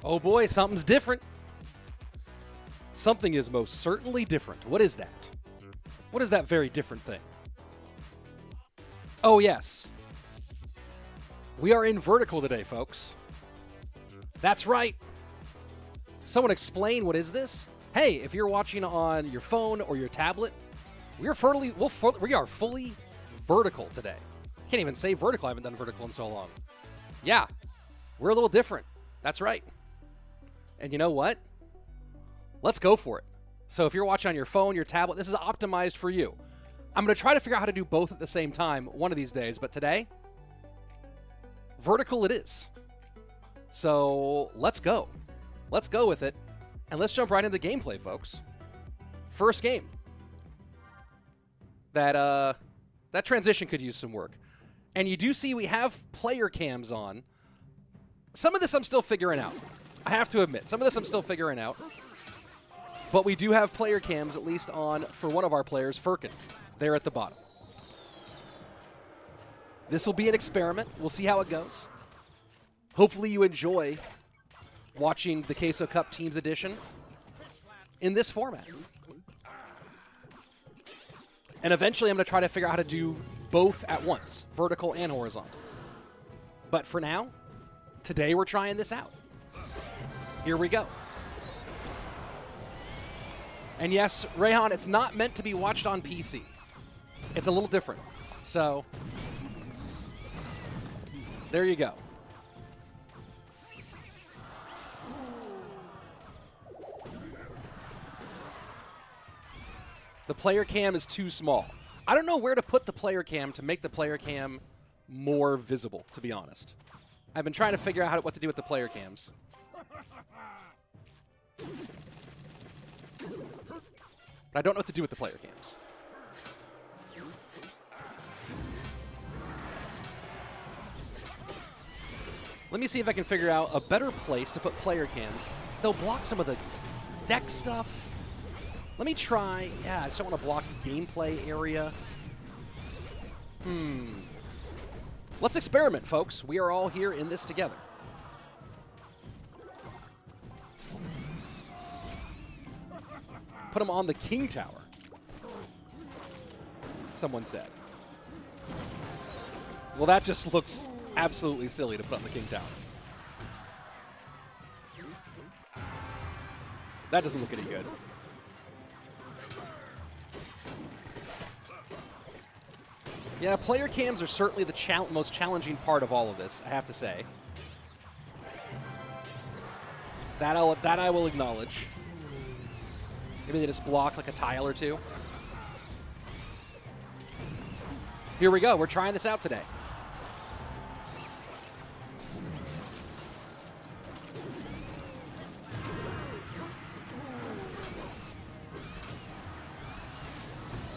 Oh boy, something's different. Something is most certainly different. What is that? What is that very different thing? Oh yes. We are in vertical today, folks. That's right. Someone explain what is this? Hey, if you're watching on your phone or your tablet, we are fully vertical today. Can't even say vertical. I haven't done vertical in so long. Yeah, we're a little different. That's right. And you know what? Let's go for it. So if you're watching on your phone, your tablet, this is optimized for you. I'm going to try to figure out how to do both at the same time one of these days, but today, vertical it is. So let's go. Let's go with it. And let's jump right into the gameplay, folks. First game. That transition could use some work. And you do see we have player cams on. Some of this I'm still figuring out. I have to admit, some of this I'm still figuring out. But we do have player cams at least on for one of our players, Furkan, there at the bottom. This will be an experiment. We'll see how it goes. Hopefully you enjoy watching the Queso Cup Teams Edition in this format. And eventually I'm going to try to figure out how to do both at once, vertical and horizontal. But for now, today we're trying this out. Here we go. And yes, Rayhan, it's not meant to be watched on PC. It's a little different. So, there you go. The player cam is too small. I don't know where to put the player cam to make the player cam more visible, to be honest. I've been trying to figure out what to do with the player cams. But I don't know what to do with the player cams. Let me see if I can figure out a better place to put player cams. They'll block some of the deck stuff. Let me try. Yeah, I just don't want to block the gameplay area. Let's experiment, folks. We are all here in this together. Put them on the King Tower, someone said. Well, that just looks absolutely silly to put on the King Tower. That doesn't look any good. Yeah, player cams are certainly the most challenging part of all of this, I have to say. That I will acknowledge. Maybe they just block like a tile or two. Here we go. We're trying this out today.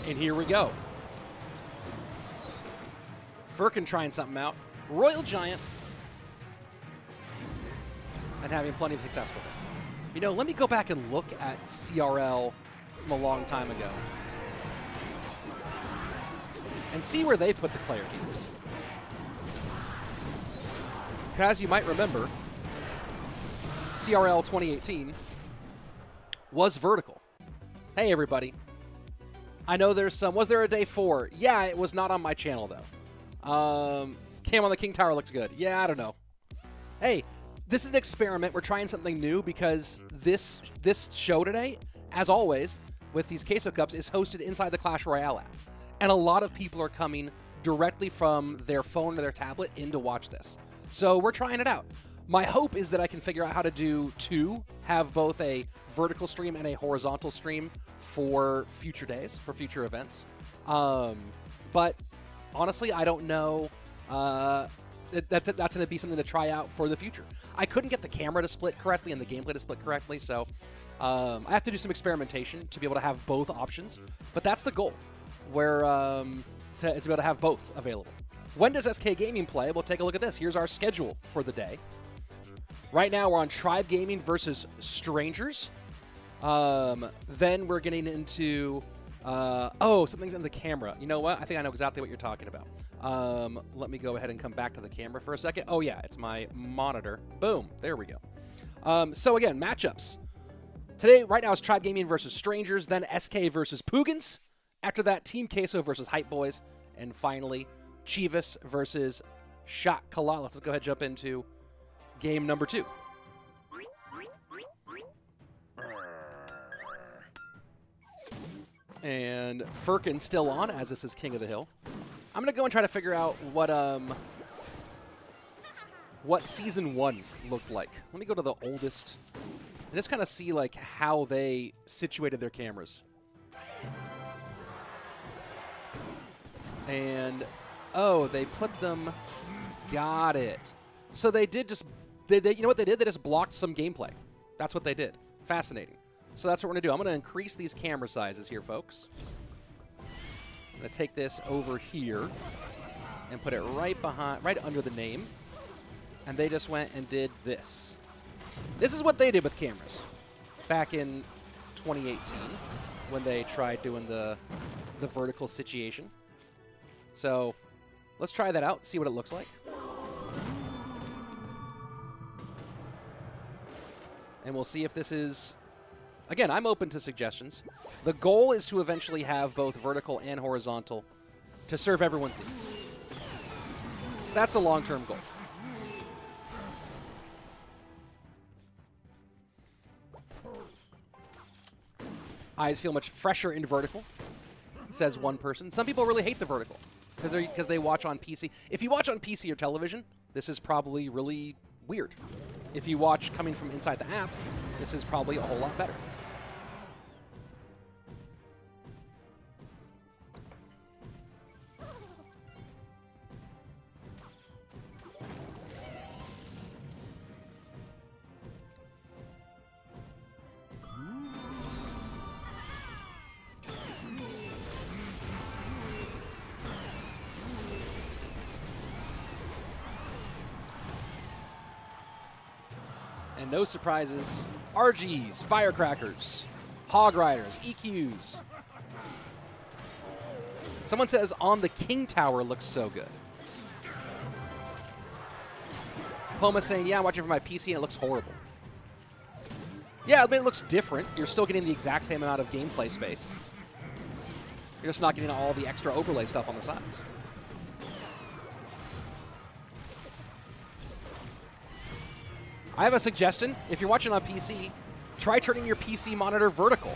And here we go. Furkan trying something out. Royal Giant. And having plenty of success with it. You know, let me go back and look at CRL from a long time ago. And see where they put the player cams. Because you might remember, CRL 2018 was vertical. Hey, everybody. I know there's some. Was there a day 4? Yeah, it was not on my channel, though. Cam on the King Tower looks good. Yeah, I don't know. Hey, this is an experiment. We're trying something new because this show today, as always, with these Queso Cups, is hosted inside the Clash Royale app. And a lot of people are coming directly from their phone or their tablet in to watch this. So we're trying it out. My hope is that I can figure out how to have both a vertical stream and a horizontal stream for future days, for future events. But honestly, I don't know. That's going to be something to try out for the future. I couldn't get the camera to split correctly and the gameplay to split correctly, so I have to do some experimentation to be able to have both options. But that's the goal, where is to be able to have both available. When does SK Gaming play? We'll take a look at this. Here's our schedule for the day. Right now, we're on Tribe Gaming versus Strangers. Then we're getting into... oh, something's in the camera. You know what? I think I know exactly what you're talking about. Let me go ahead and come back to the camera for a second. Oh, yeah, it's my monitor. Boom. There we go. So again, matchups. Today, right now, is Tribe Gaming versus Strangers, then SK versus Puigins. After that, Team Queso versus Hype Boys. And finally, Chivas versus CALALAS. Let's go ahead and jump into game number 2. And Furkan still on, as this is King of the Hill. I'm going to go and try to figure out what Season 1 looked like. Let me go to the oldest and just kind of see like how they situated their cameras. And, oh, they put them, got it. So they did just, you know what they did? They just blocked some gameplay. That's what they did. Fascinating. So that's what we're going to do. I'm going to increase these camera sizes here, folks. I'm going to take this over here and put it right behind, right under the name. And they just went and did this. This is what they did with cameras back in 2018 when they tried doing the vertical situation. So let's try that out, see what it looks like. And we'll see if this is... Again, I'm open to suggestions. The goal is to eventually have both vertical and horizontal to serve everyone's needs. That's a long-term goal. Eyes feel much fresher in vertical, says one person. Some people really hate the vertical because they watch on PC. If you watch on PC or television, this is probably really weird. If you watch coming from inside the app, this is probably a whole lot better. And no surprises, RGs, Firecrackers, Hog Riders, EQs. Someone says on the King Tower looks so good. Poma saying, yeah, I'm watching from my PC and it looks horrible. Yeah, I mean, it looks different. You're still getting the exact same amount of gameplay space. You're just not getting all the extra overlay stuff on the sides. I have a suggestion. If you're watching on PC, try turning your PC monitor vertical.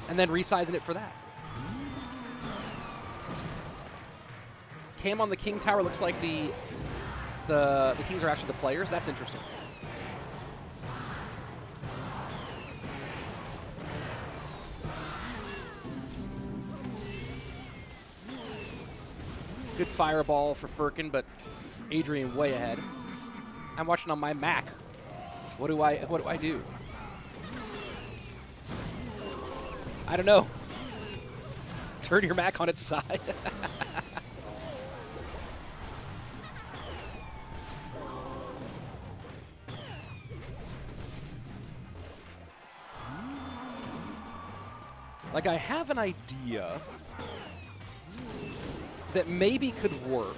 And then resizing it for that. Cam on the King Tower looks like the Kings are actually the players. That's interesting. Good fireball for Furkan, but Adrian way ahead. I'm watching on my Mac. What do I do? I don't know. Turn your Mac on its side. Like, I have an idea that maybe could work.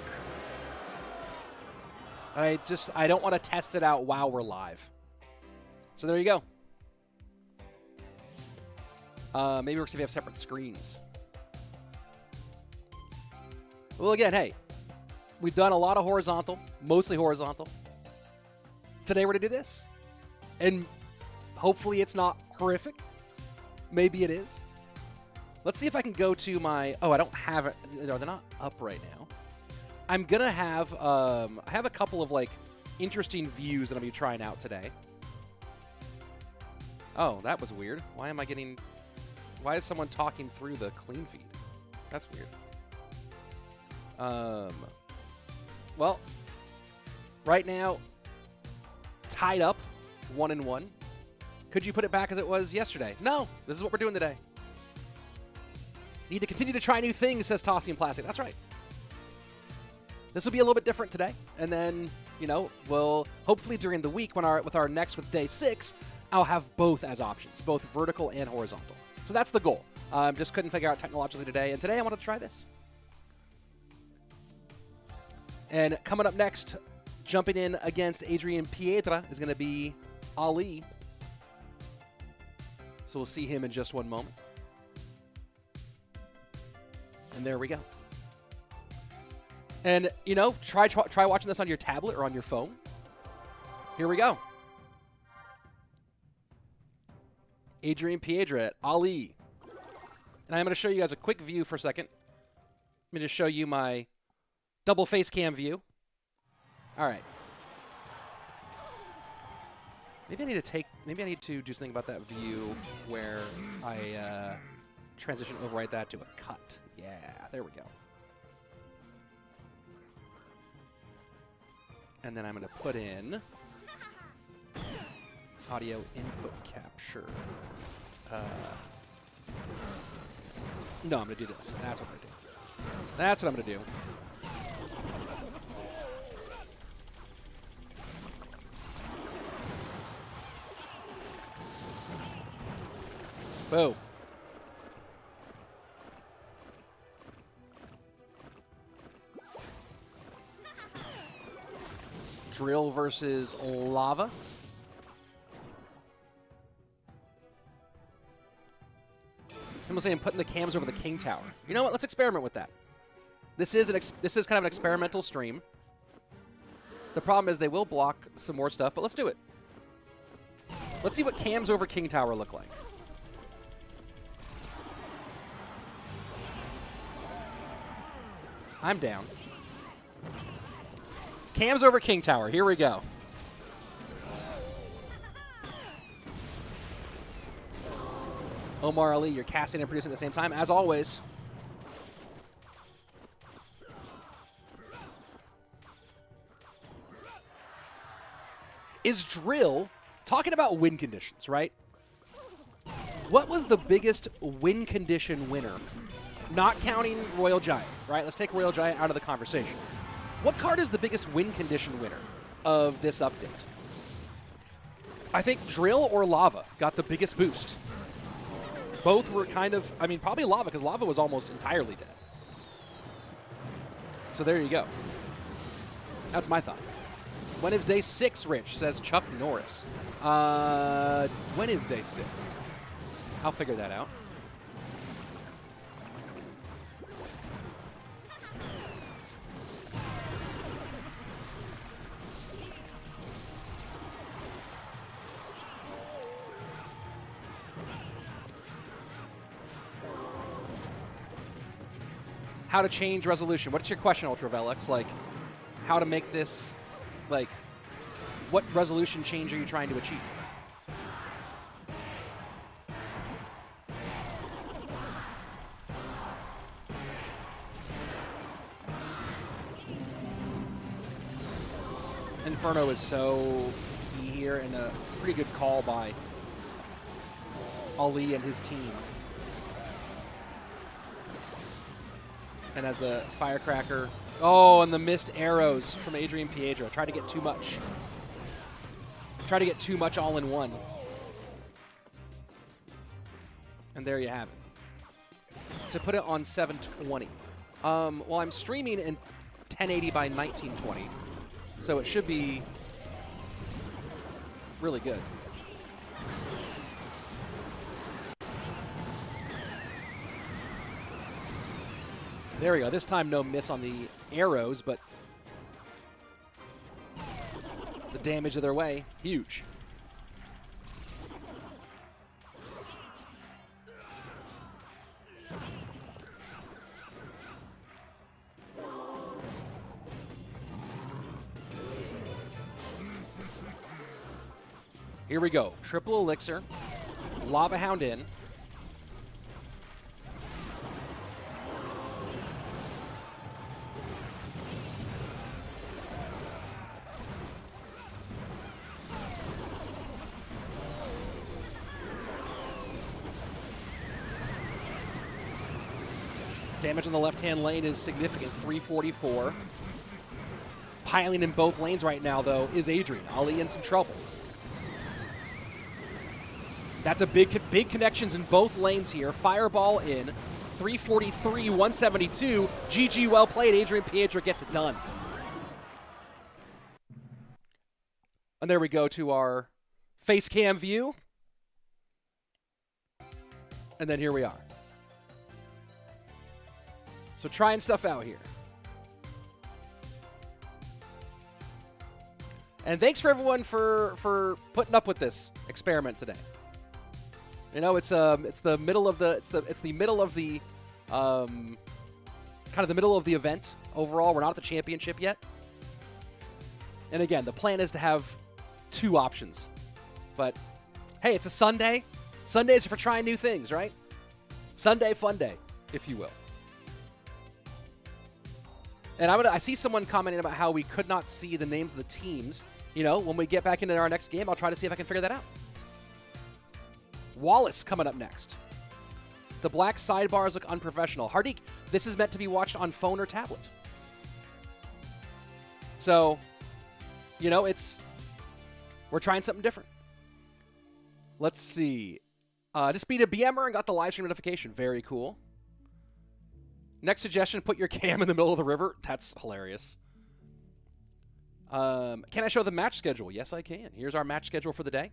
I don't want to test it out while we're live. So there you go. Maybe it works if you have separate screens. Well, again, hey, we've done a lot of horizontal, mostly horizontal. Today we're going to do this. And hopefully it's not horrific. Maybe it is. Let's see if I can go to my... Oh, I don't have it. No, they're not up right now. I'm going to have... I have a couple of, like, interesting views that I'm going to be trying out today. Oh, that was weird. Why am I getting... Why is someone talking through the clean feed? That's weird. Well, right now, tied up 1-1. Could you put it back as it was yesterday? No, this is what we're doing today. Need to continue to try new things, says Tossing Plastic. That's right. This will be a little bit different today. And then, you know, we'll hopefully during the week with day 6, I'll have both as options, both vertical and horizontal. So that's the goal. Just couldn't figure out technologically today. And today I want to try this. And coming up next, Jumping in against Adrian Piedra is going to be Ali. So we'll see him in just one moment. And there we go. And, you know, try watching this on your tablet or on your phone. Here we go. Adrian Piedra at Ali. And I'm going to show you guys a quick view for a second. Let me just show you my double face cam view. All right. Maybe I need to do something about that view where I transition override that to a cut. Yeah, there we go. And then I'm going to put in audio input capture. No, I'm going to do this. That's what I'm going to do. That's what I'm going to do. Boom. Drill versus Lava. I'm saying putting the cams over the King Tower. You know what? Let's experiment with that. This is kind of an experimental stream. The problem is they will block some more stuff, but let's do it. Let's see what cams over King Tower look like. I'm down. Cams over King Tower. Here we go. Omar Ali, you're casting and producing at the same time, as always. Is Drill talking about win conditions, right? What was the biggest win condition winner? Not counting Royal Giant, right? Let's take Royal Giant out of the conversation. What card is the biggest win condition winner of this update? I think Drill or Lava got the biggest boost. Both were kind of, I mean, probably Lava, because Lava was almost entirely dead. So there you go. That's my thought. When is day 6, Rich? Says Chuck Norris. When is day 6? I'll figure that out. How to change resolution. What's your question, Ultravelux? Like, how to make this, like, what resolution change are you trying to achieve? Inferno is so key here, and a pretty good call by Ali and his team. And as the Firecracker, oh, and the missed arrows from Adrian Piedra. Tried to get too much. Tried to get too much all in one. And there you have it. To put it on 720. Well, I'm streaming in 1080 by 1920, so it should be really good. There we go. This time no miss on the arrows, but the damage of their way, huge. Here we go. Triple Elixir. Lava Hound in. Damage in the left-hand lane is significant, 344. Piling in both lanes right now, though, is Adrian. Ali in some trouble. That's a big connections in both lanes here. Fireball in, 343, 172. GG, well played. Adrian Piedra gets it done. And there we go to our face cam view. And then here we are. So trying stuff out here. And thanks for everyone for putting up with this experiment today. You know, it's the middle of the kind of the middle of the event overall. We're not at the championship yet. And again, the plan is to have 2 options. But hey, it's a Sunday. Sundays are for trying new things, right? Sunday fun day, if you will. And I see someone commenting about how we could not see the names of the teams. You know, when we get back into our next game, I'll try to see if I can figure that out. Wallace coming up next. The black sidebars look unprofessional. Hardik, this is meant to be watched on phone or tablet. So, you know, we're trying something different. Let's see. Just beat a BMer and got the live stream notification. Very cool. Next suggestion, put your cam in the middle of the river. That's hilarious. Can I show the match schedule? Yes, I can. Here's our match schedule for the day.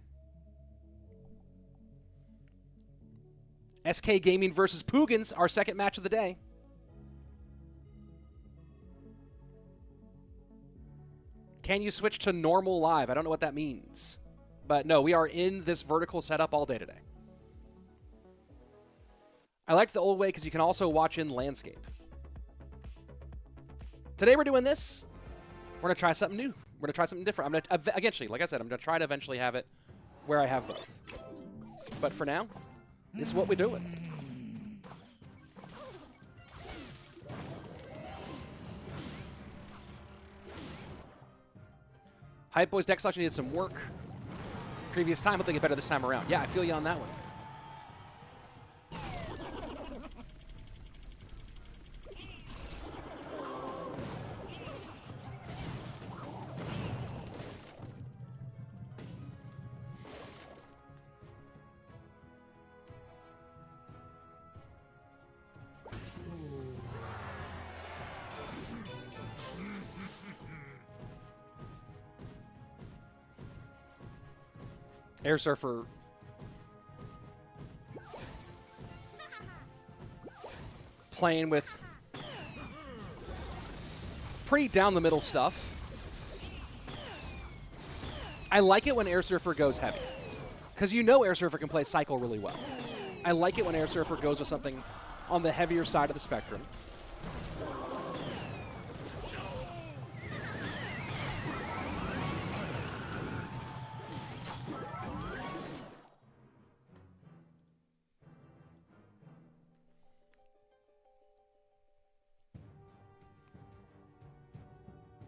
SK Gaming versus Puigins, our second match of the day. Can you switch to normal live? I don't know what that means. But no, we are in this vertical setup all day today. I liked the old way because you can also watch in landscape. Today we're doing this. We're going to try something new. We're going to try something different. I'm going to eventually, like I said, I'm going to try to eventually have it where I have both. But for now, this is what we're doing. Hype Boys deck selection needed some work previous time. I think it's better this time around. Yeah, I feel you on that one. Airsurfer playing with pretty down the middle stuff. I like it when Airsurfer goes heavy because you know Airsurfer can play Cycle really well. I like it when Airsurfer goes with something on the heavier side of the spectrum.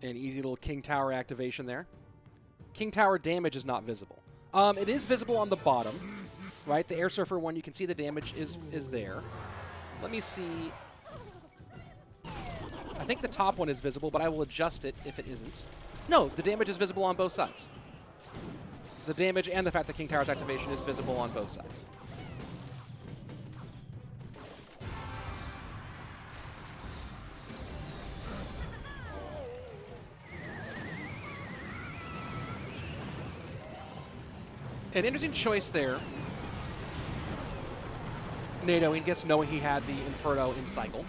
An easy little King Tower activation there. King Tower damage is not visible. It is visible on the bottom, right? The Airsurfer one, you can see the damage is there. Let me see. I think the top one is visible, but I will adjust it if it isn't. No, the damage is visible on both sides. The damage and the fact that King Tower's activation is visible on both sides. An interesting choice there. NATO, I guess, knowing he had the Inferno in cycle.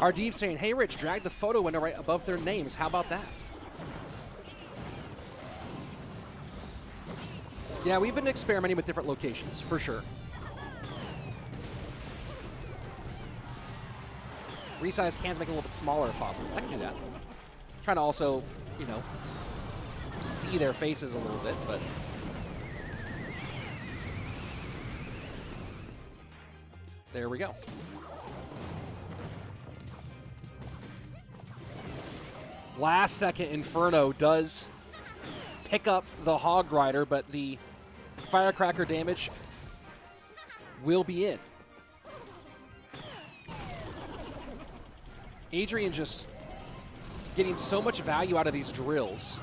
Our Deep saying, hey, Rich, drag the photo window right above their names. How about that? Yeah, we've been experimenting with different locations, for sure. Resize cans make it a little bit smaller if possible. I can do that. Trying to also you know, see their faces a little bit, but there we go. Last second Inferno does pick up the Hog Rider, but the Firecracker damage will be in. Adrian just getting so much value out of these drills.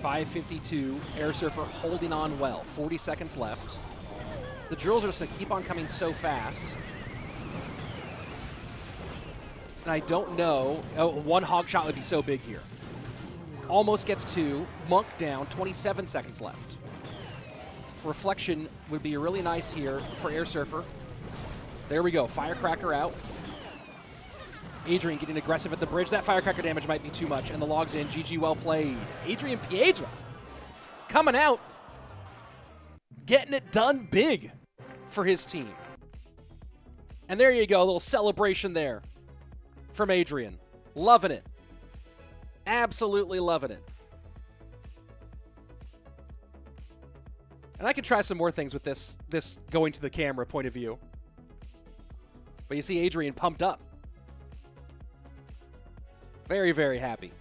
.552, Airsurfer holding on well. 40 seconds left. The drills are just going to keep on coming so fast. And I don't know. Oh, one hog shot would be so big here. Almost gets two. Monk down. 27 seconds left. Reflection would be really nice here for Airsurfer. There we go. Firecracker out. Adrian getting aggressive at the bridge. That Firecracker damage might be too much, and the log's in. GG, well played. Adrian Piedra coming out, getting it done big for his team. And there you go, a little celebration there from Adrian. Loving it. Absolutely loving it. And I could try some more things with this going to the camera point of view. But you see Adrian pumped up. Very, very happy.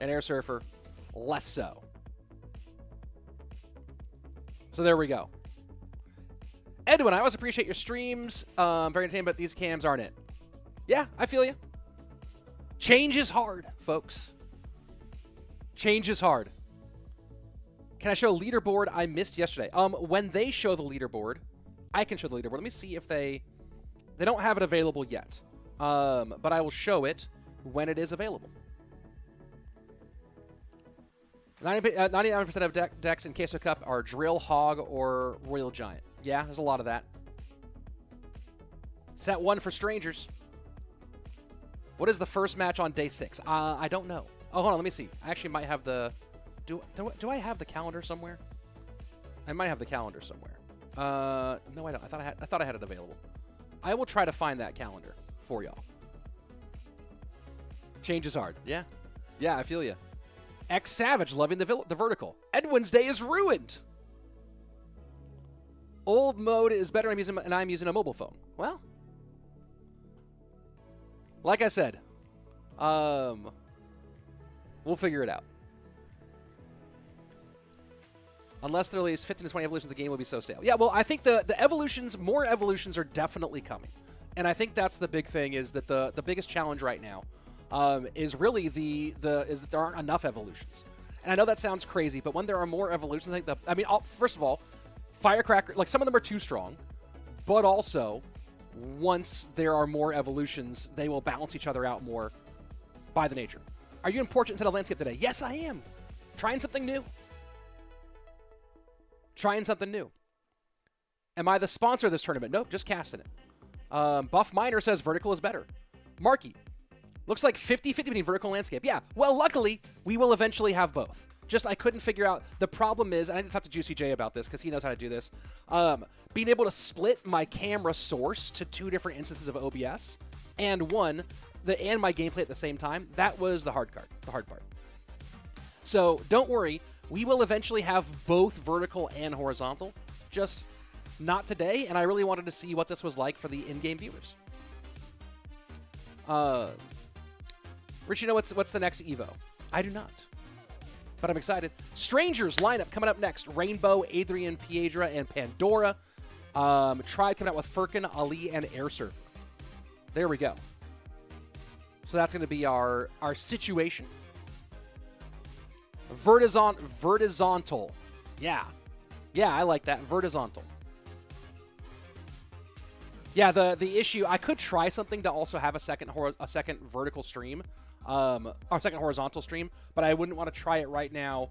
And Airsurfer, less so. So there we go. Edwin, I always appreciate your streams. Very entertaining, but these cams aren't it. Yeah, I feel you. Change is hard, folks. Change is hard. Can I show a leaderboard I missed yesterday? When they show the leaderboard, I can show the leaderboard. Let me see if they don't have it available yet. But I will show it when it is available. 99% of decks in Queso Cup are Drill, Hog, or Royal Giant. Yeah, there's a lot of that. Set 1 for Strangers. What is the first match on day 6? I don't know. Oh, hold on, let me see. I actually might have the... Do I have the calendar somewhere? I might have the calendar somewhere. No, I don't. I thought I had it available. I will try to find that calendar for y'all. Change is hard. Yeah. Yeah, I feel you. Savage loving the vertical. Edwin's day is ruined. Old mode is better, and I'm using a mobile phone. Well, like I said, we'll figure it out. Unless there is 15 to 20 evolutions, the game will be so stale. Yeah, well, I think the evolutions, more evolutions are definitely coming. And I think that's the big thing, is that the biggest challenge right now is really is that there aren't enough evolutions. And I know that sounds crazy, but when there are more evolutions, I mean, first of all, Firecracker, like some of them are too strong, but also once there are more evolutions, they will balance each other out more by the nature. Are you in portrait instead of landscape today? Yes, I am. Trying something new. Trying something new. Am I the sponsor of this tournament? Nope, just casting it. Buff Miner says vertical is better. Marky, looks like 50-50 between vertical and landscape. Yeah, well, luckily, we will eventually have both. Just, I couldn't figure out. The problem is, and I didn't talk to Juicy J about this because he knows how to do this, being able to split my camera source to 2 different instances of OBS and and my gameplay at the same time, that was the hard part. So don't worry, we will eventually have both vertical and horizontal, just not today, and I really wanted to see what this was like for the in-game viewers. Rich, you know what's the next Evo? I do not, but I'm excited. Strangers lineup coming up next. Rainbow, Adrian Piedra, and Pandora. Tribe coming out with FurkanArabaci, and Airsurfer. There we go. So that's going to be our situation. Vertizontal. Yeah. Yeah, I like that. Vertizontal. Yeah, the issue, I could try something to also have a second vertical stream, or second horizontal stream, but I wouldn't want to try it right now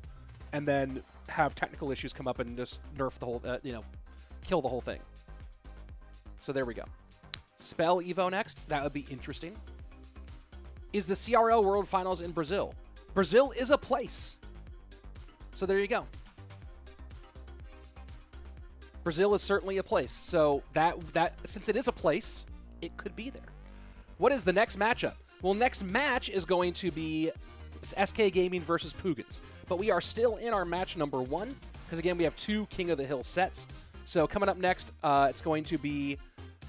and then have technical issues come up and just nerf the whole, kill the whole thing. So there we go. Spell Evo next. That would be interesting. Is the CRL World Finals in Brazil? Brazil is a place. So there you go. Brazil is certainly a place. So that since it is a place, it could be there. What is the next matchup? Well, next match is going to be SK Gaming versus Puigins. But we are still in our match number 1 because, again, we have 2 King of the Hill sets. So coming up next, it's going to be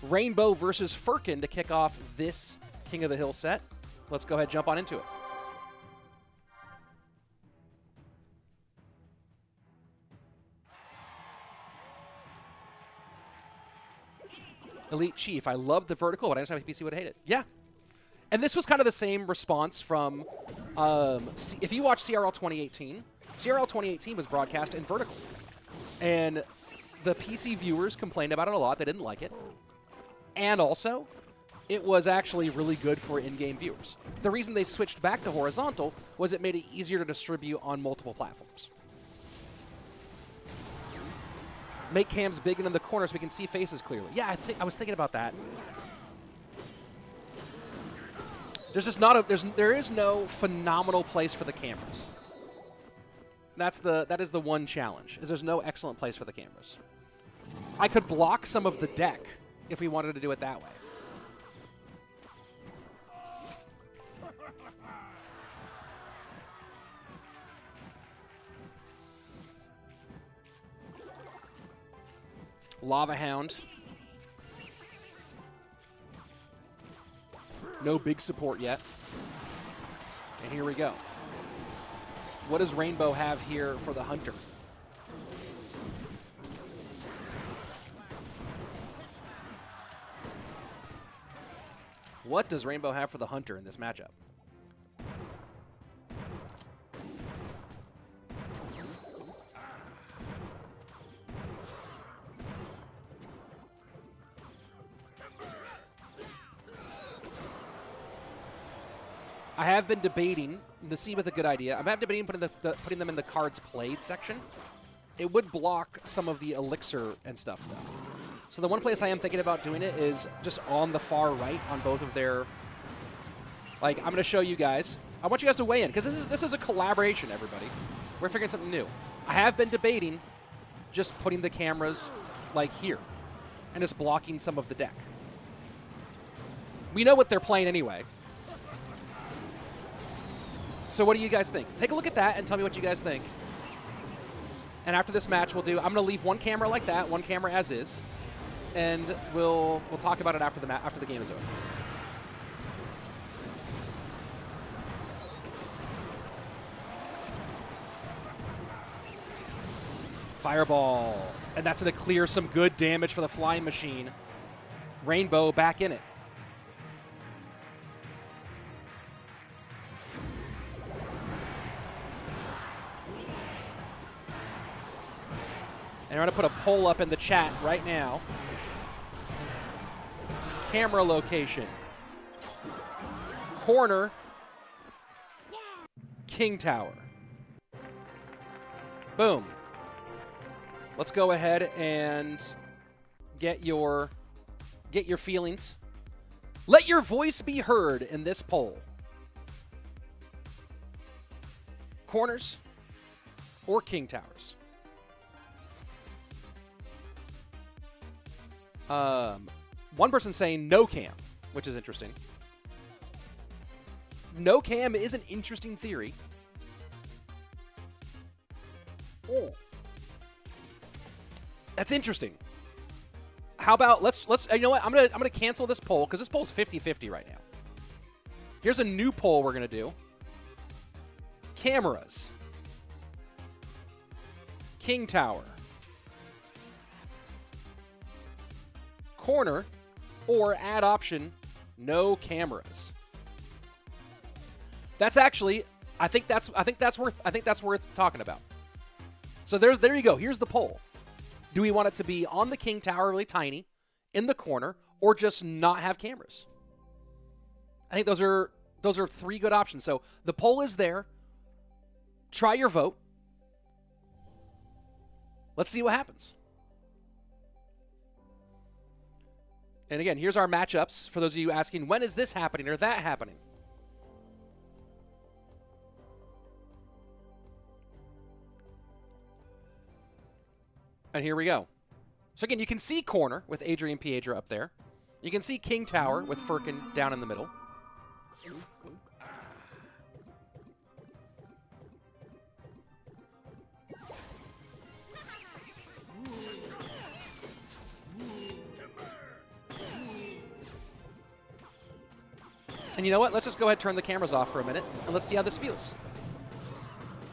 Rainbow versus Furkan to kick off this King of the Hill set. Let's go ahead and jump on into it. Elite Chief. I love the vertical, but I just have a PC would hate it. Yeah. And this was kind of the same response from, if you watch CRL 2018, CRL 2018 was broadcast in vertical. And the PC viewers complained about it a lot. They didn't like it. And also, it was actually really good for in-game viewers. The reason they switched back to horizontal was it made it easier to distribute on multiple platforms. Make cams big and in the corner so we can see faces clearly. Yeah, I was thinking about that. There's just not there is no phenomenal place for the cameras. That is the one challenge, is there's no excellent place for the cameras. I could block some of the deck if we wanted to do it that way. Lava Hound. No big support yet. And here we go. What does Rainbow have here for the Hunter? What does Rainbow have for the Hunter in this matchup? I have been debating, to see with a good idea, I'm debating putting them in the cards played section. It would block some of the elixir and stuff, though. So the one place I am thinking about doing it is just on the far right on both of their... Like, I'm going to show you guys. I want you guys to weigh in, because this is a collaboration, everybody. We're figuring something new. I have been debating just putting the cameras, like, here, and just blocking some of the deck. We know what they're playing anyway. So what do you guys think? Take a look at that and tell me what you guys think. And after this match, I'm going to leave one camera like that, one camera as is, and we'll talk about it after the game is over. Fireball. And that's going to clear some good damage for the flying machine. Rainbow back in it. And I'm going to put a poll up in the chat right now. Camera location. Corner. King Tower. Boom. Let's go ahead and get your feelings. Let your voice be heard in this poll. Corners or King Towers? One person saying no cam, which is interesting. No cam is an interesting theory. Oh. That's interesting. How about let's you know what? I'm gonna cancel this poll because this poll's 50-50 right now. Here's a new poll we're gonna do. Cameras. King Tower. Corner, or add option, no cameras. That's actually, I think that's worth talking about. So there you go. Here's the poll. Do we want it to be on the King Tower, really tiny, in the corner, or just not have cameras? I think those are 3 good options. So the poll is there. Try your vote. Let's see what happens. And again, here's our matchups for those of you asking, when is this happening or that happening? And here we go. So again, you can see corner with Adrian Piedra up there. You can see King Tower with Furkan down in the middle. And you know what? Let's just go ahead and turn the cameras off for a minute, and let's see how this feels.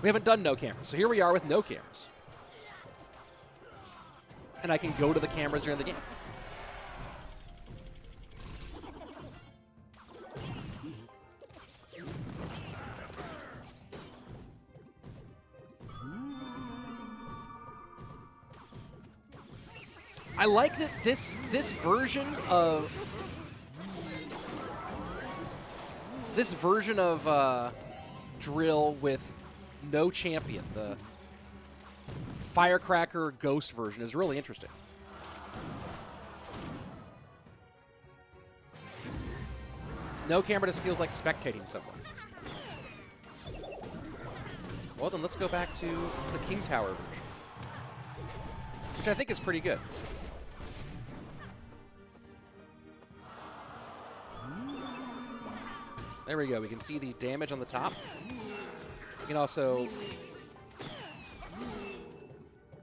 We haven't done no cameras, so here we are with no cameras. And I can go to the cameras during the game. I like that this version of drill with no champion, the Firecracker Ghost version, is really interesting. No camera just feels like spectating someone. Well, then let's go back to the King Tower version, which I think is pretty good. There we go. We can see the damage on the top. You can also...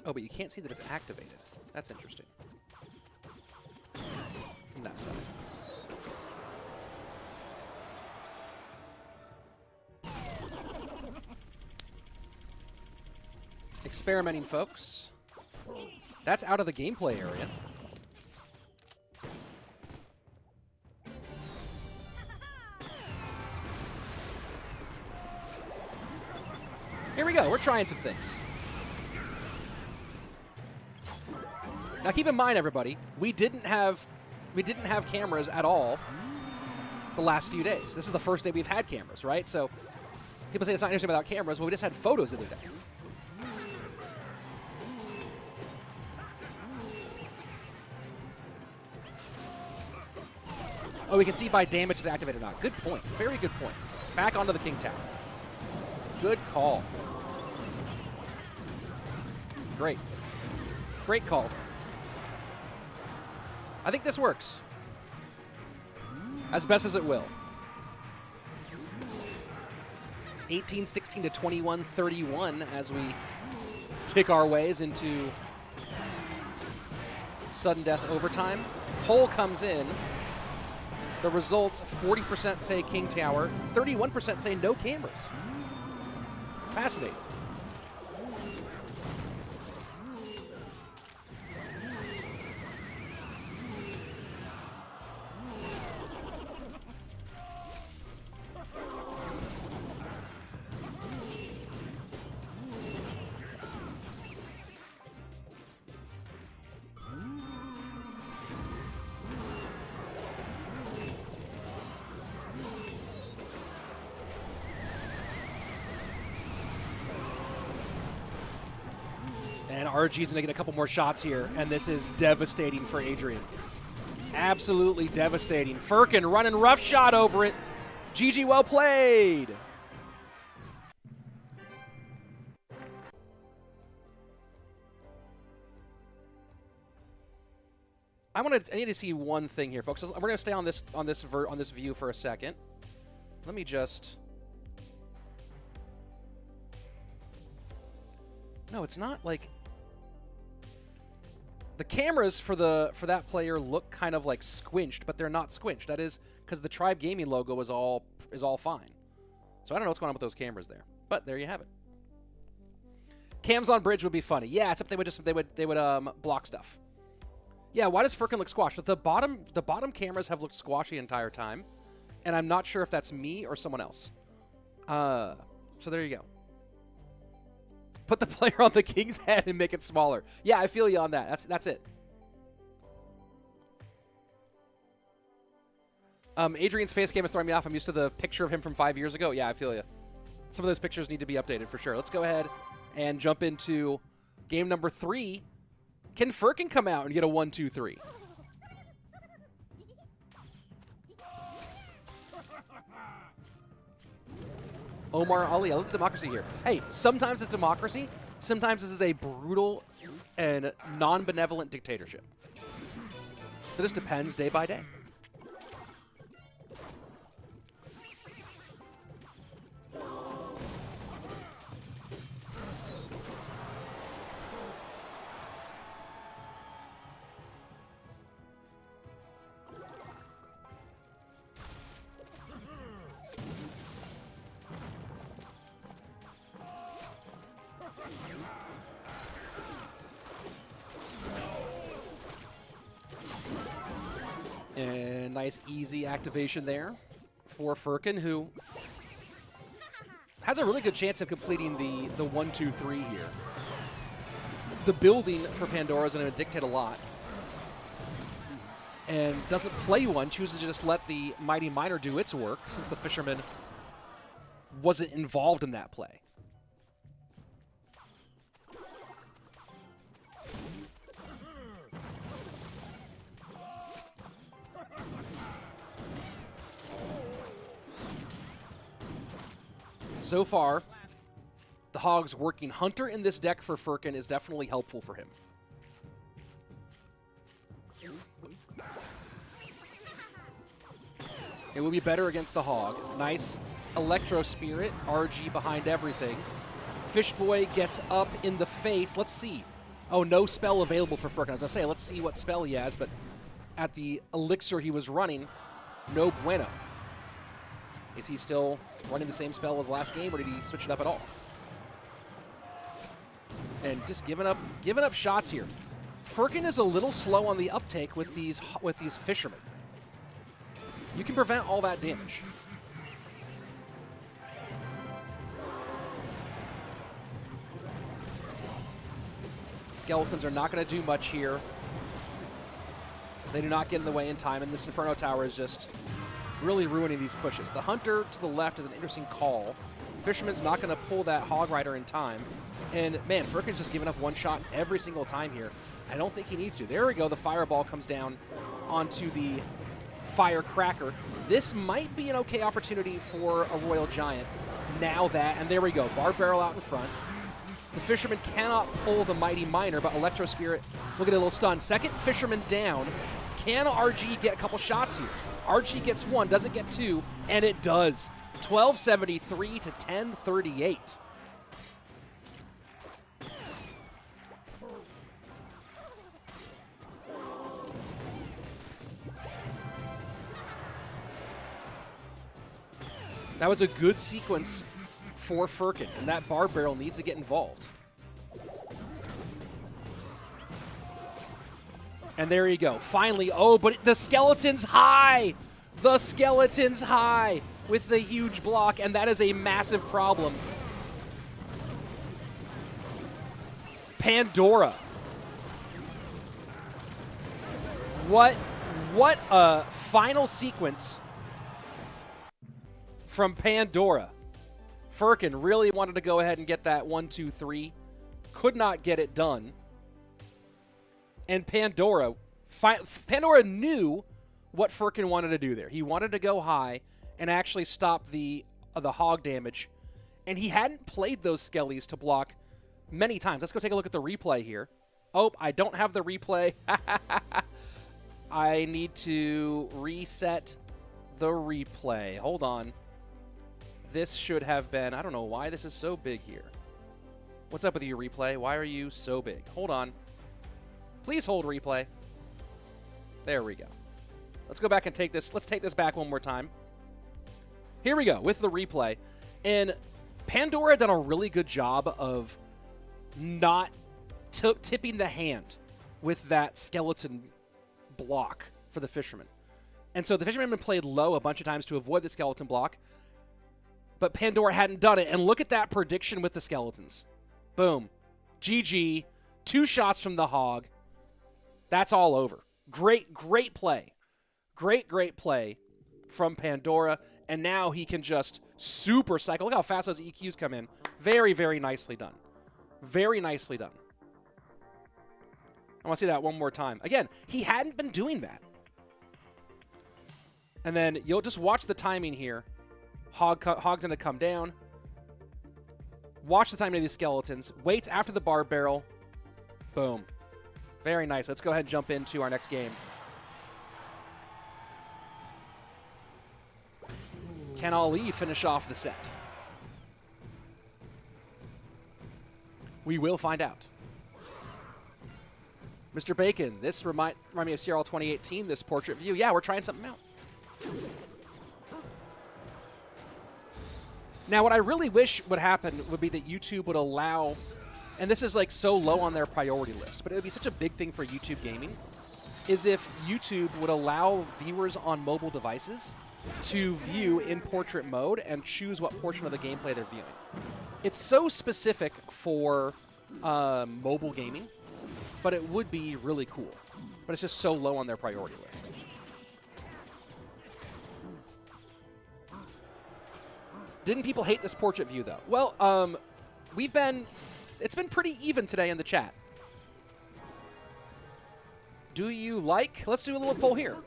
Oh, but you can't see that it's activated. That's interesting. From that side. Experimenting, folks. That's out of the gameplay area. Here we go. We're trying some things. Now keep in mind, everybody, we didn't have cameras at all the last few days. This is the first day we've had cameras, right? So people say it's not interesting without cameras. Well, we just had photos of the day. Oh, we can see by damage if it's activated or not. Good point. Very good point. Back onto the King Tower. Good call. Great. Great call. I think this works. As best as it will. 18-16 to 21-31 as we tick our ways into sudden death overtime. Poll comes in. The results, 40% say King Tower, 31% say no cameras. Fascinating. And RG's going to get a couple more shots here, and this is devastating for Adrian. Absolutely devastating. Furkan running rough shot over it. GG, well played. I need to see one thing here, folks. We're going to stay on this view for a second. Let me just... No, it's not like... The cameras for that player look kind of like squinched, but they're not squinched. That is because the Tribe Gaming logo is all fine. So I don't know what's going on with those cameras there, but there you have it. Cams on bridge would be funny. Yeah, except they would block stuff. Yeah, why does Furkan look squashed? The bottom cameras have looked squashy the entire time, and I'm not sure if that's me or someone else. So there you go. Put the player on the king's head and make it smaller. Yeah, I feel you on that. That's it. Adrian's face cam is throwing me off. I'm used to the picture of him from 5 years ago. Yeah, I feel you. Some of those pictures need to be updated for sure. Let's go ahead and jump into game number 3. Can Furkan come out and get a 1-2-3? Omar Ali, I love democracy here. Hey, sometimes it's democracy. Sometimes this is a brutal and non-benevolent dictatorship. So this depends day by day. And nice, easy activation there for Furkan, who has a really good chance of completing the 1-2-3 here. The building for Pandora is going to dictate a lot. And doesn't play one, chooses to just let the Mighty Miner do its work, since the Fisherman wasn't involved in that play. So far, the Hogs working Hunter in this deck for Furkan is definitely helpful for him. It will be better against the Hog. Nice Electro Spirit, RG behind everything. Fishboy gets up in the face. Let's see. Oh, no spell available for Furkan. I was going to say, let's see what spell he has, but at the elixir he was running, no bueno. Is he still running the same spell as last game, or did he switch it up at all? And just giving up shots here. Furkan is a little slow on the uptake with these Fishermen. You can prevent all that damage. Skeletons are not going to do much here. They do not get in the way in time, and this Inferno Tower is just really ruining these pushes. The Hunter to the left is an interesting call. Fisherman's not going to pull that Hog Rider in time. And, man, Furkan's just giving up one shot every single time here. I don't think he needs to. There we go. The Fireball comes down onto the Firecracker. This might be an okay opportunity for a Royal Giant. Now that, and there we go. Barb Barrel out in front. The Fisherman cannot pull the Mighty Miner, but Electro Spirit will get a little stun. Second Fisherman down. Can RG get a couple shots here? RG gets one, doesn't get two, and it does. 1273 to 1038. That was a good sequence for Furkan, and that Barb Barrel needs to get involved. And there you go. Finally, oh, but the Skeleton's high! The Skeleton's high with the huge block, and that is a massive problem. Pandora. What a final sequence from Pandora. Furkan really wanted to go ahead and get that 1-2-3. Could not get it done. And Pandora knew what Furkan wanted to do there. He wanted to go high and actually stop the Hog damage. And he hadn't played those Skellies to block many times. Let's go take a look at the replay here. Oh, I don't have the replay. I need to reset the replay. Hold on. This should have been, I don't know why this is so big here. What's up with you, replay? Why are you so big? Hold on. Please hold replay. There we go. Let's go back and take this. Let's take this back one more time. Here we go with the replay. And Pandora done a really good job of not tipping the hand with that skeleton block for the Fisherman. And so the Fisherman had been played low a bunch of times to avoid the skeleton block. But Pandora hadn't done it. And look at that prediction with the skeletons. Boom. GG. 2 shots from the Hog. That's all over. Great play. Great play from Pandora. And now he can just super cycle. Look how fast those EQs come in. Very, very nicely done. Very nicely done. I want to see that one more time. Again, he hadn't been doing that. And then you'll just watch the timing here. Hog's going to come down. Watch the timing of these skeletons. Wait after the barb barrel. Boom. Very nice. Let's go ahead and jump into our next game. Can CALALAS finish off the set? We will find out. Mr. Bacon, this remind me of CRL 2018, this portrait view. Yeah, we're trying something out. Now, what I really wish would happen would be that YouTube would allow, and this is like so low on their priority list, but it would be such a big thing for YouTube gaming, is if YouTube would allow viewers on mobile devices to view in portrait mode and choose what portion of the gameplay they're viewing. It's so specific for mobile gaming, but it would be really cool. But it's just so low on their priority list. Didn't people hate this portrait view, though? Well, it's been pretty even today in the chat. Do you like? Let's do a little poll here.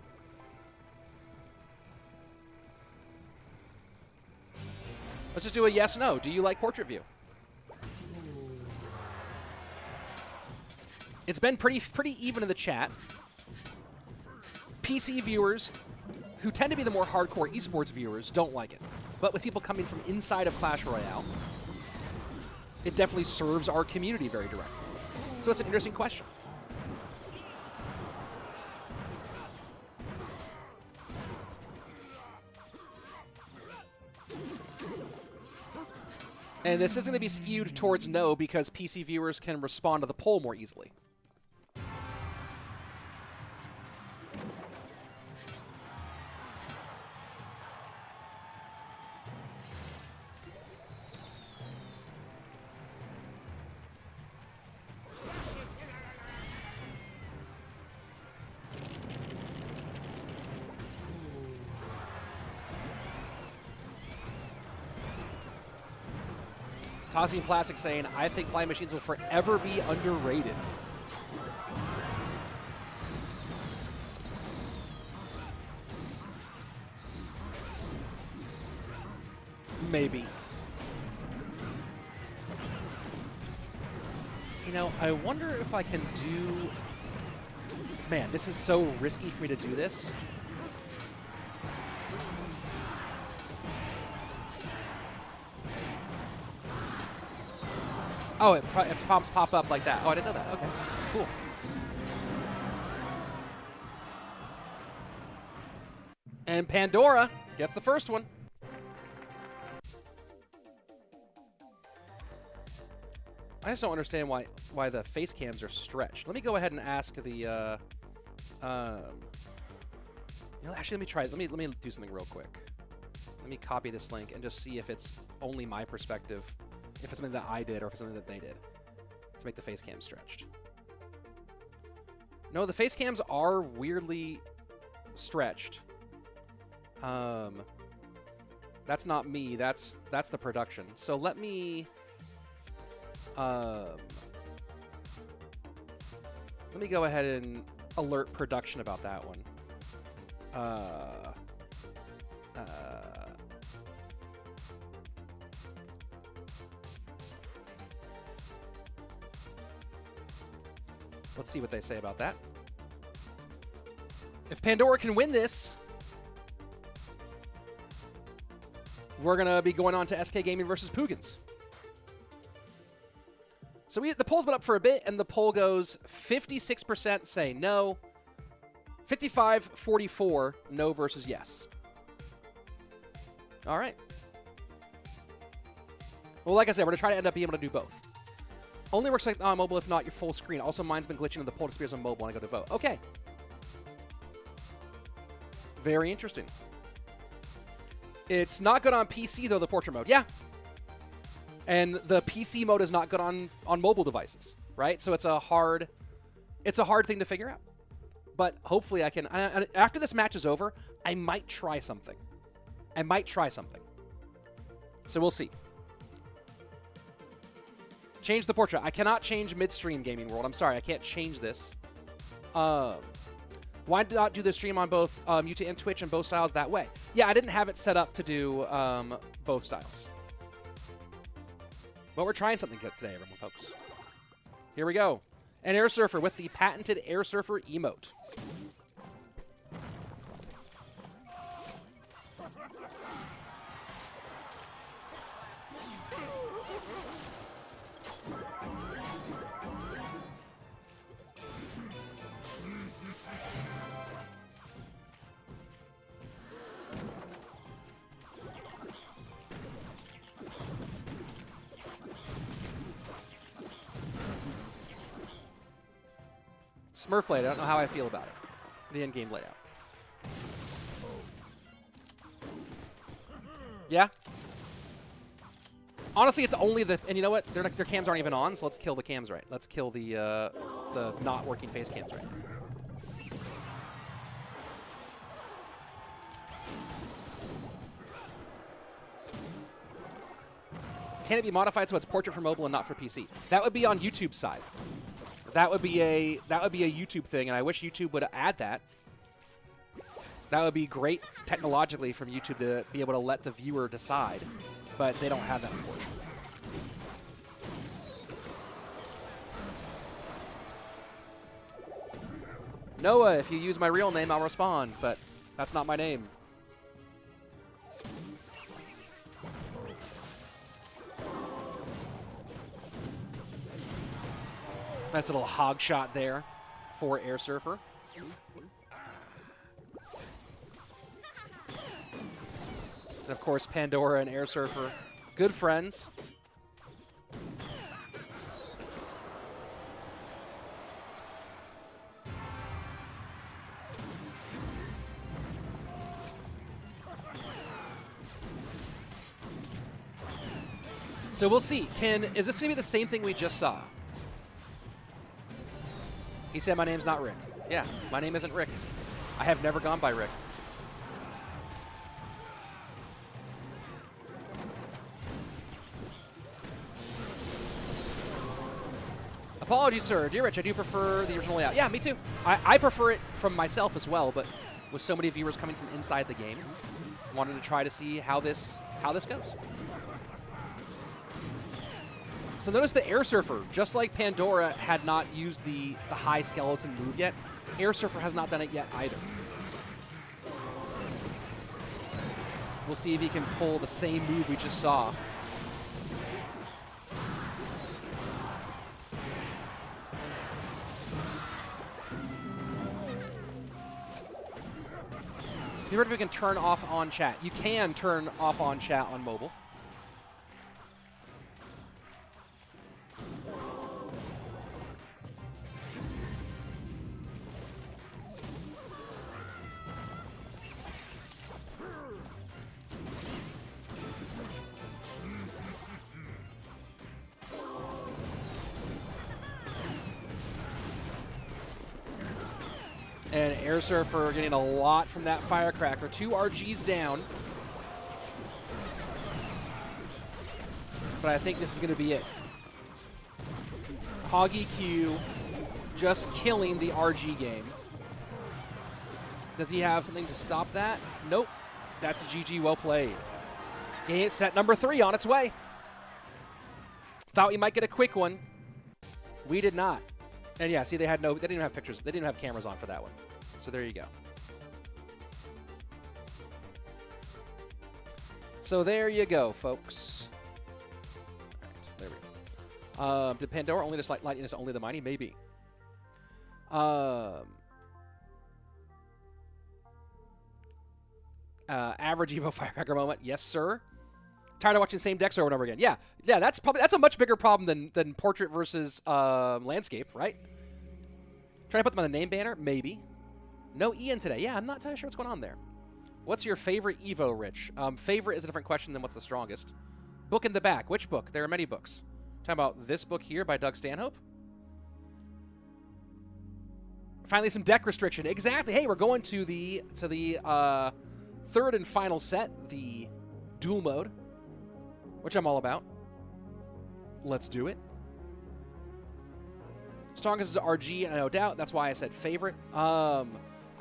Let's just do a yes, no. Do you like portrait view? It's been pretty even in the chat. PC viewers, who tend to be the more hardcore esports viewers, don't like it. But with people coming from inside of Clash Royale, it definitely serves our community very directly. So it's an interesting question. And this is going to be skewed towards no because PC viewers can respond to the poll more easily. Tossing Plastic saying, I think flying machines will forever be underrated. Maybe. You know, I wonder if I can do... Man, this is so risky for me to do this. Oh, it prompts pop up like that. Oh, I didn't know that. Okay, cool. And Pandora gets the first one. I just don't understand why the face cams are stretched. Let me go ahead and ask the. You know, actually, let me try. Let me do something real quick. Let me copy this link and just see if it's only my perspective. If it's something that I did or if it's something that they did to make the face cam stretched. No, the face cams are weirdly stretched. That's not me. That's the production. So let me go ahead and alert production about that one. Let's see what they say about that. If Pandora can win this, we're going to be going on to SK Gaming versus Puigins. So the poll's been up for a bit, and the poll goes 56% say no, 55-44 no versus yes. All right. Well, like I said, we're going to try to end up being able to do both. Only works like on mobile if not your full screen. Also, mine's been glitching and the poll disappears on mobile when I go to vote. Okay. Very interesting. It's not good on PC, though, the portrait mode. Yeah. And the PC mode is not good on mobile devices, right? So it's a hard thing to figure out. But hopefully I can... after this match is over, I might try something. So we'll see. Change the portrait. I cannot change midstream Gaming World. I'm sorry, I can't change this. Why not do the stream on both YouTube and Twitch and both styles that way? Yeah, I didn't have it set up to do both styles. But we're trying something good today, everyone, folks. Here we go. An Airsurfer with the patented Airsurfer emote. Smurf Blade, I don't know how I feel about it. The in-game layout. Yeah? Honestly, it's only the... And you know what? Their cams aren't even on, so let's kill the cams right. Let's kill the not working face cams right. Can it be modified so it's portrait for mobile and not for PC? That would be on YouTube's side. That would be a YouTube thing, and I wish YouTube would add that. That would be great technologically from YouTube to be able to let the viewer decide, but they don't have that, unfortunately. Noah, if you use my real name, I'll respond, but that's not my name. That's a little hog shot there for Airsurfer. And of course, Pandora and Airsurfer, good friends. So we'll see. Is this going to be the same thing we just saw? He said my name's not Rick. Yeah, my name isn't Rick. I have never gone by Rick. Apologies, sir. Dear Rich, I do prefer the original layout. Yeah, me too. I prefer it from myself as well, but with so many viewers coming from inside the game, I wanted to try to see how this goes. So notice the Airsurfer, just like Pandora had not used the high skeleton move yet, Airsurfer has not done it yet either. We'll see if he can pull the same move we just saw. You heard if we can turn off on chat. You can turn off on chat on mobile. And Airsurfer getting a lot from that Firecracker. 2 RGs down. But I think this is going to be it. Hoggy Q just killing the RG game. Does he have something to stop that? Nope. That's GG, well played. Game set number 3 on its way. Thought we might get a quick one. We did not. And yeah, see, they didn't even have pictures. They didn't have cameras on for that one. So there you go. So there you go, folks. All right, there we go. Did Pandora only just lightning is only the mighty? Maybe. Average Evo Firecracker moment. Yes, sir. Tired of watching the same decks over and over again. Yeah, that's a much bigger problem than Portrait versus Landscape, right? Trying to put them on the name banner? Maybe. No Ian today. Yeah, I'm not entirely sure what's going on there. What's your favorite Evo, Rich? Favorite is a different question than what's the strongest. Book in the back. Which book? There are many books. Talking about this book here by Doug Stanhope. Finally, some deck restriction. Exactly. Hey, we're going to the third and final set, the Duel Mode, which I'm all about. Let's do it. Strongest is RG, and no doubt. That's why I said favorite.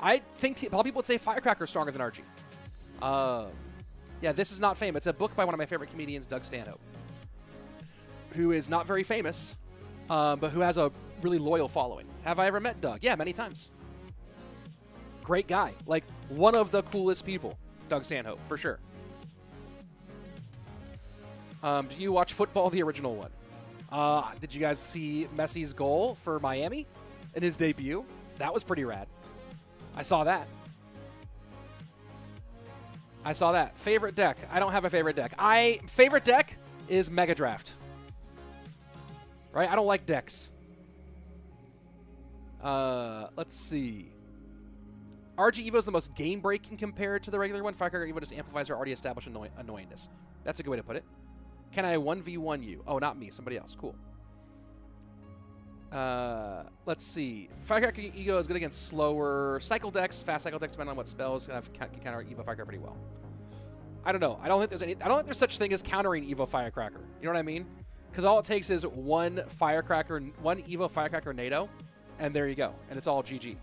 I I think a lot of people would say Firecracker is stronger than RG. Yeah, This Is Not Fame. It's a book by one of my favorite comedians, Doug Stanhope, who is not very famous, but who has a really loyal following. Have I ever met Doug? Yeah, many times. Great guy. Like, one of the coolest people, Doug Stanhope, for sure. Do you watch football, the original one? Did you guys see Messi's goal for Miami in his debut? That was pretty rad. I saw that. Favorite deck? I don't have a favorite deck. Favorite deck is Mega Draft. Right? I don't like decks. Let's see. RG Evo is the most game-breaking compared to the regular one. Firecracker Evo just amplifies our already established annoyingness. That's a good way to put it. Can I 1v1 you? Oh, not me. Somebody else. Cool. Let's see. Firecracker Ego is good against slower cycle decks. Fast cycle decks, depending on what spells, can counter Evo Firecracker pretty well. I don't know. I don't think there's such thing as countering Evo Firecracker. You know what I mean? Because all it takes is one Evo Firecracker NATO, and there you go. And it's all GG.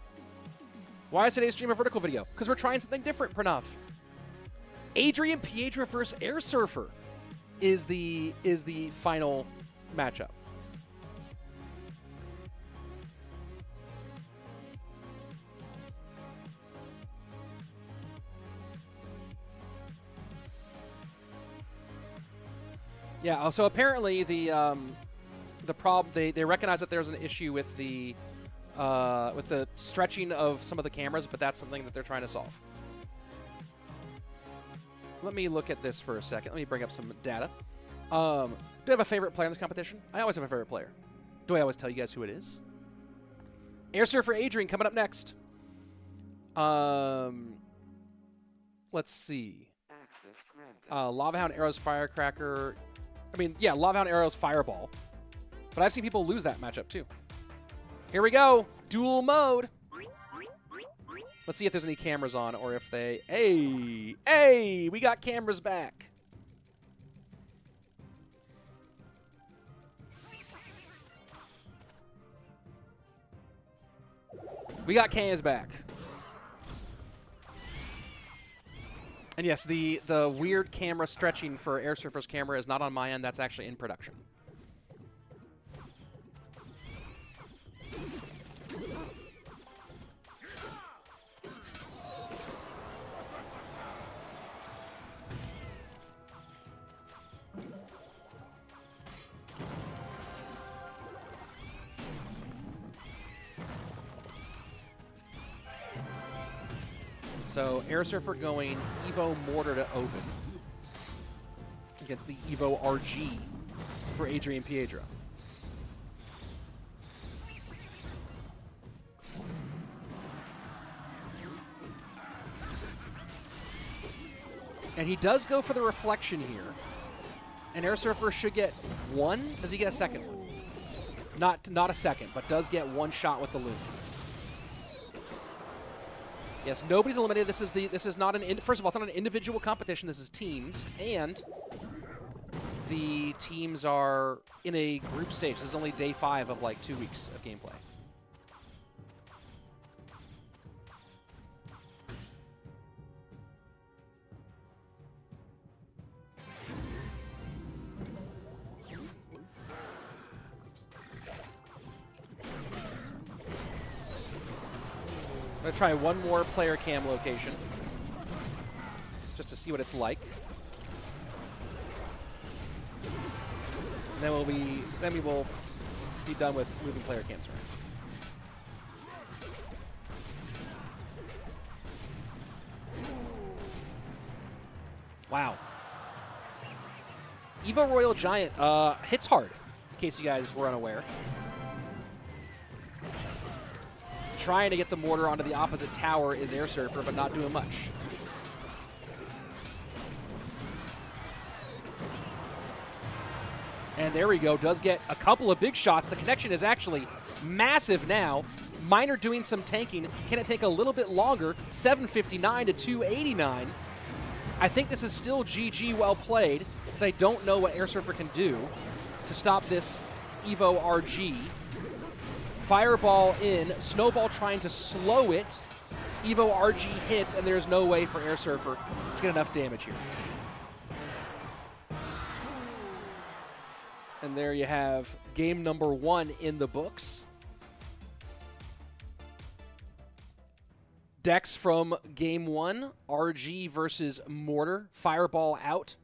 Why is today's stream a vertical video? Because we're trying something different, Pranav. Adrian Piedra versus Airsurfer is the final matchup. Yeah, so apparently the problem, they recognize that there's an issue with the stretching of some of the cameras, but that's something that they're trying to solve. Let me look at this for a second. Let me bring up some data. Do I have a favorite player in this competition? I always have a favorite player. Do I always tell you guys who it is? Airsurfer Adrian coming up next. Let's see. Lava Hound Arrow's Firecracker. I mean, yeah, Lava Hound Arrow's Fireball. But I've seen people lose that matchup too. Here we go. Duel Mode. Let's see if there's any cameras on or if they... Hey, we got cameras back. We got cams back. And yes, the weird camera stretching for Airsurfer's camera is not on my end. That's actually in production. So Airsurfer going Evo Mortar to open against the Evo RG for Adrian Piedra. And he does go for the reflection here. And Airsurfer should get one. Does he get a second one? Not a second, but does get one shot with the loop. Yes, nobody's eliminated. This is not first of all, it's not an individual competition. This is teams, and the teams are in a group stage. This is only day 5 of like 2 weeks of gameplay. I'm going to try one more player cam location just to see what it's like. And then we will be done with moving player cams around. Wow. Evo Royal Giant hits hard, in case you guys were unaware. Trying to get the mortar onto the opposite tower is Airsurfer, but not doing much. And there we go. Does get a couple of big shots. The connection is actually massive now. Miner doing some tanking. Can it take a little bit longer? 759 to 289. I think this is still GG well played, because I don't know what Airsurfer can do to stop this Evo RG. Fireball in, Snowball trying to slow it, Evo RG hits, and there's no way for Airsurfer to get enough damage here. And there you have game number 1 in the books. Decks from game 1, RG versus Mortar, Fireball out.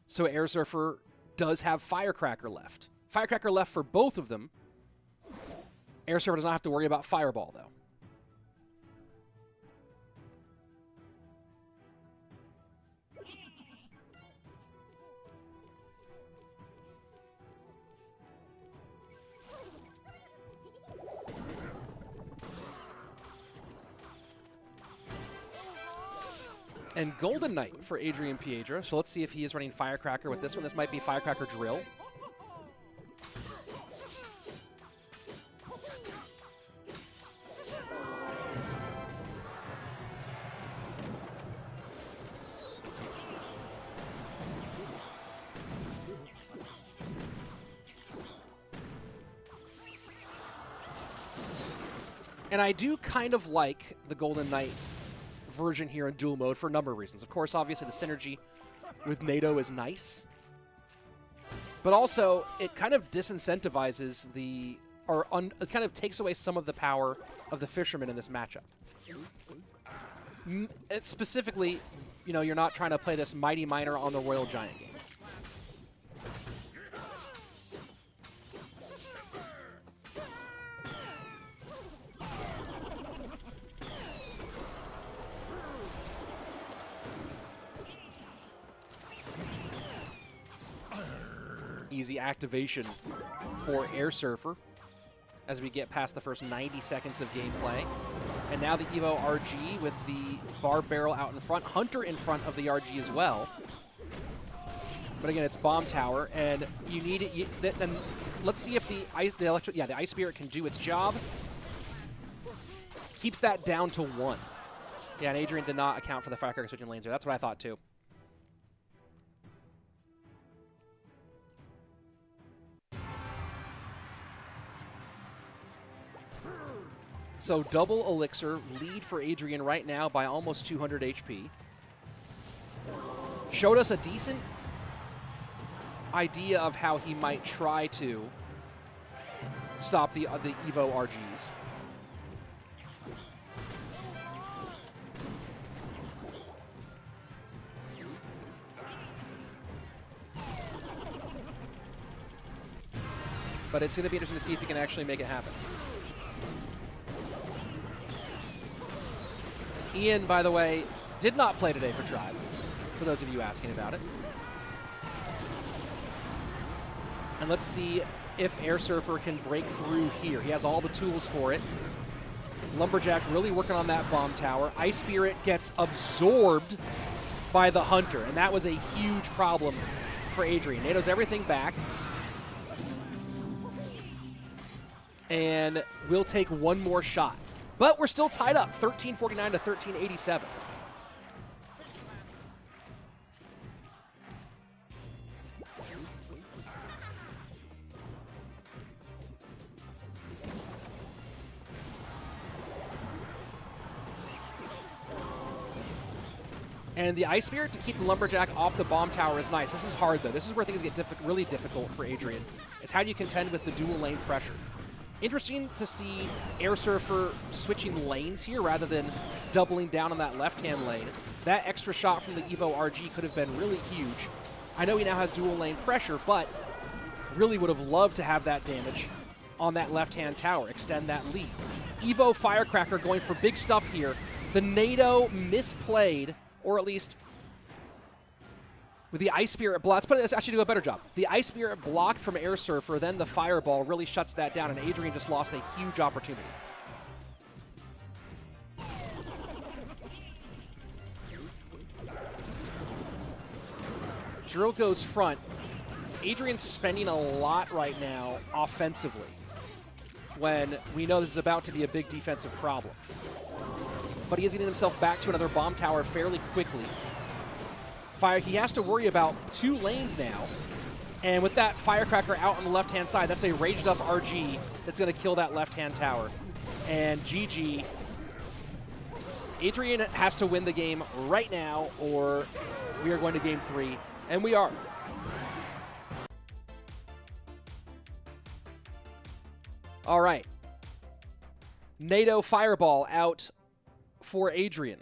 So Airsurfer does have Firecracker left. Firecracker left for both of them. Airsurfer does not have to worry about Fireball, though. And Golden Knight for Adrian Piedra. So let's see if he is running Firecracker with this one. This might be Firecracker Drill. And I do kind of like the Golden Knight version here in duel mode for a number of reasons. Of course, obviously the synergy with NATO is nice, but also it kind of disincentivizes the, it kind of takes away some of the power of the Fisherman in this matchup. Specifically, you know, you're not trying to play this Mighty Miner on the Royal Giant game. Easy activation for Airsurfer as we get past the first 90 seconds of gameplay. And now the Evo RG with the Barb Barrel out in front. Hunter in front of the RG as well. But again, it's Bomb Tower, and you need it. Then let's see if the Ice Spirit can do its job. Keeps that down to 1. Yeah, and Adrian did not account for the Firecracker switching lanes there. That's what I thought too. So double Elixir, lead for Adrian right now by almost 200 HP. Showed us a decent idea of how he might try to stop the Evo RGs. But it's going to be interesting to see if he can actually make it happen. Ian, by the way, did not play today for Tribe, for those of you asking about it. And let's see if Airsurfer can break through here. He has all the tools for it. Lumberjack really working on that Bomb Tower. Ice Spirit gets absorbed by the Hunter, and that was a huge problem for Adrian. NATO's everything back. And we'll take one more shot. But we're still tied up, 1349 to 1387. And the Ice Spirit to keep the Lumberjack off the Bomb Tower is nice. This is hard, though. This is where things get really difficult for Adrian, is how do you contend with the dual lane pressure. Interesting to see Airsurfer switching lanes here rather than doubling down on that left-hand lane. That extra shot from the Evo RG could have been really huge. I know he now has dual lane pressure, but really would have loved to have that damage on that left-hand tower, extend that lead. Evo Firecracker going for big stuff here. The NATO misplayed, or at least with the Ice Spirit block, let's actually do a better job. The Ice Spirit blocked from Airsurfer, then the Fireball really shuts that down, and Adrian just lost a huge opportunity. Drill goes front. Adrian's spending a lot right now offensively when we know this is about to be a big defensive problem. But he is getting himself back to another Bomb Tower fairly quickly. He has to worry about 2 lanes now. And with that Firecracker out on the left-hand side, that's a raged-up RG that's going to kill that left-hand tower. And GG Adrian has to win the game right now, or we are going to game 3, and we are. All right. NATO Fireball out for Adrian.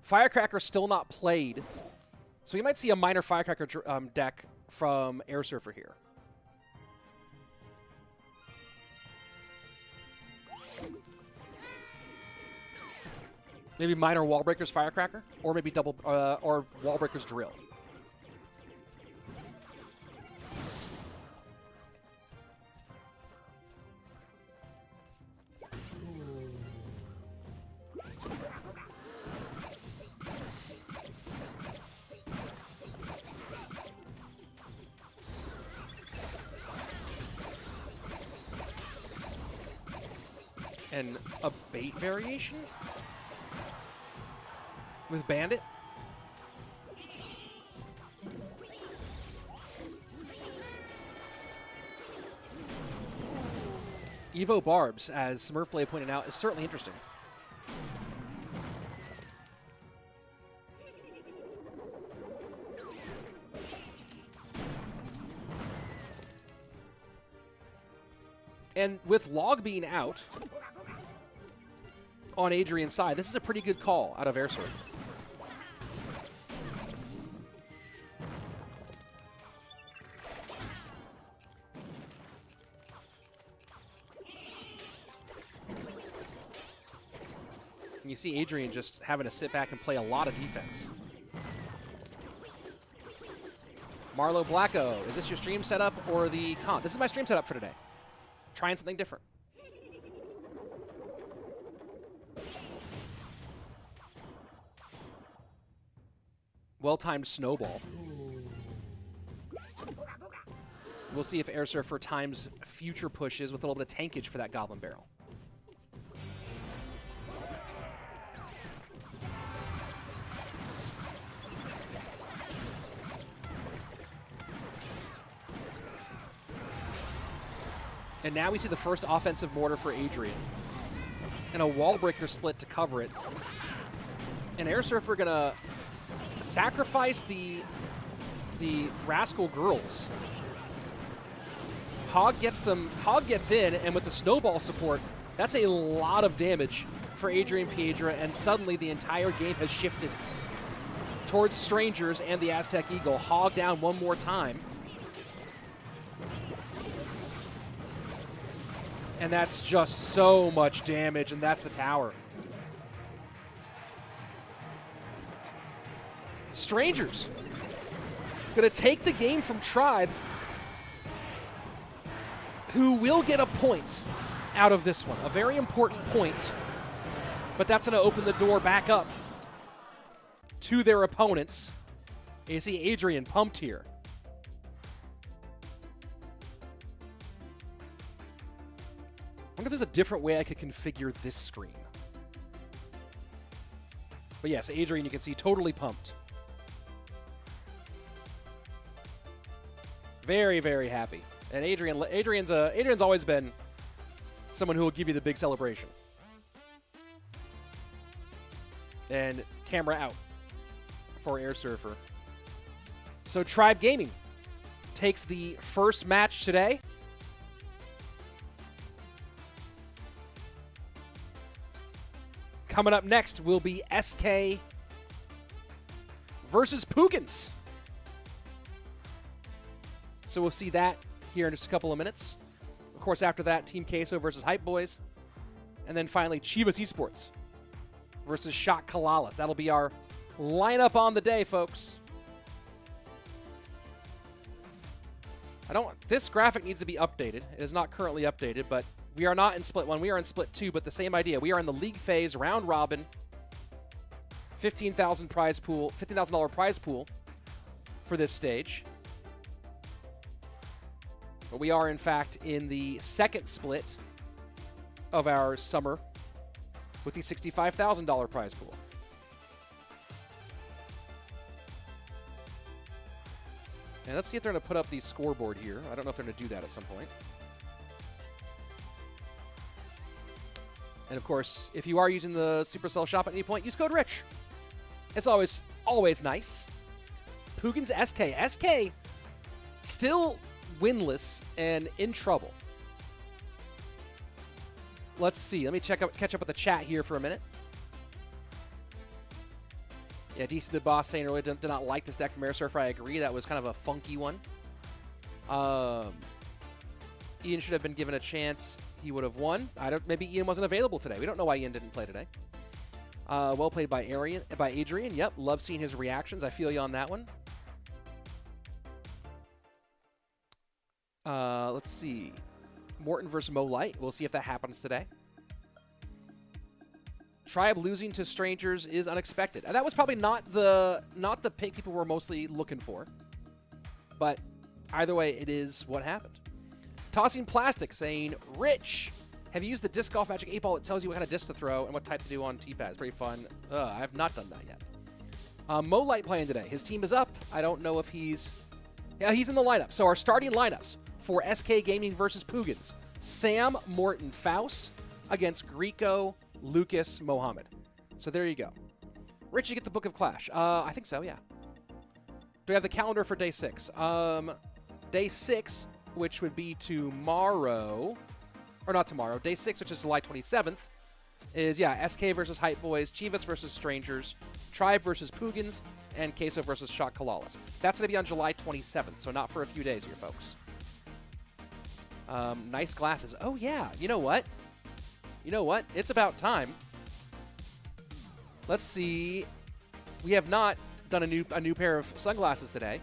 Firecracker still not played, so you might see a minor Firecracker deck from Airsurfer here. Maybe minor Wallbreakers Firecracker, or maybe double or Wallbreakers Drill. And a bait variation with Bandit. Evo Barbs, as Smurfplay pointed out, is certainly interesting. And with Log being out on Adrian's side, this is a pretty good call out of Airsurfer. And you see Adrian just having to sit back and play a lot of defense. Marlo Blacko, is this your stream setup or the comp? This is my stream setup for today. Trying something different. Well-timed snowball. We'll see if Airsurfer times future pushes with a little bit of tankage for that Goblin Barrel. And now we see the first offensive mortar for Adrian. And a Wallbreaker split to cover it. And Airsurfer gonna sacrifice the Rascal Girls. Hog gets in, and with the snowball support, that's a lot of damage for Adrian Piedra, and suddenly the entire game has shifted towards Strangers and the Aztec Eagle. Hog down one more time. And that's just so much damage, and that's the tower. Strangers gonna take the game from Tribe, who will get a point out of this one. A very important point, but that's gonna open the door back up to their opponents. And you see Adrian pumped here. I wonder if there's a different way I could configure this screen. But yes, Adrian, you can see totally pumped. Very, very happy. And Adrian's always been someone who will give you the big celebration. And camera out for Airsurfer. So Tribe Gaming takes the first match today. Coming up next will be SK versus Puigins. So we'll see that here in just a couple of minutes. Of course, after that, Team Queso versus Hype Boys. And then finally, Chivas Esports versus Shot CALALAS. That'll be our lineup on the day, folks. This graphic needs to be updated. It is not currently updated, but we are not in Split 1. We are in Split 2, but the same idea. We are in the league phase, round robin. $15,000 prize pool, $15,000 prize pool for this stage. But we are, in fact, in the second split of our summer with the $65,000 prize pool. And let's see if they're going to put up the scoreboard here. I don't know if they're going to do that at some point. And of course, if you are using the Supercell shop at any point, use code RICH. It's always nice. Puigins SK. SK still winless and in trouble. Let's see. Let me catch up with the chat here for a minute. Yeah, DC the Boss saying earlier did not like this deck from Airsurfer. I agree. That was kind of a funky one. Ian should have been given a chance. He would have won. Maybe Ian wasn't available today. We don't know why Ian didn't play today. Well played by Adrian. Yep, love seeing his reactions. I feel you on that one. Let's see. Morten versus Mo Light. We'll see if that happens today. Tribe losing to strangers is unexpected. That was probably not the pick people were mostly looking for. But either way, it is what happened. Tossing Plastic saying, Rich, have you used the Disc Golf Magic 8-Ball that tells you what kind of disc to throw and what type to do on T-pads? Pretty fun. I have not done that yet. Mo Light playing today. His team is up. I don't know if he's... Yeah, he's in the lineup. So our starting lineups for SK Gaming versus Puigins. Sam, Morten, Faust against Greco, Lucas, Mohammed. So there you go. Rich, you get the Book of Clash. I think so, yeah. Do we have the calendar for day 6? Day 6, which would be tomorrow, or not tomorrow, day 6, which is July 27th, is, yeah, SK versus Hype Boys, Chivas versus Strangers, Tribe versus Puigins, and Queso versus CALALAS. That's going to be on July 27th, so not for a few days here, folks. Nice glasses. Oh, yeah. You know what? It's about time. Let's see. We have not done a new pair of sunglasses today.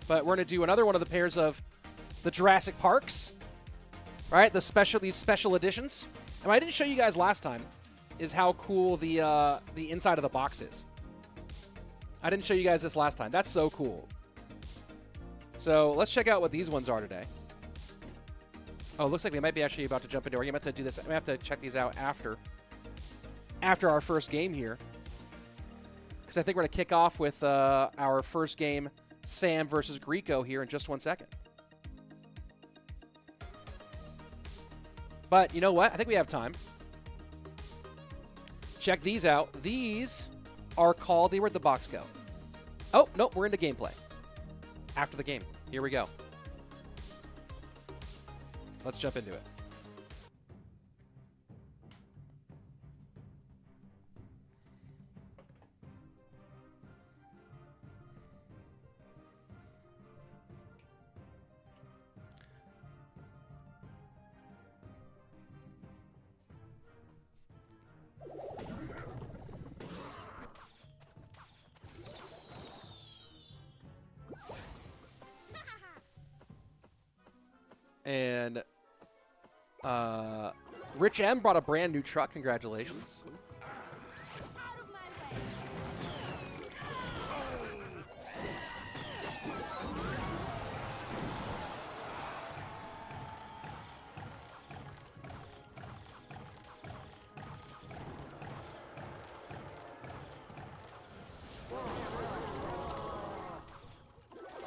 But we're going to do another one of the pairs of the Jurassic Parks. Right? These special editions. And what I didn't show you guys last time is how cool the inside of the box is. I didn't show you guys this last time. That's so cool. So let's check out what these ones are today. Oh, looks like we might be actually about to jump into. We're about to do this. I'm gonna have to check these out after our first game here, because I think we're gonna kick off with our first game, Sam versus Greco, here in just 1 second. But you know what? I think we have time. Check these out. These are called. Where'd the box go? Oh nope, we're into gameplay. After the game. Here we go. Let's jump into it. And Rich M brought a brand new truck. Congratulations.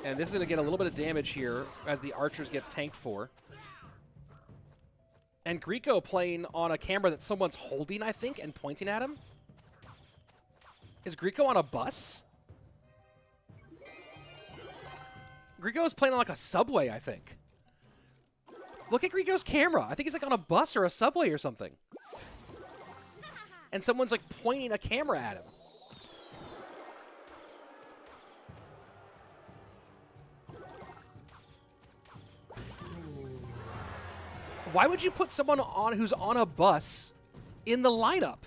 And this is going to get a little bit of damage here as the Archers gets tanked for. And Greco playing on a camera that someone's holding, I think, and pointing at him. Is Greco on a bus? Greco is playing on like a subway, I think. Look at Greco's camera. I think he's like on a bus or a subway or something. And someone's like pointing a camera at him. Why would you put someone on who's on a bus in the lineup?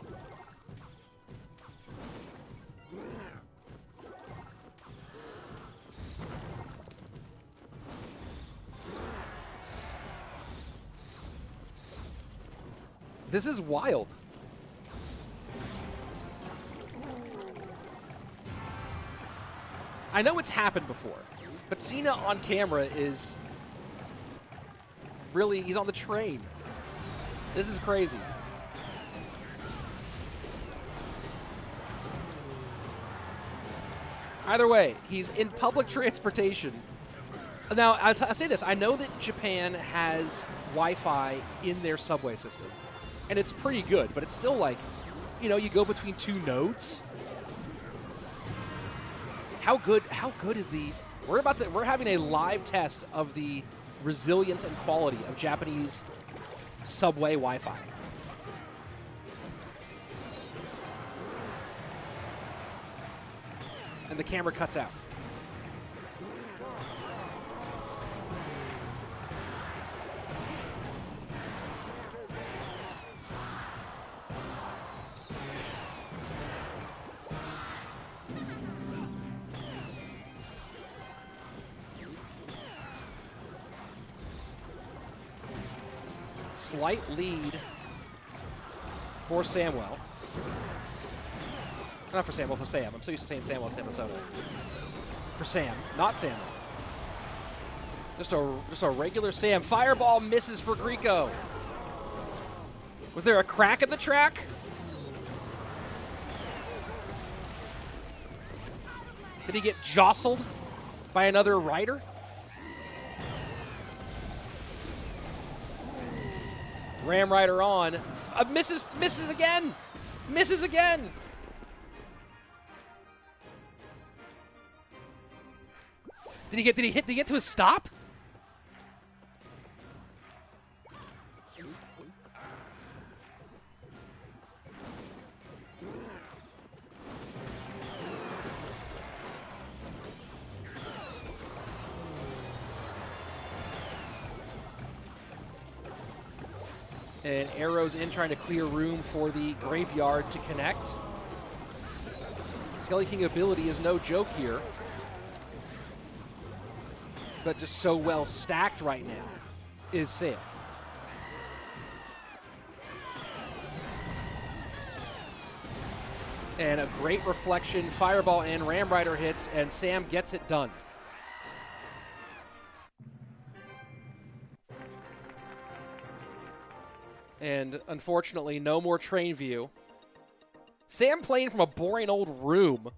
This is wild. I know it's happened before, but Cena on camera is... Really, he's on the train. This is crazy. Either way, he's in public transportation. Now, I'll say this. I know that Japan has Wi-Fi in their subway system. And it's pretty good, but it's still like, you know, you go between 2 nodes. How good is the... We're having a live test of the resilience and quality of Japanese subway Wi-Fi. And the camera cuts out. Slight lead for Samwell. Not for Samwell, for Sam. I'm so used to saying Samwell, Samwell. For Sam, not Samwell. Just a regular Sam. Fireball misses for Greco. Was there a crack in the track? Did he get jostled by another rider? Ram Rider on. Misses again. Misses again. Did he get to his stop? And arrows in, trying to clear room for the graveyard to connect. Skelly King ability is no joke here. But just so well stacked right now is Sam. And a great reflection, Fireball and Ram Rider hits, and Sam gets it done. And unfortunately, no more train view. Sam playing from a boring old room.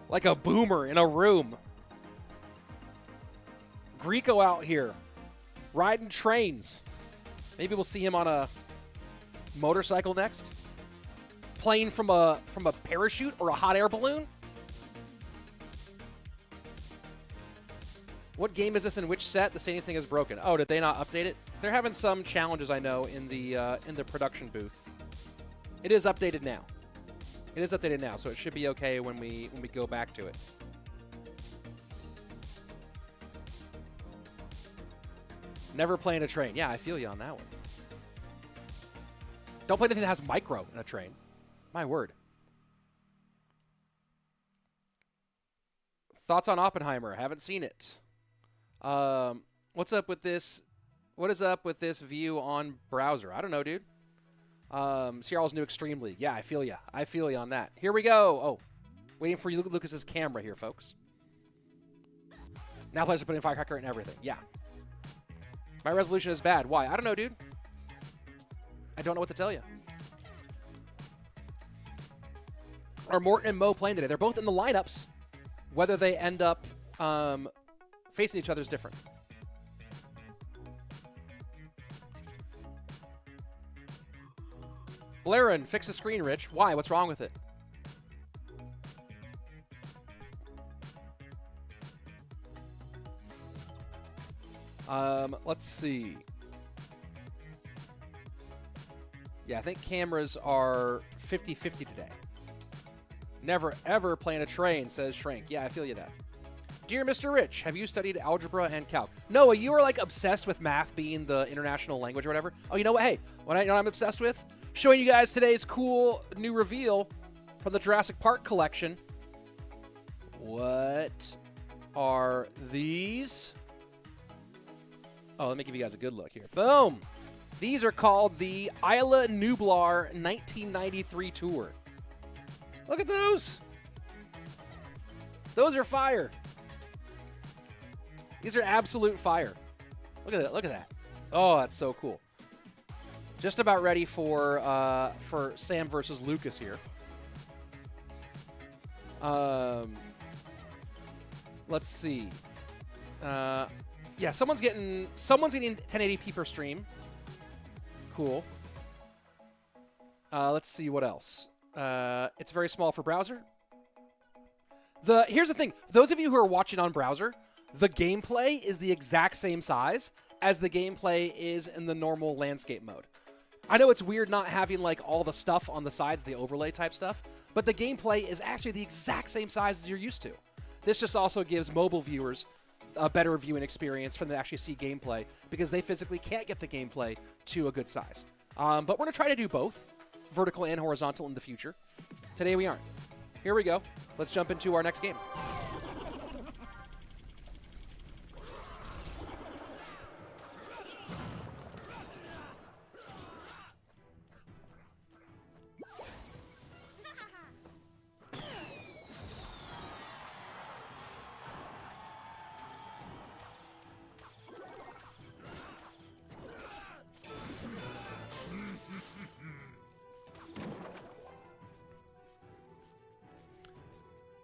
Like a boomer in a room. Greco out here, riding trains. Maybe we'll see him on a motorcycle next. Playing from a parachute or a hot air balloon. What game is this in which set? The stadium thing is broken. Oh, did they not update it? They're having some challenges, I know, in the production booth. It is updated now. It is updated now, so it should be okay when we go back to it. Never playing a train. Yeah, I feel you on that one. Don't play anything that has micro in a train. My word. Thoughts on Oppenheimer? Haven't seen it. What's up with this? What is up with this view on browser? I don't know, dude. Seattle's new Extreme League. Yeah, I feel ya. I feel ya on that. Here we go. Oh, waiting for you, Lucas's camera here, folks. Now players are putting Firecracker and everything. Yeah. My resolution is bad. Why? I don't know, dude. I don't know what to tell you. Are Morten and Mo playing today? They're both in the lineups. Whether they end up facing each other is different. Blaren, fix the screen, Rich. Why? What's wrong with it? Let's see. Yeah, I think cameras are 50-50 today. Never, ever playing a train, says Shrank. Yeah, I feel you that. Dear Mr. Rich, have you studied algebra and calc? Noah, you are like obsessed with math being the international language or whatever. Oh, you know what? Hey, you know what I'm obsessed with? Showing you guys today's cool new reveal from the Jurassic Park collection. What are these? Oh, let me give you guys a good look here. Boom! These are called the Isla Nublar 1993 Tour. Look at those! Those are fire. These are absolute fire. Look at that. Look at that. Oh, that's so cool. Just about ready for Sam versus Lucas here. Let's see. Yeah, someone's getting 1080p per stream. Cool. Let's see what else. It's very small for browser. Here's the thing. Those of you who are watching on browser, the gameplay is the exact same size as the gameplay is in the normal landscape mode. I know it's weird not having like all the stuff on the sides, the overlay type stuff, but the gameplay is actually the exact same size as you're used to. This just also gives mobile viewers a better viewing experience from them to actually see gameplay because they physically can't get the gameplay to a good size. But we're going to try to do both, vertical and horizontal in the future. Today we aren't. Here we go. Let's jump into our next game.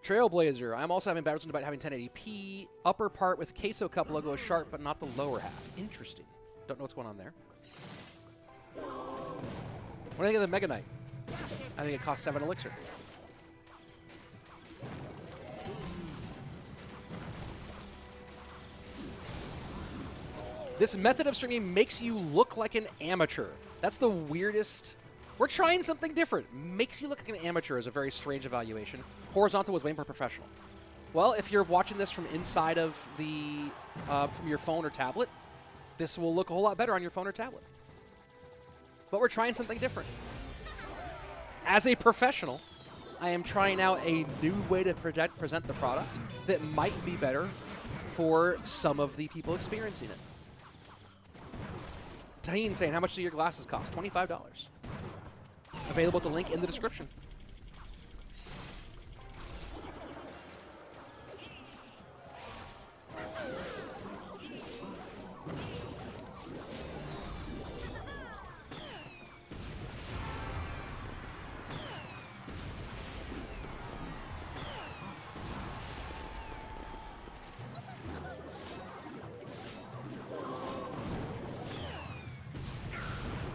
Trailblazer. I'm also having battles about having 1080p. Upper part with Queso Cup logo is sharp, but not the lower half. Interesting. Don't know what's going on there. What do you think of the Mega Knight? I think it costs 7 elixir. This method of streaming makes you look like an amateur. That's the weirdest. We're trying something different. Makes you look like an amateur is a very strange evaluation. Horizontal was way more professional. Well, if you're watching this from inside of the from your phone or tablet, this will look a whole lot better on your phone or tablet. But we're trying something different. As a professional, I am trying out a new way to present the product that might be better for some of the people experiencing it. Taheen saying, how much do your glasses cost? $25. Available at the link in the description.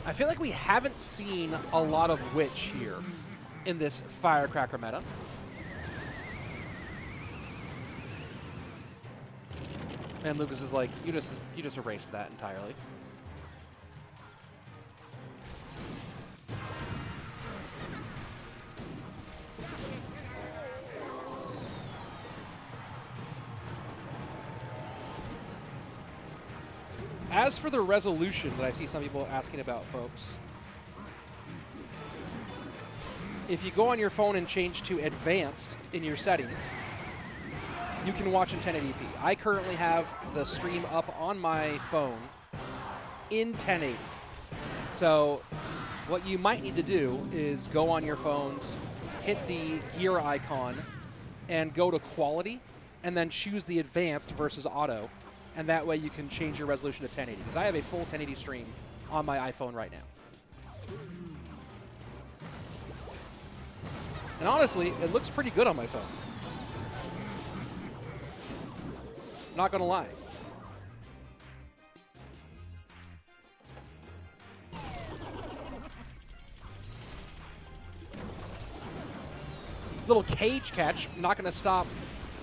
I feel like we haven't seen a lot of Witch here in this Firecracker meta. And Lucas is like, you just erased that entirely. As for the resolution that I see some people asking about, folks, if you go on your phone and change to advanced in your settings, you can watch in 1080p. I currently have the stream up on my phone in 1080. So what you might need to do is go on your phones, hit the gear icon, and go to quality, and then choose the advanced versus auto. And that way you can change your resolution to 1080. Because I have a full 1080 stream on my iPhone right now. And honestly, it looks pretty good on my phone. Not gonna lie. Little cage catch, not gonna stop.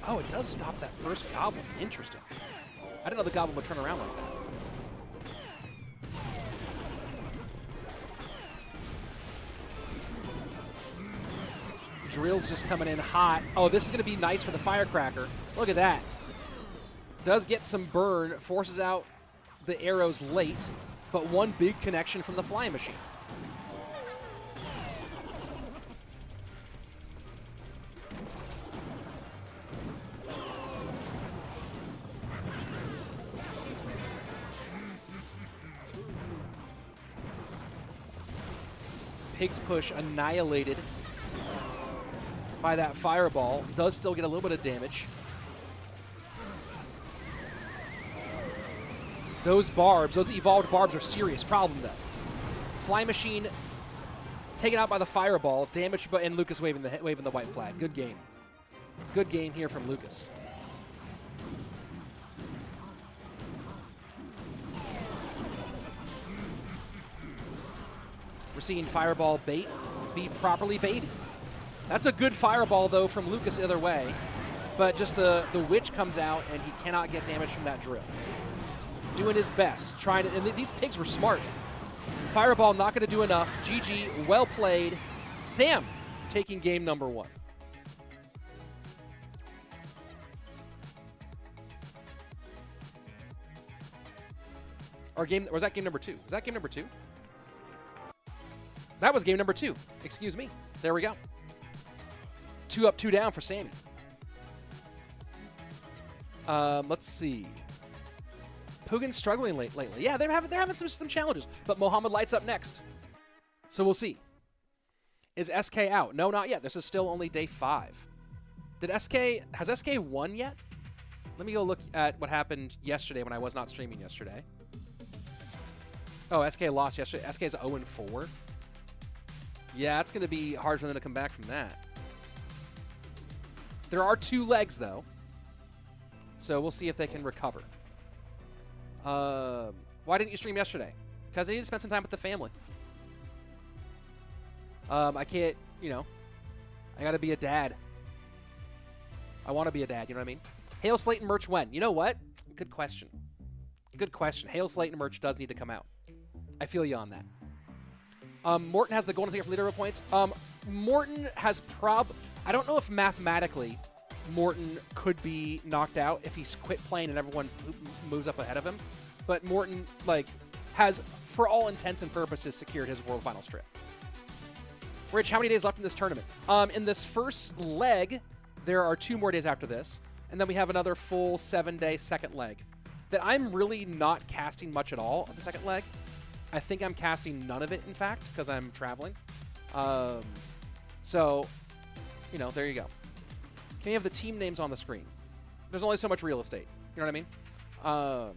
Oh, it does stop that first Goblin. Interesting. I didn't know the Goblin would turn around like that. Drill's just coming in hot. Oh, this is going to be nice for the Firecracker. Look at that. Does get some burn, forces out the arrows late, but one big connection from the Flying Machine. Pig's Push annihilated by that fireball. Does still get a little bit of damage. Those barbs, those evolved barbs are a serious problem though. Fly Machine taken out by the fireball, damage, and Lucas waving the white flag. Good game. Good game here from Lucas. We're seeing Fireball bait be properly baited. That's a good Fireball, though, from Lucas either way. But just the Witch comes out, and he cannot get damage from that drill. Doing his best, trying to, and these pigs were smart. Fireball not going to do enough. GG, well played. Sam taking game number 1. Or was that game number 2? Was that game number 2? That was game number 2. Excuse me. There we go. 2 up, 2 down for Sammy. Let's see. Pugin's struggling lately. Yeah, they're having some challenges. But Mohammed Light's up next. So we'll see. Is SK out? No, not yet. This is still only day 5. Has SK won yet? Let me go look at what happened yesterday when I was not streaming yesterday. Oh, SK lost yesterday. SK is 0-4. Yeah, it's going to be hard for them to come back from that. There are 2 legs, though. So we'll see if they can recover. Why didn't you stream yesterday? Because I need to spend some time with the family. I can't, you know, I got to be a dad. I want to be a dad, you know what I mean? Hail Slayton merch when? You know what? Good question. Good question. Hail Slayton merch does need to come out. I feel you on that. Morten has the golden ticket for leader points. Morten has I don't know if mathematically Morten could be knocked out if he's quit playing and everyone moves up ahead of him. But Morten, like, has, for all intents and purposes, secured his World Finals trip. Rich, how many days left in this tournament? In this first leg, there are 2 more days after this. And then we have another full 7-day second leg that I'm really not casting much at all of the second leg. I think I'm casting none of it, in fact, because I'm traveling. So, you know, there you go. Can you have the team names on the screen? There's only so much real estate. You know what I mean?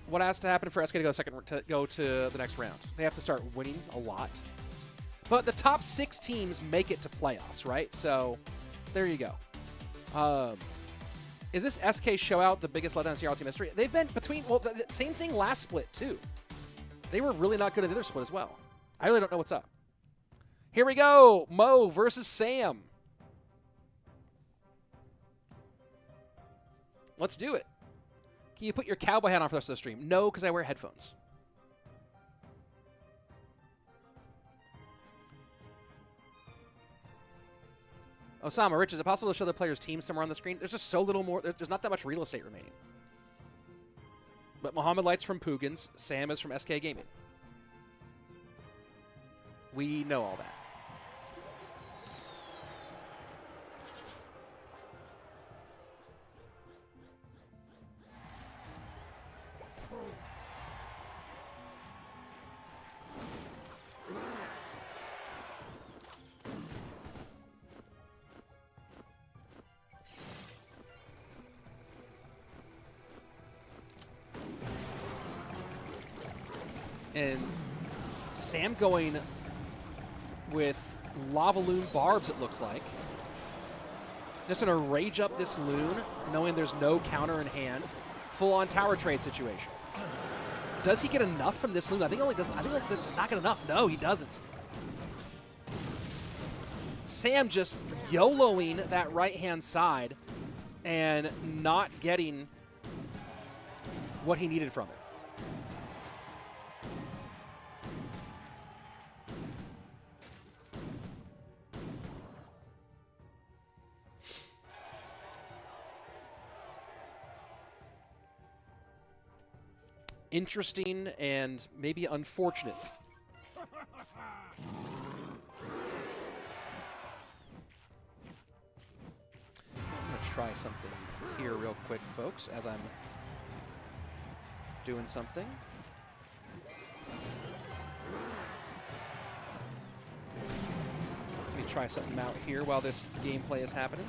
What has to happen for SK to go to the next round? They have to start winning a lot. But the top 6 teams make it to playoffs, right? So, there you go. Is this SK show out the biggest letdown in CRL team history? They've been between, well, the same thing last split, too. They were really not good at the other split as well. I really don't know what's up. Here we go. Mo versus Sam. Let's do it. Can you put your cowboy hat on for the rest of the stream? No, because I wear headphones. Osama, Rich, is it possible to show the player's team somewhere on the screen? There's just so little more. There's not that much real estate remaining. But Mohammed Light's from Pugin's. Sam is from SK Gaming. We know all that. And Sam going with Lava Loon Barbs, it looks like. Just going to rage up this Loon, knowing there's no counter in hand. Full-on tower trade situation. Does he get enough from this Loon? I think he does not get enough. No, he doesn't. Sam just YOLOing that right-hand side and not getting what he needed from it. Interesting and maybe unfortunate. I'm going to try something here real quick, folks, as I'm doing something. Let me try something out here while this gameplay is happening.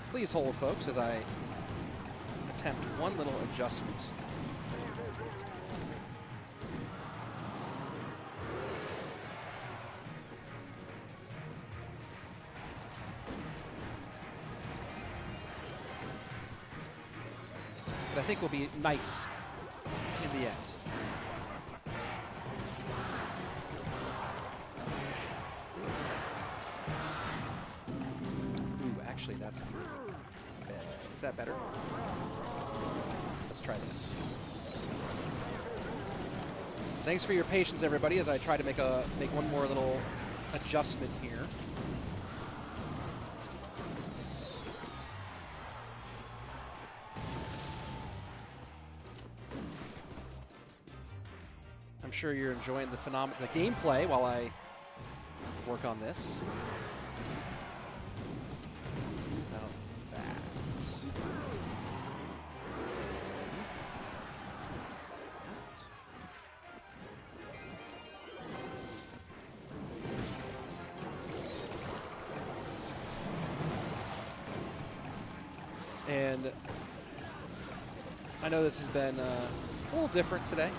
Please hold, folks, as I attempt one little adjustment. that I think will be nice in the end. Ooh, actually, that's... Is that better? Let's try this. Thanks for your patience, everybody, as I try to make one more little adjustment here. I'm sure you're enjoying the gameplay while I work on this. And I know this has been a little different today.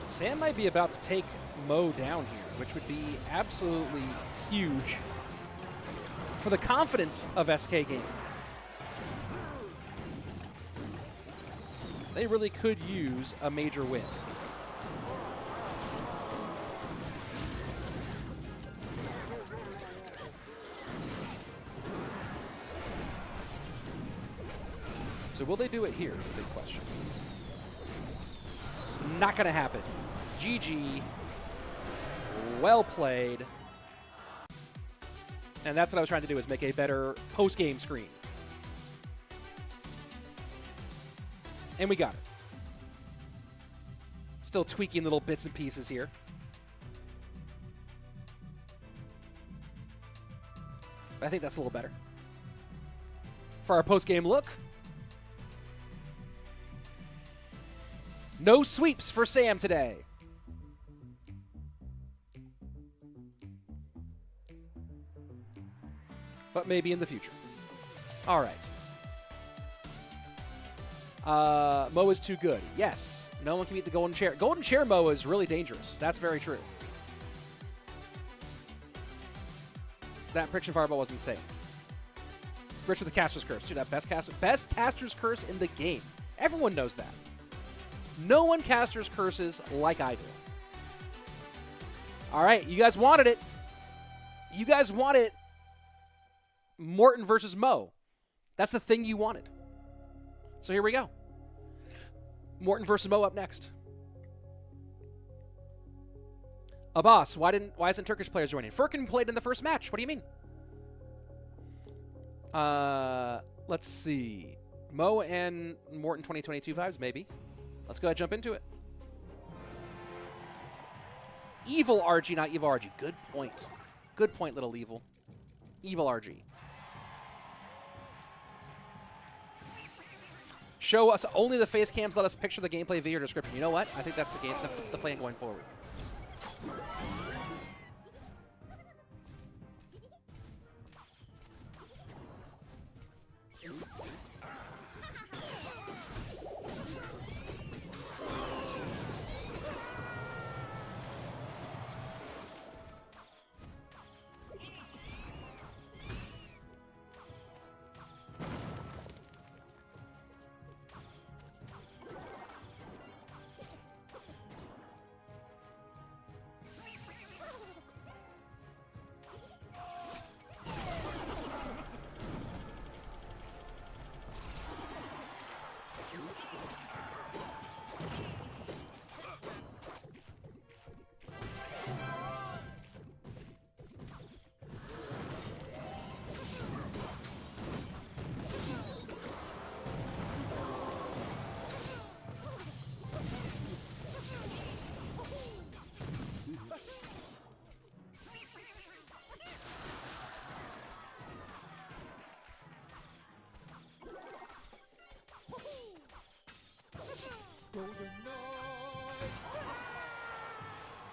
Sam might be about to take Mo down here, which would be absolutely huge for the confidence of SK Gaming. They really could use a major win. So will they do it here is the big question. Not going to happen. GG. Well played. And that's what I was trying to do, is make a better post-game screen. And we got it. Still tweaking little bits and pieces here. But I think that's a little better. For our post-game look. No sweeps for Sam today. But maybe in the future. All right. Mo is too good. Yes. No one can beat the golden chair. Golden chair Mo is really dangerous. That's very true. That prediction fireball was insane. Rich with the caster's curse. Dude, that best caster's curse in the game. Everyone knows that. No one casters curses like I do. All right, you guys wanted it. You guys wanted Morten versus Mo. That's the thing you wanted. So here we go. Morten versus Mo up next. Abbas, why isn't Turkish players joining? Furkan played in the first match. What do you mean? Let's see. Mo and Morten 2022 vibes, maybe. Let's go ahead and jump into it. Evil RG, not Evil RG. Good point. Good point, little Evil. Evil RG. Show us only the face cams. Let us picture the gameplay via your description. You know what? I think that's the plan going forward.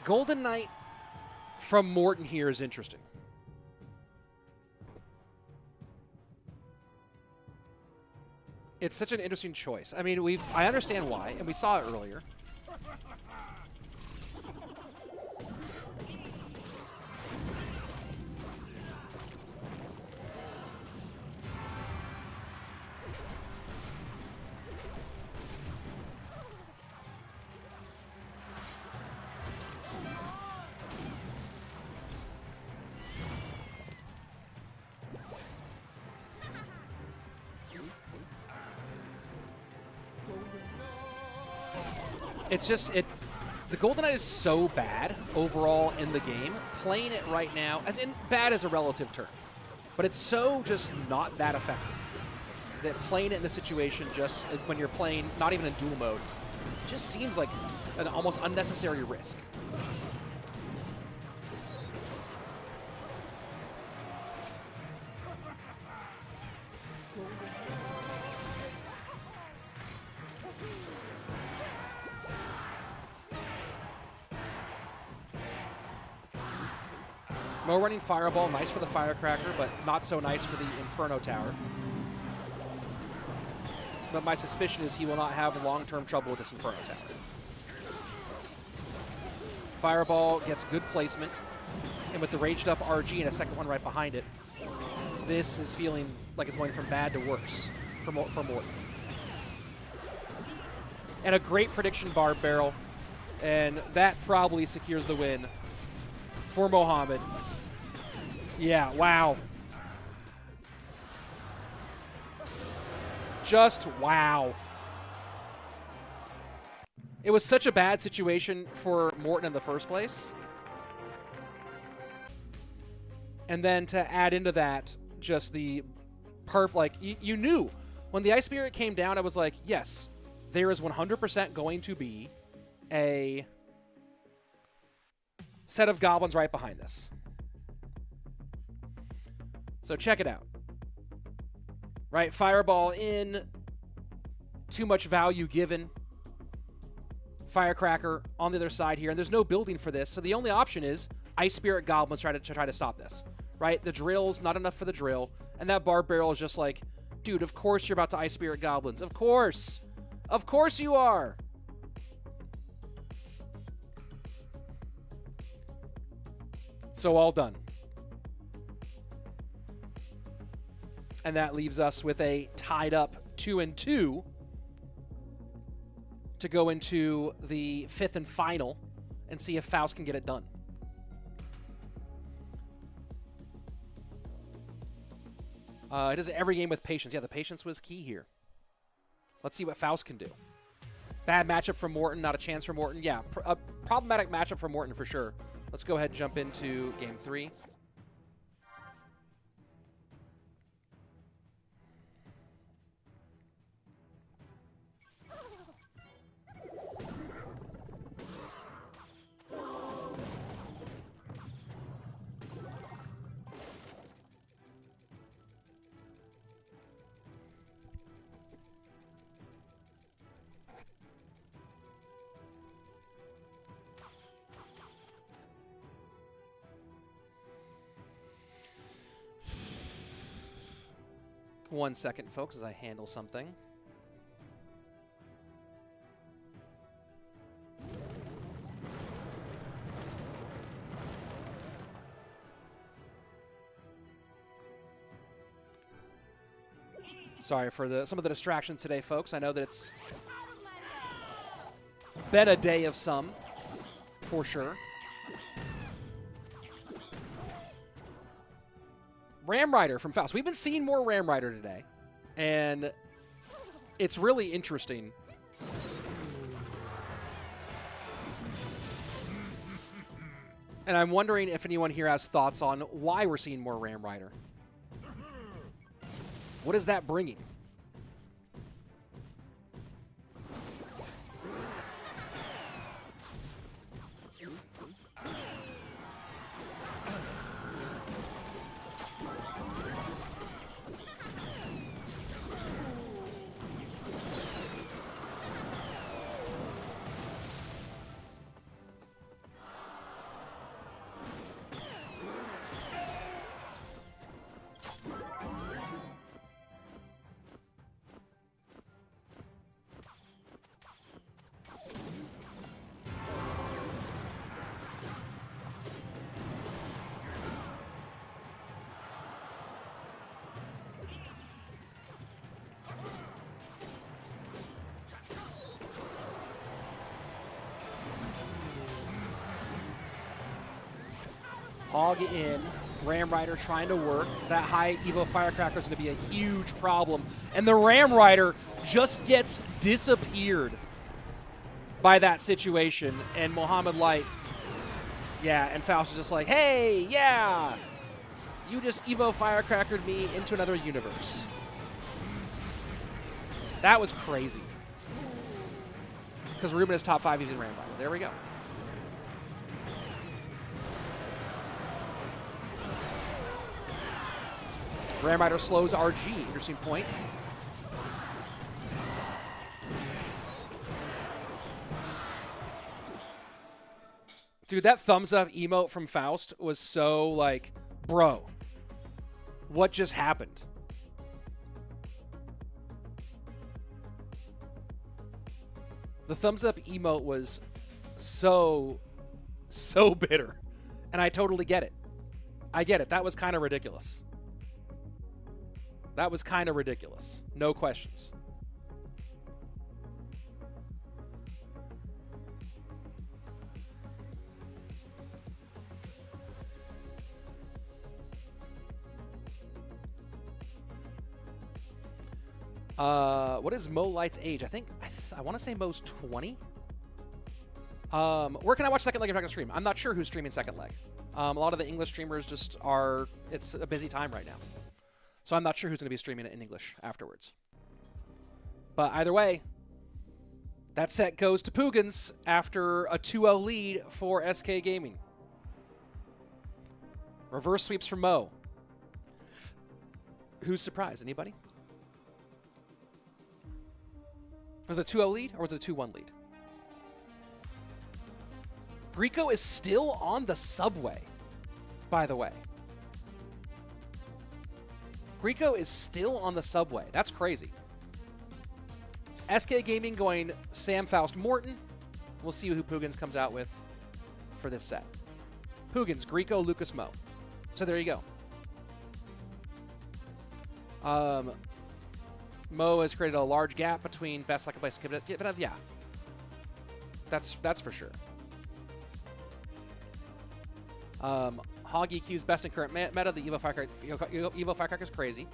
Golden Knight from Morten here is interesting. it's such an interesting choice. I mean, I understand why, and we saw it earlier. It's just, the Golden Knight is so bad overall in the game. Playing it right now, and bad is a relative term, but it's so just not that effective that playing it in this situation, just when you're playing, not even in duel mode, just seems like an almost unnecessary risk. Mo running Fireball, nice for the Firecracker, but not so nice for the Inferno Tower. But my suspicion is he will not have long-term trouble with this Inferno Tower. Fireball gets good placement, and with the raged up RG and a second one right behind it, this is feeling like it's going from bad to worse for Morten. And a great prediction Barb Barrel, and that probably secures the win for Mohammed. Yeah, wow. Just wow. It was such a bad situation for Morten in the first place. And then to add into that, just the like, you knew when the Ice Spirit came down, I was like, yes, there is 100% going to be a set of goblins right behind this. So check it out. Right, Fireball in, too much value given. Firecracker on the other side here, and there's no building for this, so the only option is Ice Spirit Goblins try to stop this. Right, the drill's not enough for the drill, and that Barb Barrel is just like, dude, of course you're about to Ice Spirit Goblins. Of course you are. So all done. And that leaves us with a tied up 2-2 to go into the 5th and final and see if Faust can get it done. It does every game with patience. Yeah, the patience was key here. Let's see what Faust can do. Bad matchup for Morten, not a chance for Morten. Yeah, a problematic matchup for Morten for sure. Let's go ahead and jump into game 3. One second, folks, as I handle something. Sorry for some of the distractions today, folks. I know that it's been a day of some, for sure. Ram Rider from Faust. We've been seeing more Ram Rider today, and it's really interesting. And I'm wondering if anyone here has thoughts on why we're seeing more Ram Rider. What is that bringing? Hog in. Ram Rider trying to work. That high Evo Firecracker is going to be a huge problem. And the Ram Rider just gets disappeared by that situation. And Mohammed Light, yeah, and Faust is just like, hey, yeah, you just Evo Firecrackered me into another universe. That was crazy. Because Ruben is top 5 using Ram Rider. There we go. Ram Rider slows RG. Interesting point. Dude, that thumbs up emote from Faust was so like, bro, what just happened? The thumbs up emote was so bitter. And I totally get it. I get it. That was kind of ridiculous. That was kind of ridiculous. No questions. What is Mo Light's age? I want to say Mo's 20. Where can I watch second leg if I can stream? I'm not sure who's streaming second leg. A lot of the English streamers just are, it's a busy time right now. So I'm not sure who's going to be streaming it in English afterwards. But either way, that set goes to Puigins after a 2-0 lead for SK Gaming. Reverse sweeps for Mo. Who's surprised? Anybody? Was it a 2-0 lead or was it a 2-1 lead? Greco is still on the subway, by the way. Greco is still on the subway. That's crazy. SK Gaming going Sam, Faust, Morten. We'll see who Puigins comes out with for this set. Puigins, Greco, Lucas, Mo. So there you go. Mo has created a large gap between best second place and yeah. That's for sure. Hog EQ's best in current meta. The Evo Firecracker is crazy.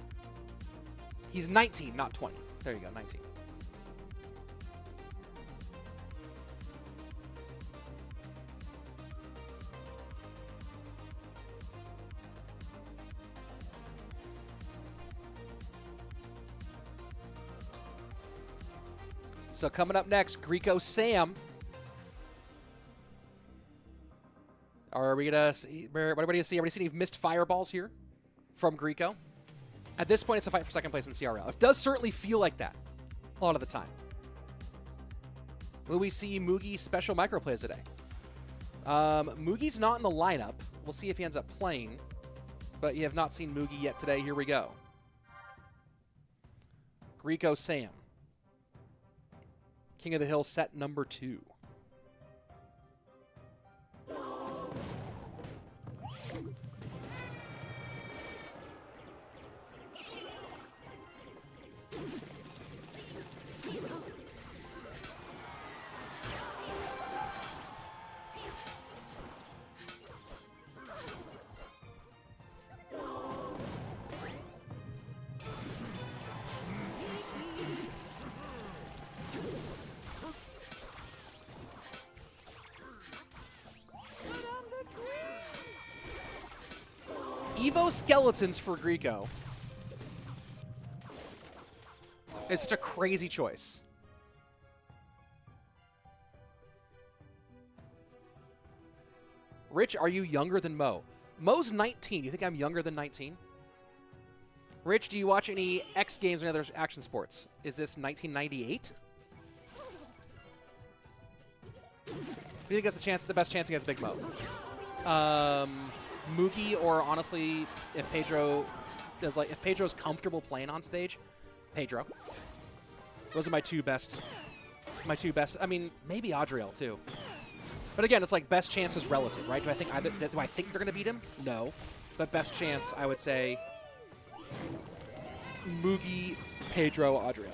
He's 19, not 20. There you go, 19. So coming up next, Greco Sam. Are we gonna see? What do you see? Are we seeing any missed fireballs here from Greco? At this point, it's a fight for second place in CRL. It does certainly feel like that a lot of the time. Will we see Mugi special microplays today? Mugi's not in the lineup. We'll see if he ends up playing. But you have not seen Mugi yet today. Here we go. Greco Sam. King of the Hill set number 2. Evo Skeletons for Greco. It's such a crazy choice. Rich, are you younger than Mo? Mo's 19. You think I'm younger than 19? Rich, do you watch any X Games or other action sports? Is this 1998? Who do you think has the best chance against Big Mo? Mookie, or honestly, if Pedro's comfortable playing on stage, Pedro. Those are my two best. I mean, maybe Adriel too. But again, it's like best chance is relative, right? Do I think they're gonna beat him? No. But best chance, I would say Moogie, Pedro, Adriel.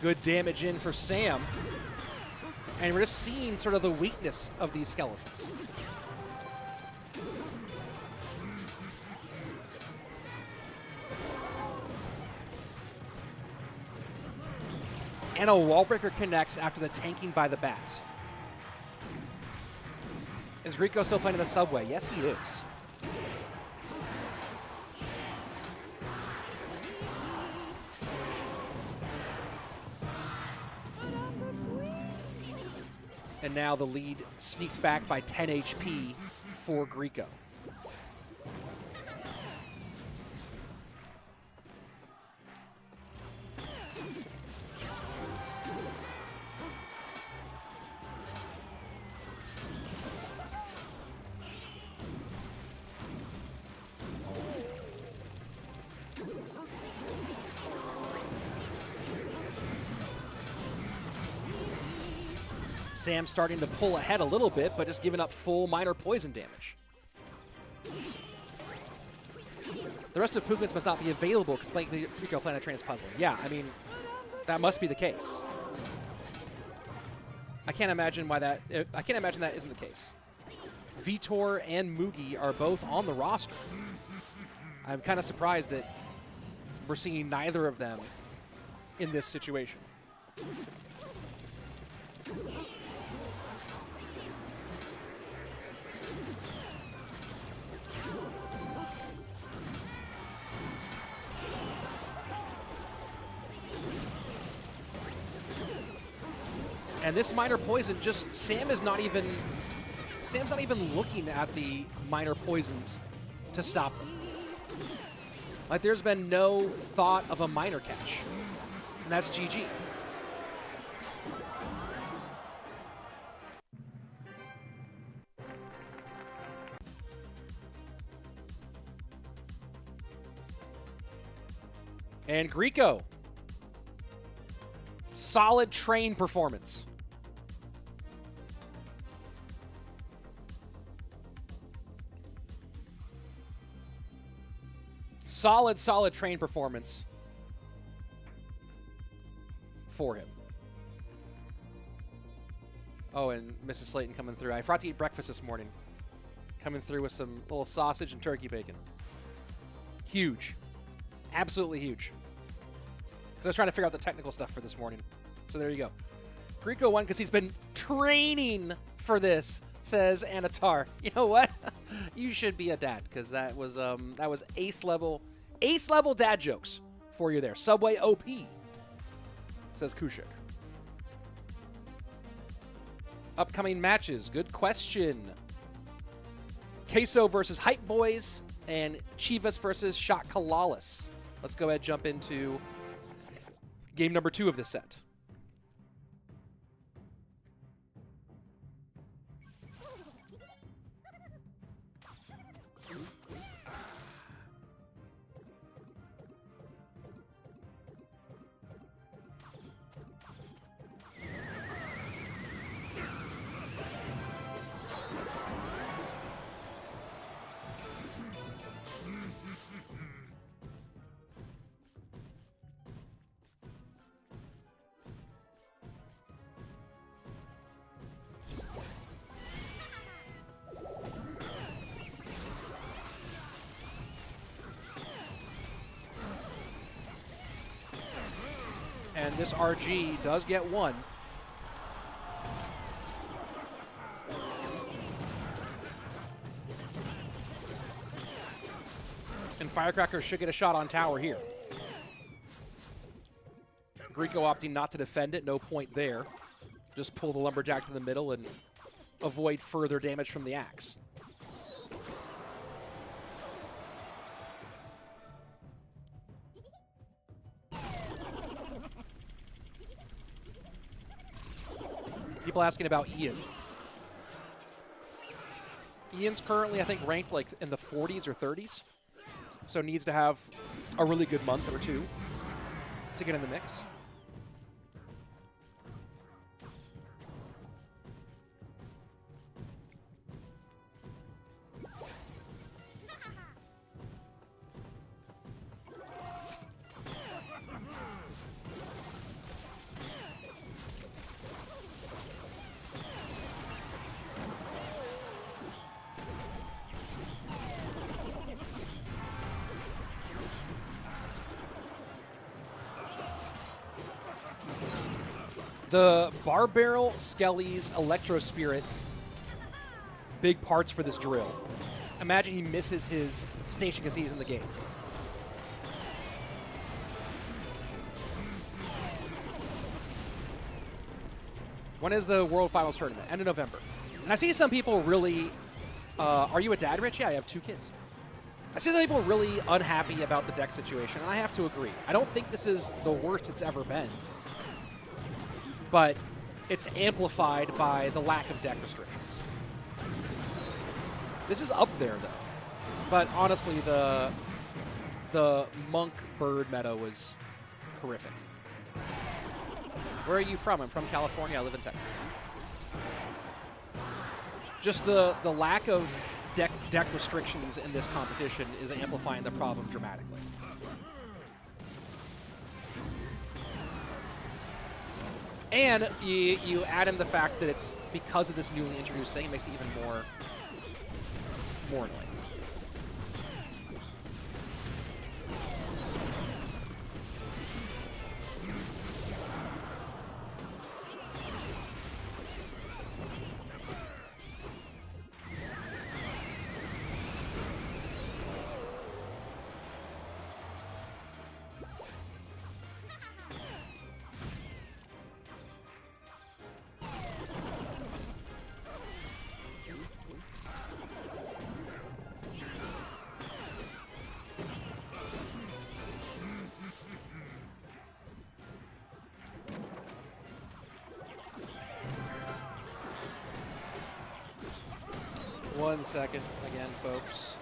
Good damage in for Sam. And we're just seeing sort of the weakness of these skeletons. And a wall breaker connects after the tanking by the bats. Is Rico still playing in the subway? Yes, he is. And now the lead sneaks back by 10 HP for Greco. Sam starting to pull ahead a little bit, but just giving up full minor poison damage. The rest of Puigins must not be available because playing Rico Planet Train is puzzling. Yeah, I mean, that must be the case. I can't imagine why that. I can't imagine that isn't the case. Vitor and Mugi are both on the roster. I'm kind of surprised that we're seeing neither of them in this situation. And this minor poison just, Sam's not even looking at the minor poisons to stop them. Like, there's been no thought of a minor catch. And that's GG. And Greco. Solid train performance. Solid train performance for him. Oh, and Mrs. Slayton coming through. I forgot to eat breakfast this morning. Coming through with some little sausage and turkey bacon. Huge. Absolutely huge. Because I was trying to figure out the technical stuff for this morning. So there you go. Greco won because he's been training for this, says Anatar. You know what? You should be a dad, because that was ace level dad jokes for you there. Subway OP, says Kushik. Upcoming matches. Good question. Queso versus Hype Boys and Chivas versus CALALAS. Let's go ahead and jump into game number 2 of this set. And this RG does get one. And Firecracker should get a shot on tower here. Greco opting not to defend it, no point there. Just pull the Lumberjack to the middle and avoid further damage from the axe. People asking about Ian. Ian's currently, I think, ranked like in the 40s or 30s. So needs to have a really good month or two to get in the mix. The Bar Barrel, Skellies, Electro Spirit, big parts for this drill. Imagine he misses his station because he's in the game. When is the World Finals tournament? End of November. And I see some people really... are you a dad, Rich? Yeah, I have 2 kids. I see some people really unhappy about the deck situation, and I have to agree. I don't think this is the worst it's ever been. But it's amplified by the lack of deck restrictions. This is up there, though. But honestly, the Monk Bird meta was horrific. Where are you from? I'm from California. I live in Texas. Just the lack of deck restrictions in this competition is amplifying the problem dramatically. And you add in the fact that it's because of this newly introduced thing, it makes it even more annoying. One second again, folks.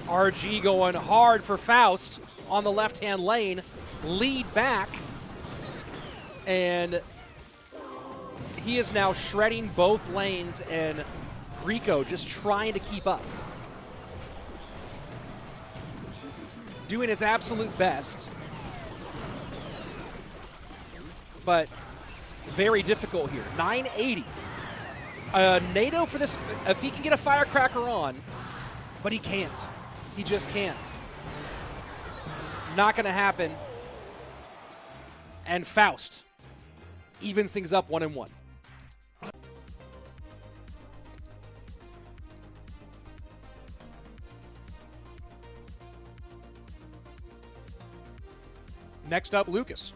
RG going hard for Faust on the left-hand lane. Lead back. And he is now shredding both lanes, and Rico just trying to keep up. Doing his absolute best. But very difficult here. 980. NATO for this, if he can get a firecracker on, but he can't. He just can't. Not going to happen. And Faust evens things up 1-1. Next up, Lucas.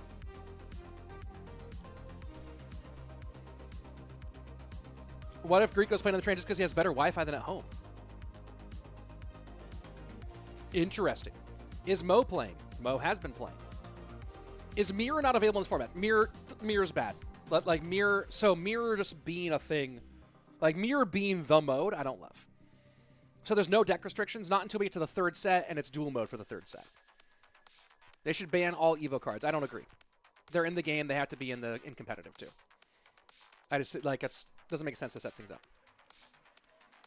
What if Greco's playing on the train just because he has better Wi-Fi than at home? Interesting. Is Mo playing? Mo has been playing. Is Mirror not available in this format? Mirror's bad. Like Mirror, so Mirror just being a thing, like Mirror being the mode, I don't love. So there's no deck restrictions, not until we get to the 3rd set, and it's dual mode for the 3rd set. They should ban all Evo cards. I don't agree. They're in the game. They have to be in competitive too. I just like it doesn't make sense to set things up.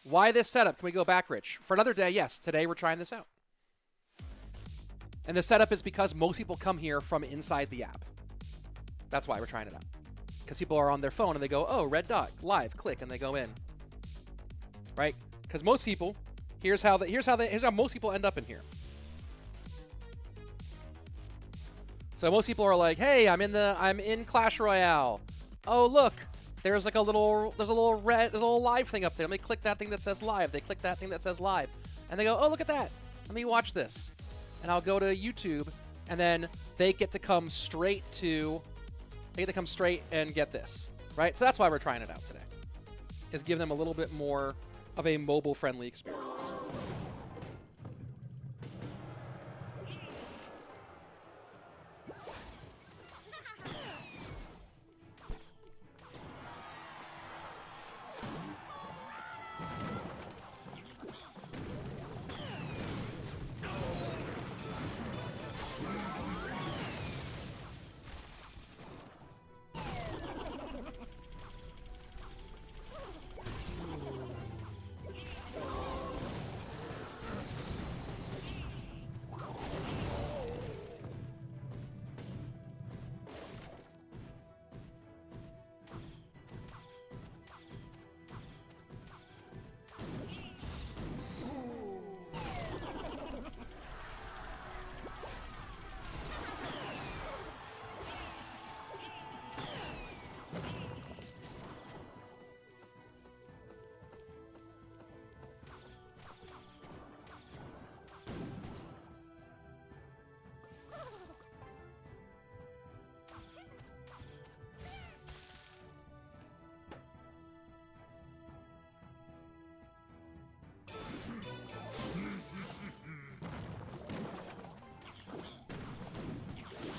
Why this setup? Can we go back, Rich? For another day, yes. Today we're trying this out. And the setup is because most people come here from inside the app. That's why we're trying it out. Because people are on their phone and they go, oh, red dot, live, click, and they go in. Right? Because most people, here's how most people end up in here. So most people are like, hey, I'm in Clash Royale. Oh, look, there's a little live thing up there. Let me click that thing that says live. They click that thing that says live. And they go, oh, look at that. Let me watch this. And I'll go to YouTube, and then they get to come straight and get this, right? So that's why we're trying it out today, is give them a little bit more of a mobile-friendly experience.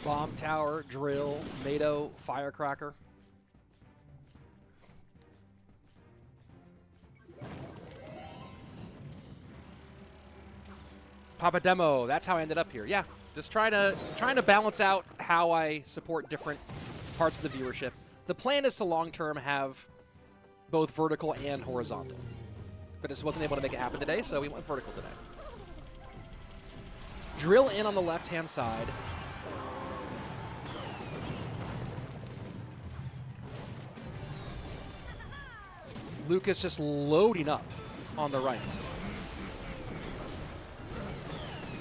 Bomb tower, drill, NATO, firecracker. Papa Demo, that's how I ended up here. Yeah, just trying to balance out how I support different parts of the viewership. The plan is to long-term have both vertical and horizontal. But just wasn't able to make it happen today, so we went vertical today. Drill in on the left-hand side. Lucas just loading up on the right.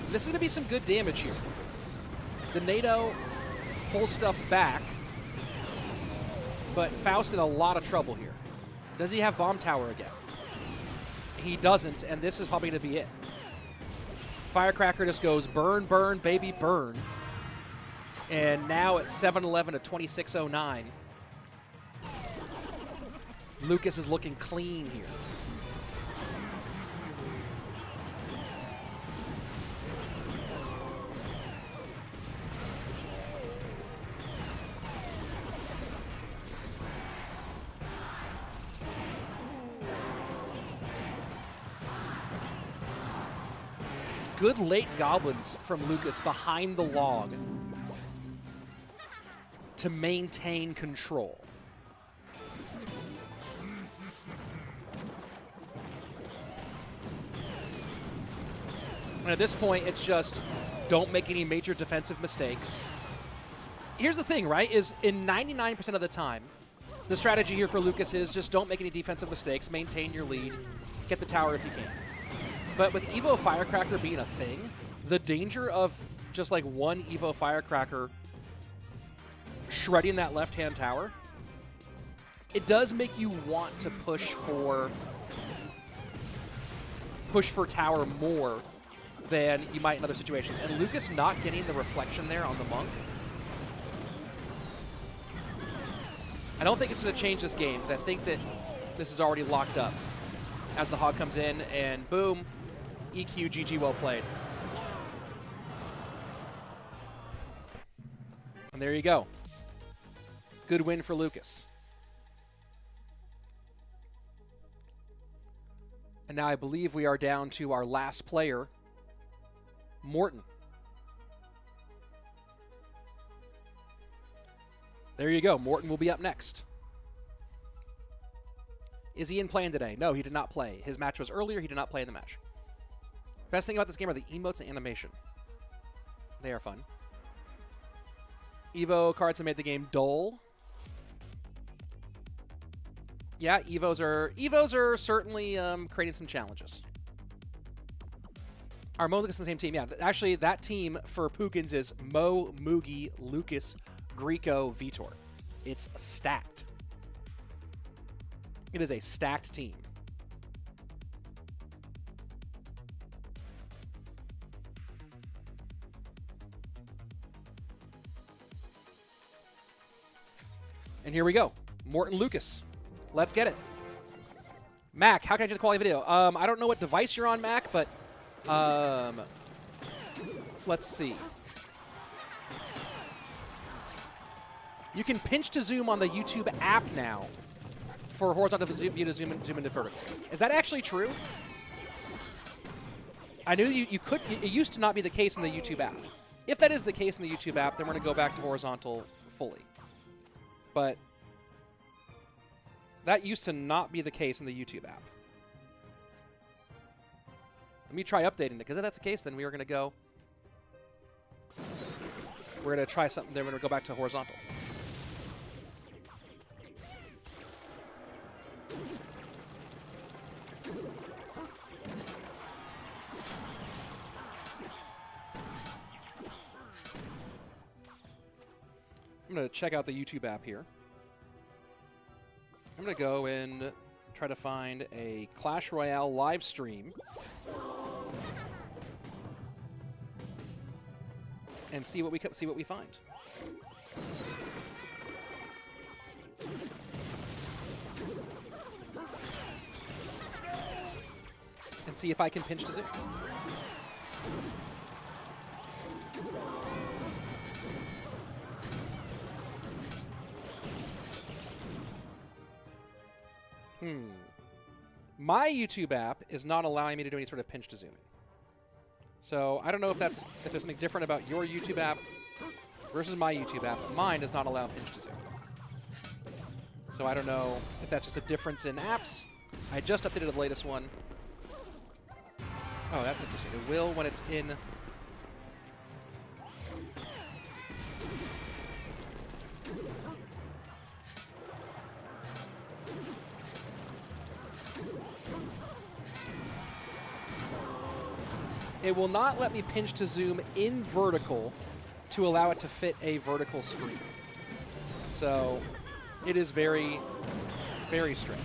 This is going to be some good damage here. The NATO pulls stuff back, but Faust in a lot of trouble here. Does he have Bomb Tower again? He doesn't, and this is probably going to be it. Firecracker just goes burn, burn, baby, burn. And now it's 7-11 to 26-09. Lucas is looking clean here. Good late goblins from Lucas behind the log to maintain control. And at this point, it's just don't make any major defensive mistakes. Here's the thing, right, is in 99% of the time, the strategy here for Lucas is just don't make any defensive mistakes, maintain your lead, get the tower if you can. But with Evo Firecracker being a thing, the danger of just like one Evo Firecracker shredding that left-hand tower, it does make you want to push for tower more than you might in other situations. And Lucas not getting the reflection there on the Monk, I don't think it's going to change this game, because I think that this is already locked up. As the Hog comes in, and boom, EQ, GG, well played. And there you go. Good win for Lucas. And now I believe we are down to our last player, Morten. There you go. Morten will be up next. Is he in playing today? No, he did not play. His match was earlier. He did not play in the match. Best thing about this game are the emotes and animation. They are fun. Evo cards have made the game dull. Yeah, Evos are certainly creating some challenges. Are Mo Lucas on the same team? Yeah, actually, that team for Puigins is Mo, Mugi, Lucas, Greco, Vitor. It's stacked. It is a stacked team. And here we go. Morten Lucas. Let's get it. Mac, how can I change the quality of video? I don't know what device you're on, Mac, but let's see. You can pinch to zoom on the YouTube app now for horizontal view to zoom into vertical. Is that actually true? I knew you could. It used to not be the case in the YouTube app. If that is the case in the YouTube app, then we're going to go back to horizontal fully. But that used to not be the case in the YouTube app. Let me try updating it, because if that's the case, then we are going to go. We're going to try something. Then we're going to go back to horizontal. I'm going to check out the YouTube app here. I'm going to go and try to find a Clash Royale live stream and see what we find. And see if I can pinch to zoom. My YouTube app is not allowing me to do any sort of pinch to zooming. So I don't know if there's something different about your YouTube app versus my YouTube app. Mine does not allow pinch to zoom. So I don't know if that's just a difference in apps. I just updated the latest one. Oh, that's interesting. It will when it's in... It will not let me pinch to zoom in vertical to allow it to fit a vertical screen. So it is very, very strange.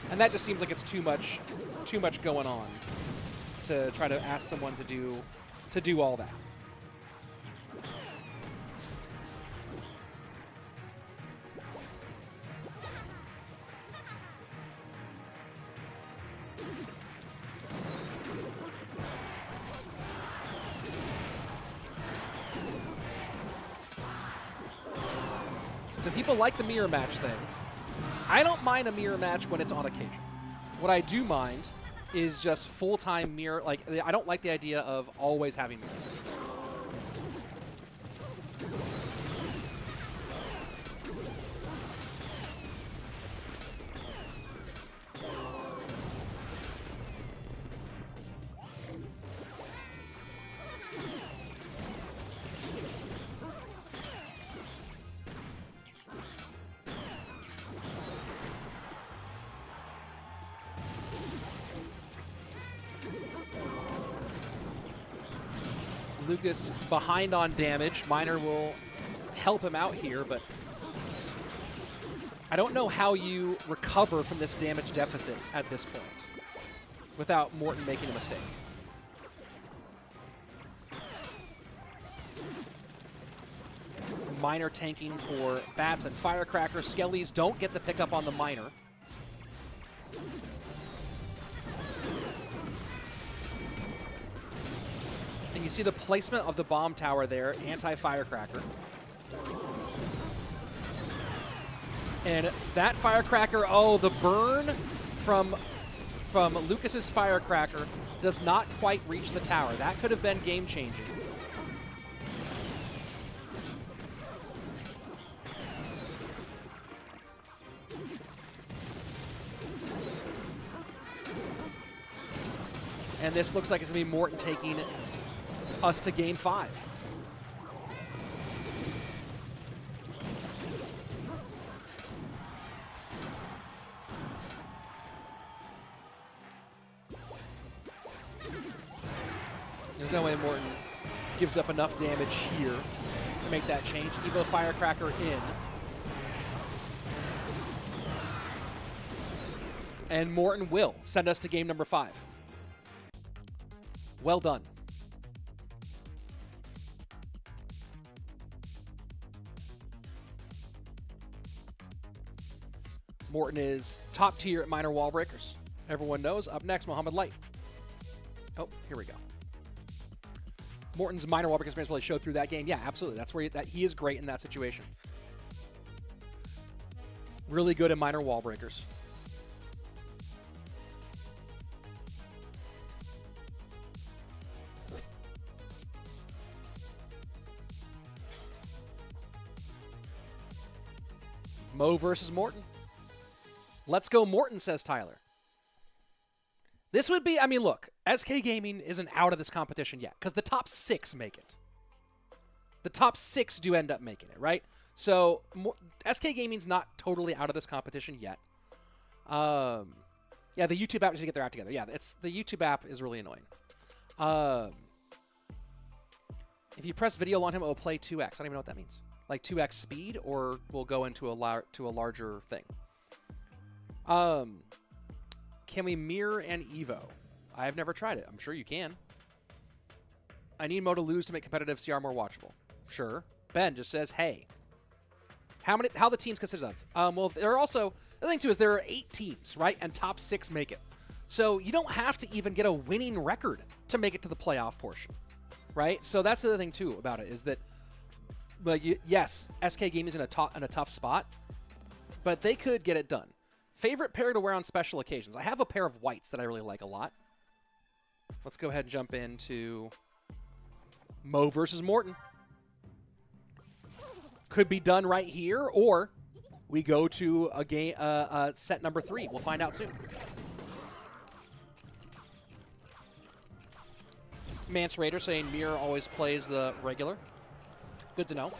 And that just seems like it's too much going on to try to ask someone to do all that. So people like the mirror match thing. I don't mind a mirror match when it's on occasion. What I do mind is just full-time mirror. Like, I don't like the idea of always having mirror matches. Lucas behind on damage. Miner will help him out here, but I don't know how you recover from this damage deficit at this point without Morten making a mistake. Miner tanking for bats and firecracker. Skellies don't get the pickup on the Miner. And you see the placement of the bomb tower there, anti-firecracker. And that firecracker, oh, the burn from Lucas's firecracker does not quite reach the tower. That could have been game-changing. And this looks like it's going to be Morten taking us to game 5. There's no way Morten gives up enough damage here to make that change. Evo Firecracker in. And Morten will send us to game number 5. Well done. Morten is top tier at minor wall breakers. Everyone knows. Up next, Mohammed Light. Oh, here we go. Morten's minor wall breaker experience really showed through that game. Yeah, absolutely. That's where he is great in that situation. Really good at minor wall breakers. Mo versus Morten. Let's go Morten, says Tyler. This would be, I mean, look, SK Gaming isn't out of this competition yet because the top 6 make it. The top 6 do end up making it, right? So SK Gaming's not totally out of this competition yet. Yeah, the YouTube app needs to get their act together. Yeah, the YouTube app is really annoying. If you press video on him, it will play 2x. I don't even know what that means. Like 2x speed, or we'll go into a larger thing. Can we mirror an Evo? I have never tried it. I'm sure you can. I need Mo to lose to make competitive CR more watchable. Sure. Ben just says, hey. How the teams consist of? Well, there are also, the thing too is there are 8 teams, right? And top 6 make it. So you don't have to even get a winning record to make it to the playoff portion, right? So that's the other thing too about it is that But yes, SK Gaming's in a tough spot, but they could get it done. Favorite pair to wear on special occasions. I have a pair of whites that I really like a lot. Let's go ahead and jump into Mo versus Morten. Could be done right here, or we go to a game set number 3. We'll find out soon. Mance Raider saying Mirror always plays the regular. Good to know.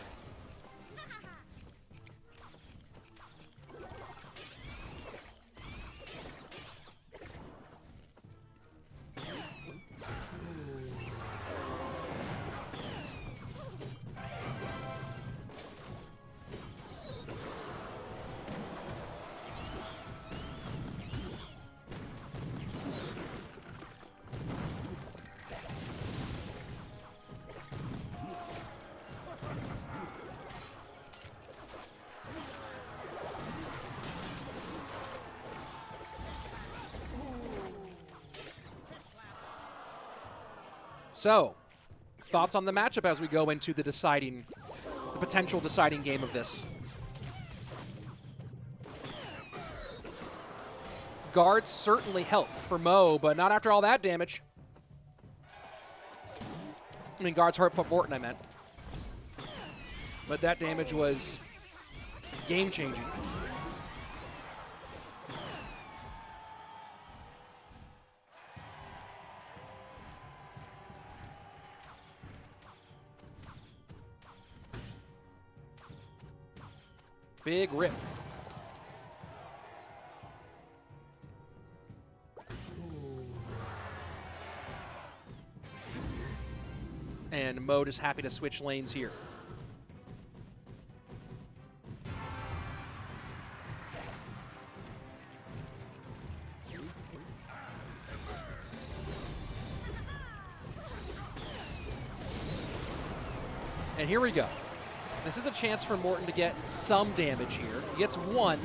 So, thoughts on the matchup as we go into the potential deciding game of this. Guards certainly help for Mo, but not after all that damage. I mean, guards hurt for Morten, I meant. But that damage was game-changing. Big rip. And Mo is happy to switch lanes here. And here we go. This is a chance for Morten to get some damage here. He gets 1.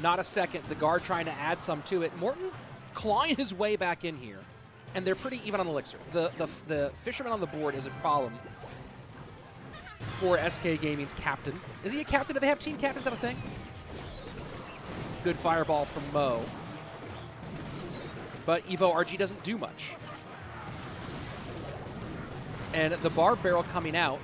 Not a second. The guard trying to add some to it. Morten clawing his way back in here. And they're pretty even on the elixir. The fisherman on the board is a problem for SK Gaming's captain. Is he a captain? Do they have team captains? Is that a thing? Good fireball from Mo. But Evo RG doesn't do much. And the barb barrel coming out.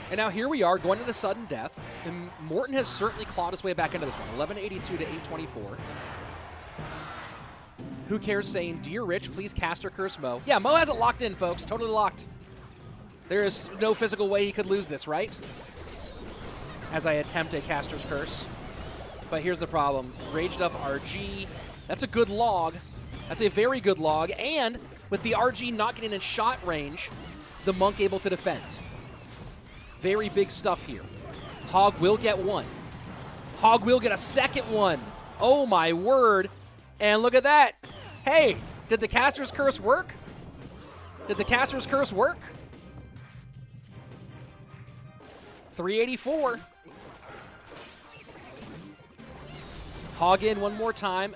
And now here we are going into sudden death. And Morten has certainly clawed his way back into this one. 1182 to 824. Who cares saying, Dear Rich, please cast or curse Mo. Yeah, Mo has it locked in, folks. Totally locked. There is no physical way he could lose this, right? As I attempt a caster's curse. But here's the problem. Raged up RG. That's a good log. That's a very good log. And with the RG not getting in shot range, the Monk able to defend. Very big stuff here. Hog will get 1. Hog will get a second one. Oh my word. And look at that. Hey, did the caster's curse work? Did the caster's curse work? 384. Hog in one more time.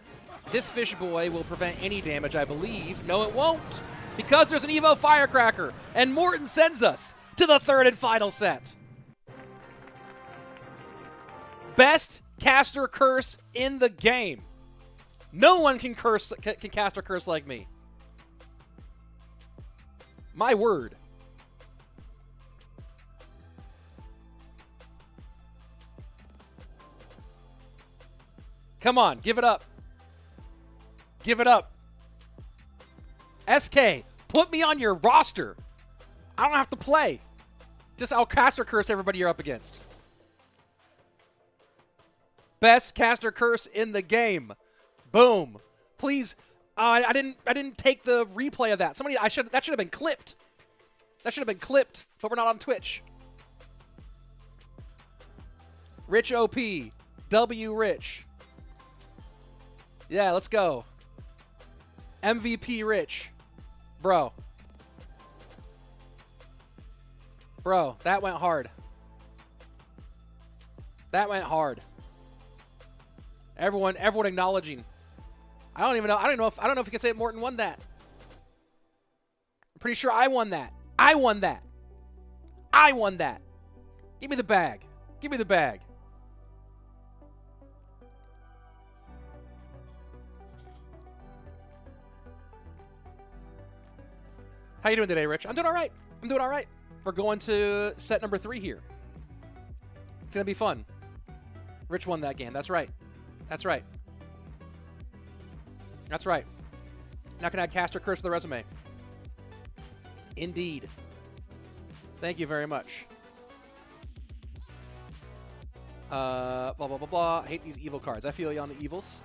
This fish boy will prevent any damage, I believe. No, it won't, because there's an Evo Firecracker, and Morten sends us to the 3rd and final set. Best caster curse in the game. No one can caster curse like me. My word. Come on, give it up. Give it up. SK, put me on your roster. I don't have to play. Just I'll caster curse everybody you're up against. Best caster curse in the game. Boom. Please, I didn't take the replay of that. That should have been clipped. That should have been clipped, but we're not on Twitch. Rich OP. W Rich. Yeah, let's go. MVP Rich. Bro. Bro, that went hard. That went hard. Everyone acknowledging. I don't know if you can say Morten won that. I'm pretty sure I won that. I won that. Give me the bag. Give me the bag. How you doing today, Rich? I'm doing all right. We're going to set number 3 here. It's going to be fun. Rich won that game. That's right. Now can add Caster Curse to the resume. Indeed. Thank you very much. Blah, blah, blah, blah. I hate these evil cards. I feel you on the evils.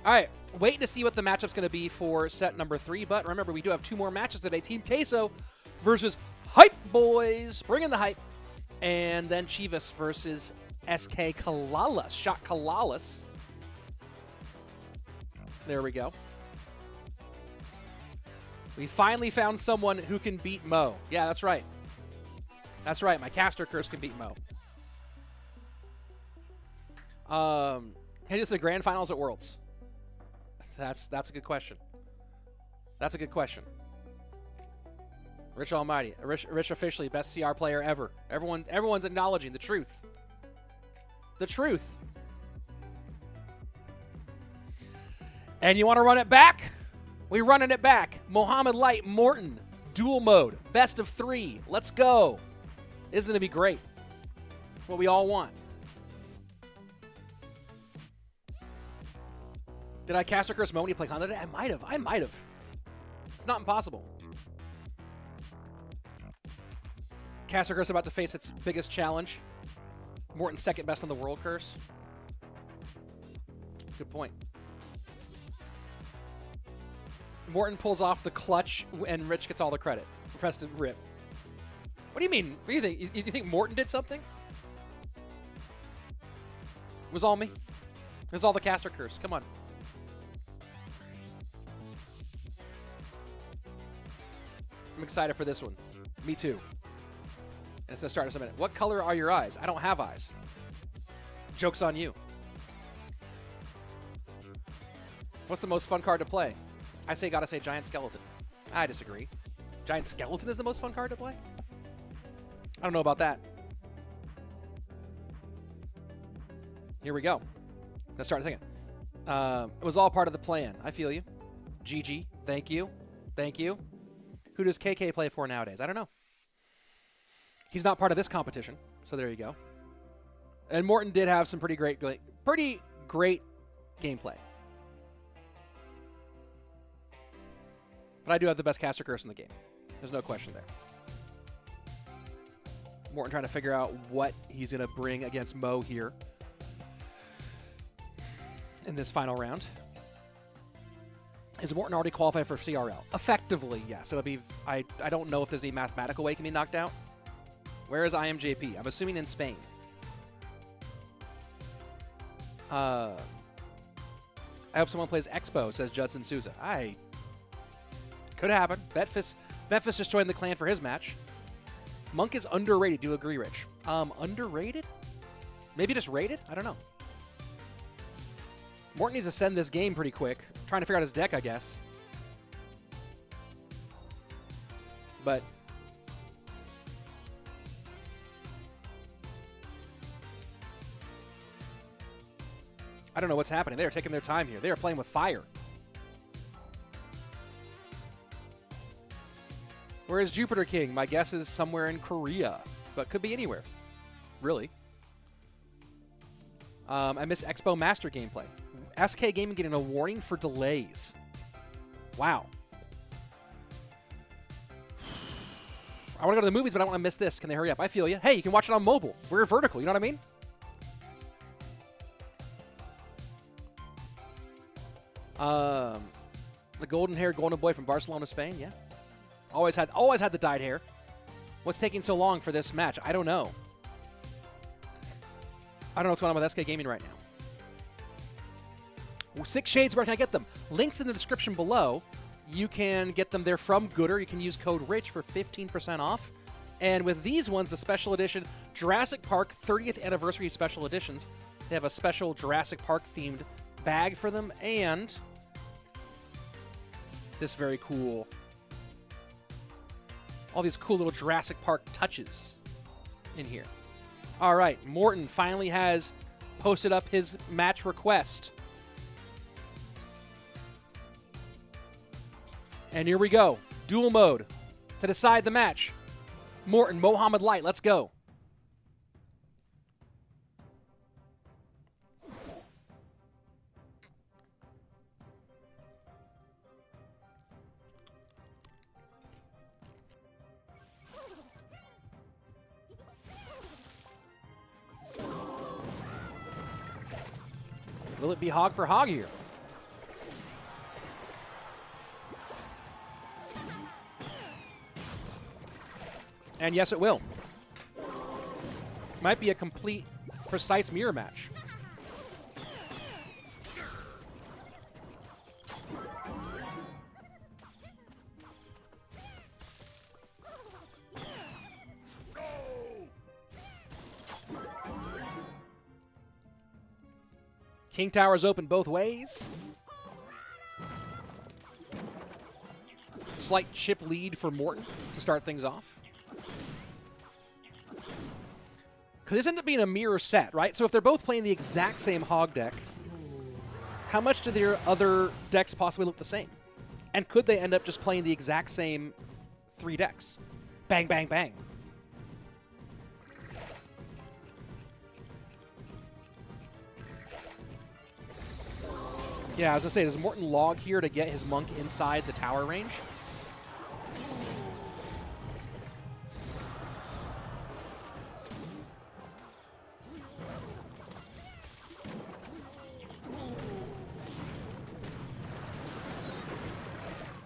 All right. Waiting to see what the matchup's going to be for set number 3. But remember, we do have 2 more matches today. Team Queso versus Hype Boys. Bring in the hype. And then Chivas versus SK CALALAS. Shot CALALAS. There we go. We finally found someone who can beat Mo. Yeah, that's right. That's right. My Caster Curse can beat Mo. Hit us the grand finals at Worlds. That's a good question. That's a good question. Rich Almighty. Rich officially best CR player ever. Everyone's acknowledging the truth. The truth. And you want to run it back? We're running it back. Mohammed Light, Morten, Duel Mode, best of 3. Let's go. Isn't it be great? What we all want. Did I Caster Curse Mo when you play Honda today? I might have. It's not impossible. Caster Curse about to face its biggest challenge. Morten's second best on the world curse. Good point. Morten pulls off the clutch and Rich gets all the credit. Pressed to rip. What do you mean? What do you think? You think Morten did something? It was all me. It was all the Caster Curse. Come on. I'm excited for this one. Me too. And it's going to start in a minute. What color are your eyes? I don't have eyes. Joke's on you. What's the most fun card to play? Gotta say Giant Skeleton. I disagree. Giant Skeleton is the most fun card to play? I don't know about that. Here we go. Let's start in a second. It was all part of the plan. I feel you. GG. Thank you. Thank you. Who does KK play for nowadays? I don't know. He's not part of this competition, so there you go. And Morten did have some pretty great gameplay. But I do have the best Caster Curse in the game. There's no question there. Morten trying to figure out what he's going to bring against Mo here in this final round. Is Morten already qualified for CRL? Effectively, yes. It'll be. I don't know if there's any mathematical way he can be knocked out. Where is IMJP? I'm assuming in Spain. I hope someone plays Expo, says Judson Souza. Could happen. Betfas just joined the clan for his match. Monk is underrated. Do you agree, Rich? Underrated? Maybe just rated? I don't know. Morten needs to send this game pretty quick. Trying to figure out his deck, I guess. But I don't know what's happening. They are taking their time here. They are playing with fire. Where is Jupiter King? My guess is somewhere in Korea, but could be anywhere, really. I miss Expo Master gameplay. SK Gaming getting a warning for delays. Wow. I want to go to the movies, but I don't want to miss this. Can they hurry up? I feel you. Hey, you can watch it on mobile. We're vertical. You know what I mean? The golden-haired golden boy from Barcelona, Spain. Yeah. Always had the dyed hair. What's taking so long for this match? I don't know. I don't know what's going on with SK Gaming right now. 6 Shades, where can I get them? Links in the description below. You can get them there from Gooder. You can use code RICH for 15% off. And with these ones, the special edition Jurassic Park 30th Anniversary Special Editions. They have a special Jurassic Park themed bag for them, and this very cool, all these cool little Jurassic Park touches in here. All right, Morten finally has posted up his match request. And here we go. Duel mode to decide the match. Morten, Mohammed Light, let's go. Will it be hog for hog here? And yes, it will. Might be a complete, precise mirror match. King Tower's open both ways. Slight chip lead for Morten to start things off. Because this ended up being a mirror set, right? So if they're both playing the exact same hog deck, how much do their other decks possibly look the same? And could they end up just playing the exact same 3 decks? Bang, bang, bang. Yeah, I was going to say, does Morten log here to get his monk inside the tower range?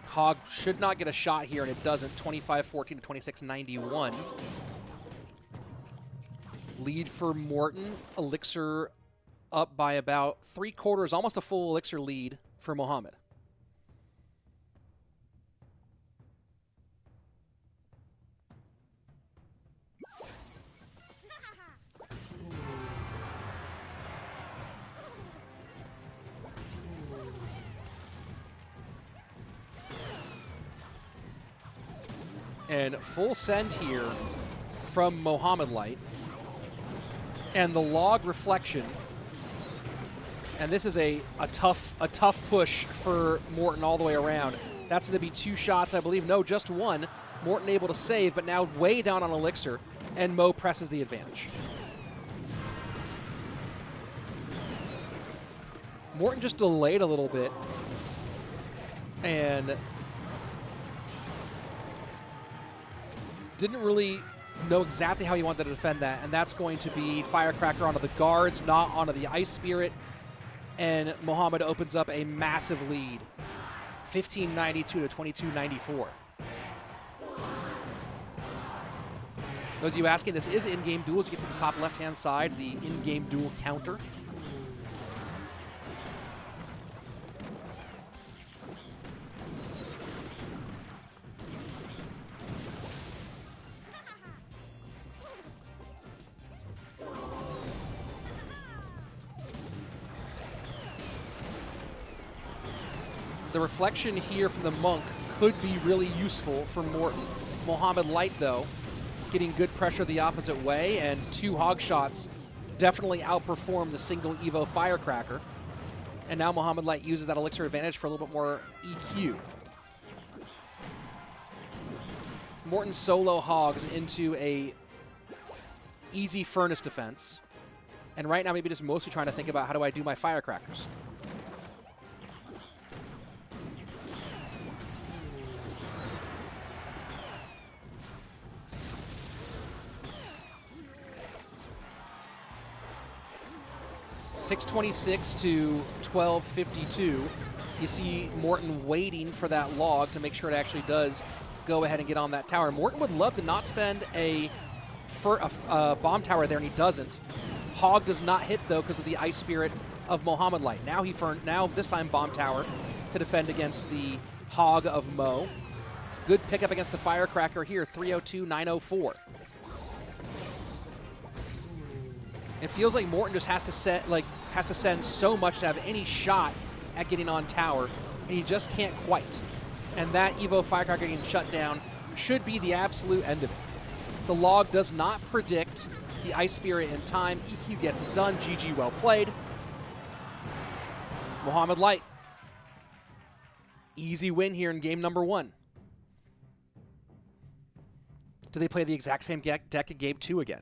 Hog should not get a shot here, and it doesn't. 25-14 to 26-91. Lead for Morten. Elixir up by about 3/4, almost a full Elixir lead for Mohammed. And full send here from Mohammed Light. And the log reflection. And this is a tough push for Morten all the way around. That's going to be 2 shots, I believe. No, just 1. Morten able to save, but now way down on Elixir, and Mo presses the advantage. Morten just delayed a little bit, and didn't really know exactly how he wanted to defend that, and that's going to be Firecracker onto the guards, not onto the Ice Spirit. And Mohammed opens up a massive lead, 15-92 to 22-94. Those of you asking, this is in-game duels. You get to the top left-hand side, the in-game duel counter. The reflection here from the monk could be really useful for Morten. Mohammed Light, though, getting good pressure the opposite way, and 2 hog shots definitely outperform the single Evo Firecracker. And now Mohammed Light uses that Elixir advantage for a little bit more EQ. Morten solo hogs into a easy Furnace defense. And right now maybe just mostly trying to think about, how do I do my Firecrackers? .626 to 12:52. You see Morten waiting for that log to make sure it actually does go ahead and get on that tower. Morten would love to not spend a bomb tower there, and he doesn't. Hog does not hit, though, because of the Ice Spirit of Mohammed Light. Now this time bomb tower to defend against the Hog of Mo. Good pickup against the Firecracker here, 302-904. It feels like Morten just has to send so much to have any shot at getting on tower, and he just can't quite. And that Evo Firecracker getting shut down should be the absolute end of it. The log does not predict the Ice Spirit in time. EQ gets it done. GG, well played. Mohammed Light. Easy win here in game number 1. Do they play the exact same deck at game 2 again?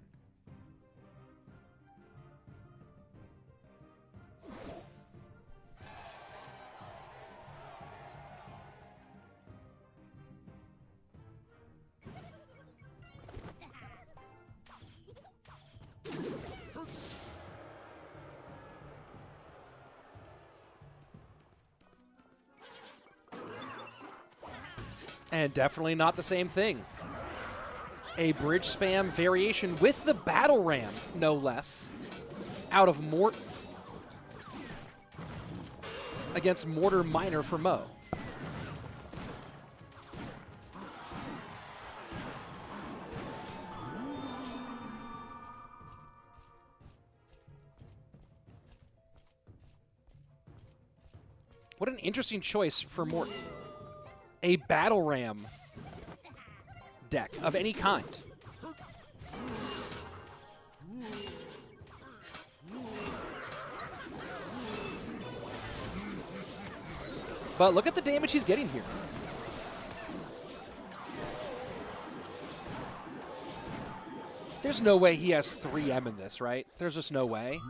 And definitely not the same thing. A bridge spam variation with the Battle Ram, no less, out of Morten against Mortar Miner for Mo. What an interesting choice for Morten. A Battle Ram deck of any kind. But look at the damage he's getting here. There's no way he has 3M in this, right? There's just no way.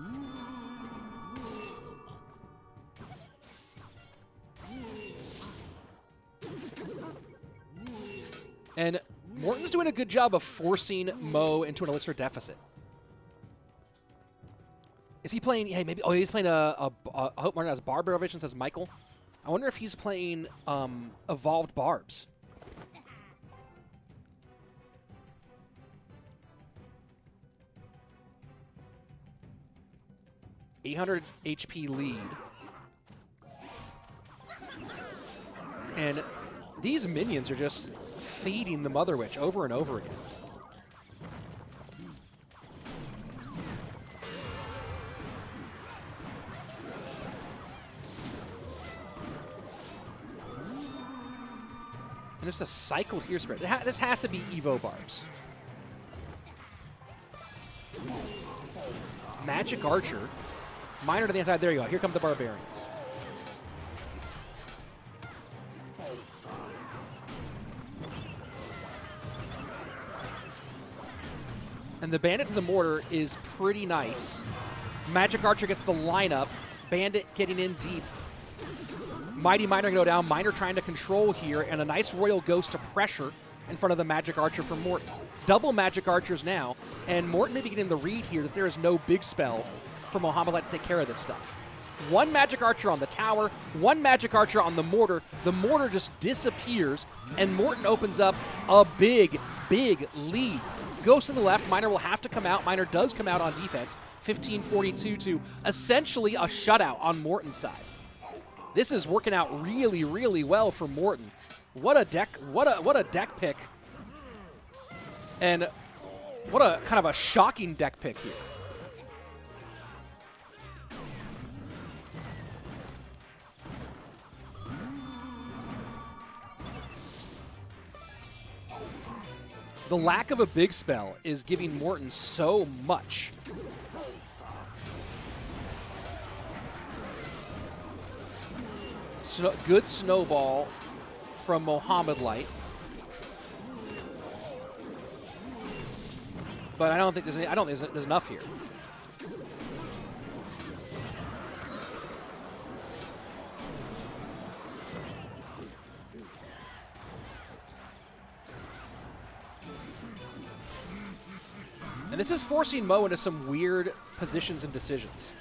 And Morten's doing a good job of forcing Mo into an elixir deficit. Is he playing? Hey, maybe. Oh, he's playing I hope Morten has Barb Elevation, says Michael. I wonder if he's playing Evolved Barbs. $800 HP lead. And these minions are just feeding the Mother Witch over and over again. And just a cycled here spread. This has to be Evo Barbs. Magic Archer. Miner to the inside. There you go. Here come the Barbarians. And the Bandit to the Mortar is pretty nice. Magic Archer gets the lineup. Bandit getting in deep. Mighty Miner can go down. Miner trying to control here. And a nice Royal Ghost to pressure in front of the Magic Archer for Morten. Double Magic Archers now. And Morten may be getting the read here that there is no big spell for Mohammed Light to take care of this stuff. One Magic Archer on the tower. One Magic Archer on the Mortar. The Mortar just disappears. And Morten opens up a big, big lead. Ghost to the left. Miner will have to come out. Miner does come out on defense. 15-42 to essentially a shutout on Morten's side. This is working out really, really well for Morten. What a deck! What a deck pick! And what a kind of a shocking deck pick here. The lack of a big spell is giving Morten so much. So, good snowball from Mohammed Light. But I don't think there's enough here. And this is forcing Mo into some weird positions and decisions.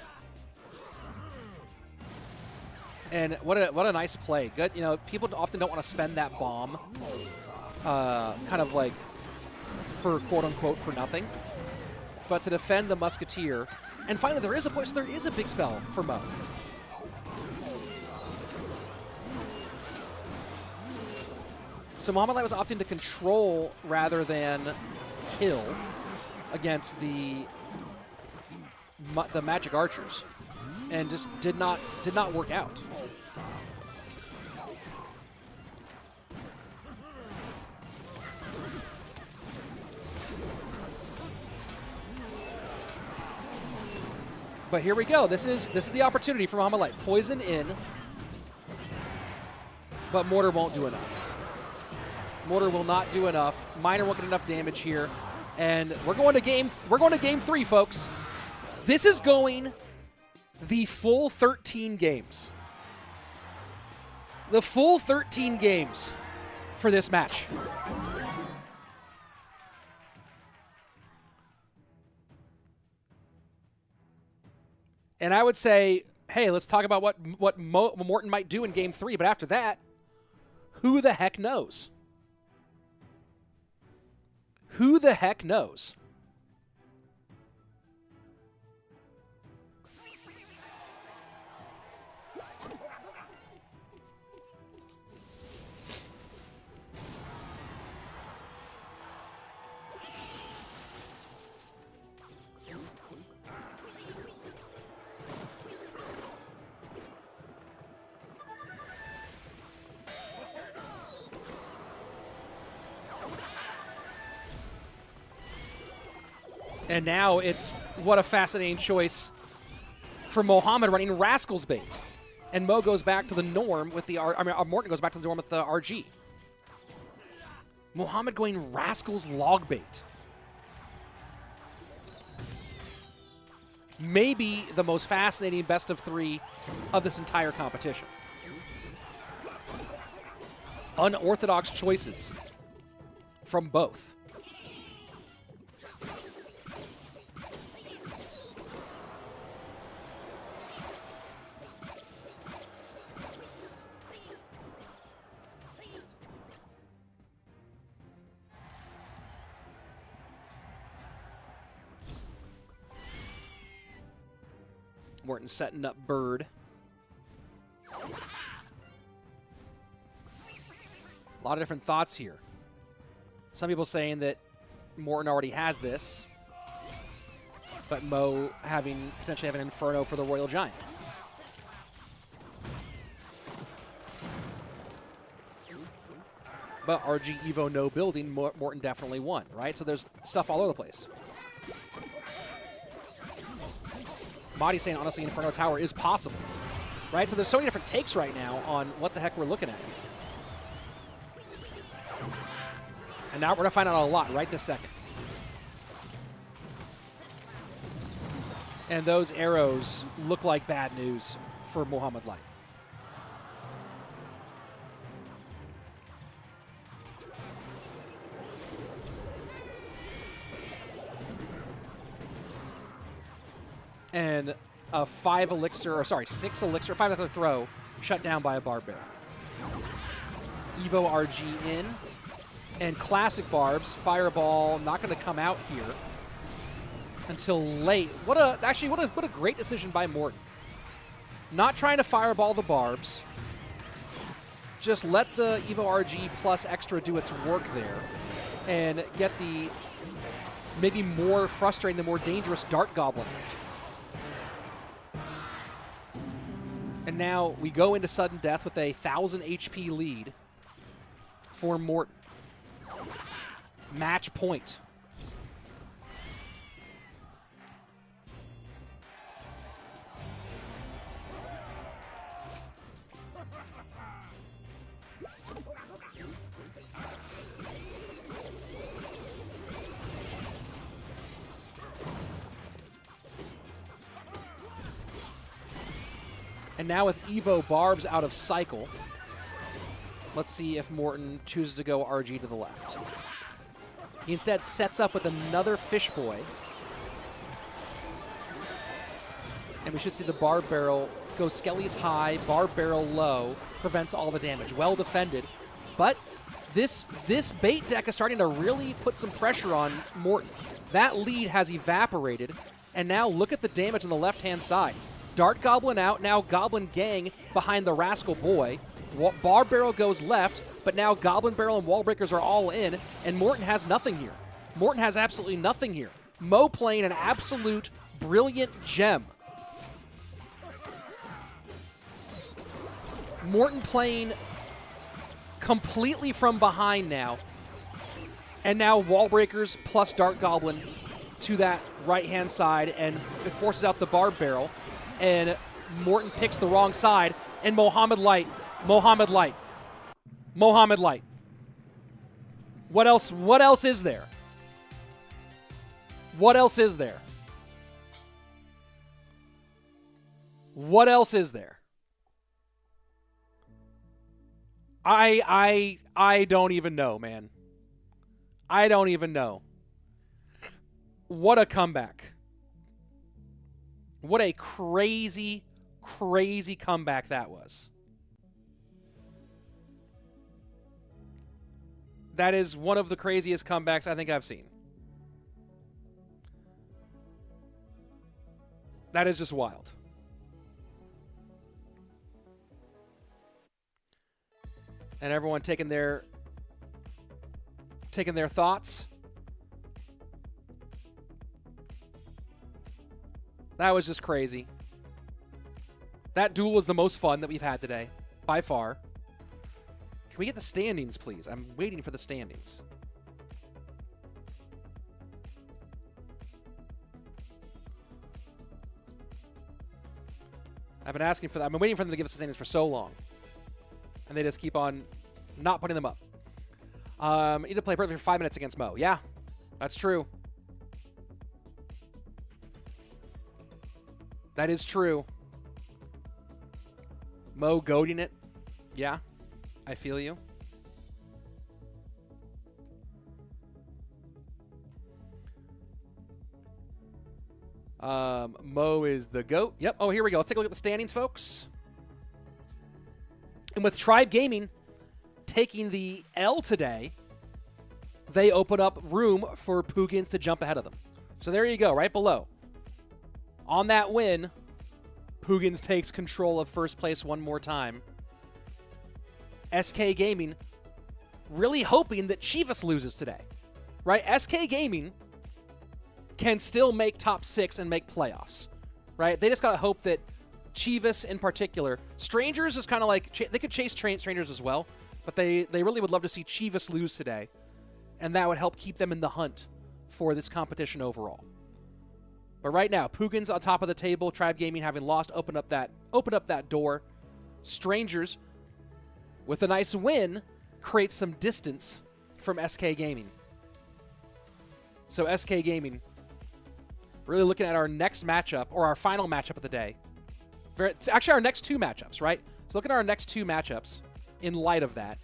And what a nice play. Good, you know, people often don't want to spend that bomb, kind of like for quote unquote for nothing, but to defend the Musketeer. And finally, there is a point. So there is a big spell for Mo. So Mohammed Light was opting to control rather than kill against the the Magic Archers, and just did not work out. But here we go. This is the opportunity for Mohammed Light. Poison in, but Mortar won't do enough. Mortar will not do enough. Miner won't get enough damage here, and we're going to game 3, folks. This is going the full 13 games. The full 13 games for this match. And I would say, hey, let's talk about what Morten might do in game 3. But after that, who the heck knows? Who the heck knows? And now it's, what a fascinating choice for Mohammed running Rascal's Bait. And Mo goes back to the norm with the, Morten goes back to the norm with the RG. Mohammed going Rascal's Log Bait. Maybe the most fascinating best of 3 of this entire competition. Unorthodox choices from both. Morten setting up Bird. A lot of different thoughts here. Some people saying that Morten already has this, but Mo potentially having Inferno for the Royal Giant. But RG Evo no building, Morten definitely won, right? So there's stuff all over the place. Madi saying, honestly, Inferno Tower is possible, right? So there's so many different takes right now on what the heck we're looking at. And now we're going to find out a lot right this second. And those arrows look like bad news for Mohammed Light. And a 6 elixir, 5 elixir throw shut down by a Barbarian. Evo RG in. And classic Barbs, Fireball not going to come out here until late. What a great decision by Morten. Not trying to Fireball the Barbs. Just let the Evo RG plus extra do its work there and get the maybe more frustrating, the more dangerous Dart Goblin out. And now we go into sudden death with a 1,000 HP lead for Morten. Match point. And now with Evo Barbs out of cycle, let's see if Morten chooses to go RG to the left. He instead sets up with another Fish Boy. And we should see the Barb Barrel go Skelly's high, Barb Barrel low, prevents all the damage. Well defended. But this bait deck is starting to really put some pressure on Morten. That lead has evaporated, and now look at the damage on the left-hand side. Dart Goblin out, now Goblin Gang behind the Rascal Boy. Barb Barrel goes left, but now Goblin Barrel and Wall Breakers are all in, and Morten has nothing here. Morten has absolutely nothing here. Mo playing an absolute brilliant gem. Morten playing completely from behind now. And now wall breakers plus Dark Goblin to that right-hand side, and it forces out the Barb Barrel. And Morten picks the wrong side, and Mohammed Light. What else is there? What else is there? What else is there? I don't even know, man. I don't even know. What a comeback. What a crazy, crazy comeback that was. That is one of the craziest comebacks I think I've seen. That is just wild. And everyone taking their thoughts. That was just crazy. That duel was the most fun that we've had today, by far. Can we get the standings, please? I'm waiting for the standings. I've been asking for that. I've been waiting for them to give us the standings for so long. And they just keep on not putting them up. You need to play perfectly for 5 minutes against Mo. Yeah, that's true. That is true. Mo goading it. Yeah, I feel you. Mo is the GOAT. Yep. Oh, here we go. Let's take a look at the standings, folks. And with Tribe Gaming taking the L today, they open up room for Puigins to jump ahead of them. So there you go, right below. On that win, Puigins takes control of first place one more time. SK Gaming really hoping that Chivas loses today, right? SK Gaming can still make top 6 and make playoffs, right? They just got to hope that Chivas in particular. Strangers is kind of like, they could chase Strangers as well, but they really would love to see Chivas lose today, and that would help keep them in the hunt for this competition overall. But right now, Puigins on top of the table, Tribe Gaming having lost, open up that door. Strangers, with a nice win, create some distance from SK Gaming. So SK Gaming, really looking at our next matchup, or our final matchup of the day. Actually, our next 2 matchups, right? So look at our next 2 matchups in light of that.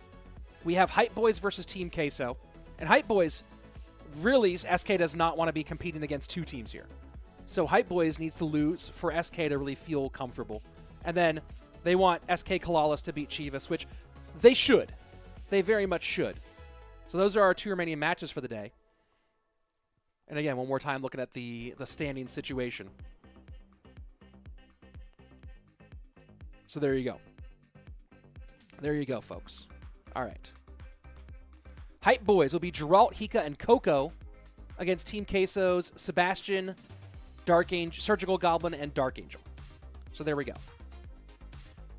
We have Hype Boys versus Team Queso. And Hype Boys, really, SK does not want to be competing against 2 teams here. So Hype Boys needs to lose for SK to really feel comfortable. And then they want SK CALALAS to beat Chivas, which they should. They very much should. So those are our 2 remaining matches for the day. And again, one more time looking at the standing situation. So there you go. There you go, folks. All right. Hype Boys will be Geralt, Hika, and Coco against Team Queso's Sebastian, DarkAngel, Surgical Goblin, and DarkAngel. So there we go.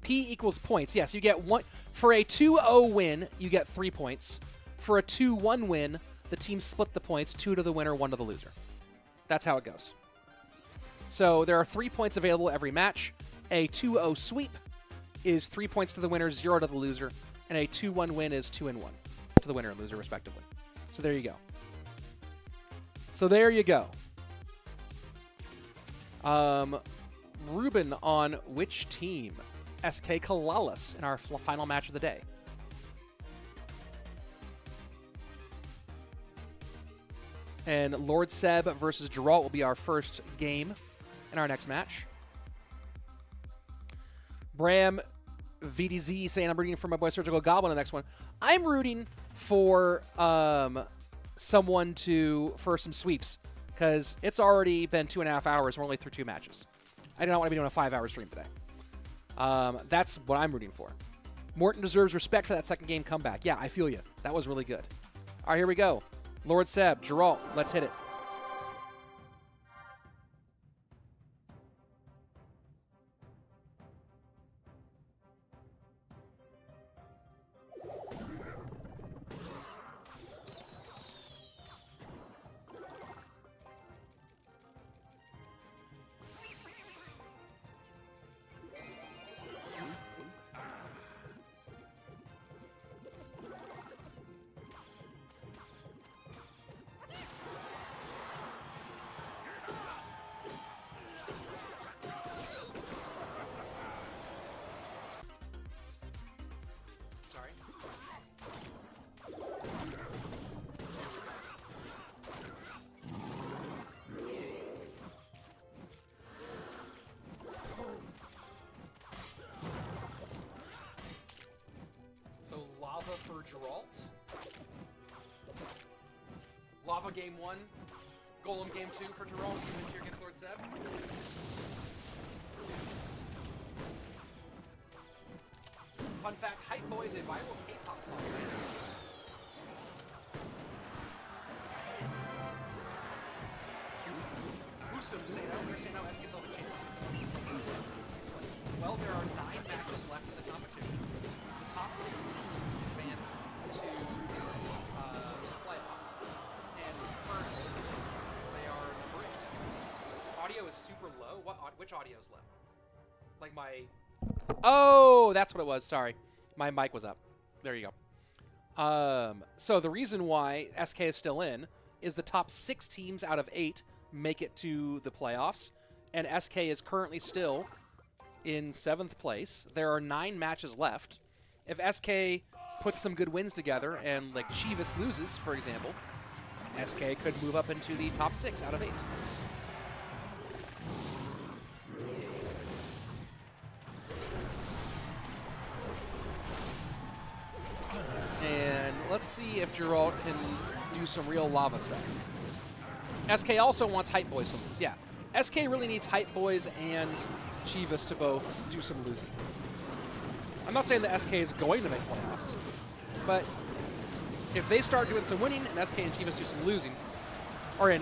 P equals points. Yes, you get 1. For a 2-0 win, you get 3 points. For a 2-1 win, the teams split the points, 2 to the winner, 1 to the loser. That's how it goes. So there are 3 points available every match. A 2-0 sweep is 3 points to the winner, 0 to the loser. And a 2-1 win is 2 and 1 to the winner and loser, respectively. So there you go. So there you go. Ruben on which team? SK CALALAS in our final match of the day. And Lord Seb versus Geralt will be our first game in our next match. Bram VDZ saying I'm rooting for my boy Surgical Goblin in the next one. I'm rooting for someone for some sweeps because it's already been 2.5 hours. We're only through 2 matches. I do not want to be doing a 5-hour stream today. That's what I'm rooting for. Morten deserves respect for that second game comeback. Yeah, I feel you. That was really good. All right, here we go. Lord Seb, Geralt, let's hit it. for Geralt. Lava game 1. Golem game 2 for Geralt. This year against Lord Seb. Fun fact, Hype Boy is a viral K-pop song. Usum say no. Understand how SK saw the chance. Well, there are 9 matches left in the competition. The top 6 teams advance to the playoffs. And currently, they are number 8. Audio is super low. Which audio is low? Like my... Oh, that's what it was. Sorry. My mic was up. There you go. So the reason why SK is still in is the top 6 teams out of 8 make it to the playoffs, and SK is currently still in 7th place. There are 9 matches left. If SK puts some good wins together and like Chivas loses, for example, SK could move up into the top 6 out of 8. And let's see if Geralt can do some real lava stuff. SK also wants Hype Boys to lose. Yeah, SK really needs Hype Boys and Chivas to both do some losing. I'm not saying that SK is going to make playoffs, but if they start doing some winning and SK and Chivas do some losing, or in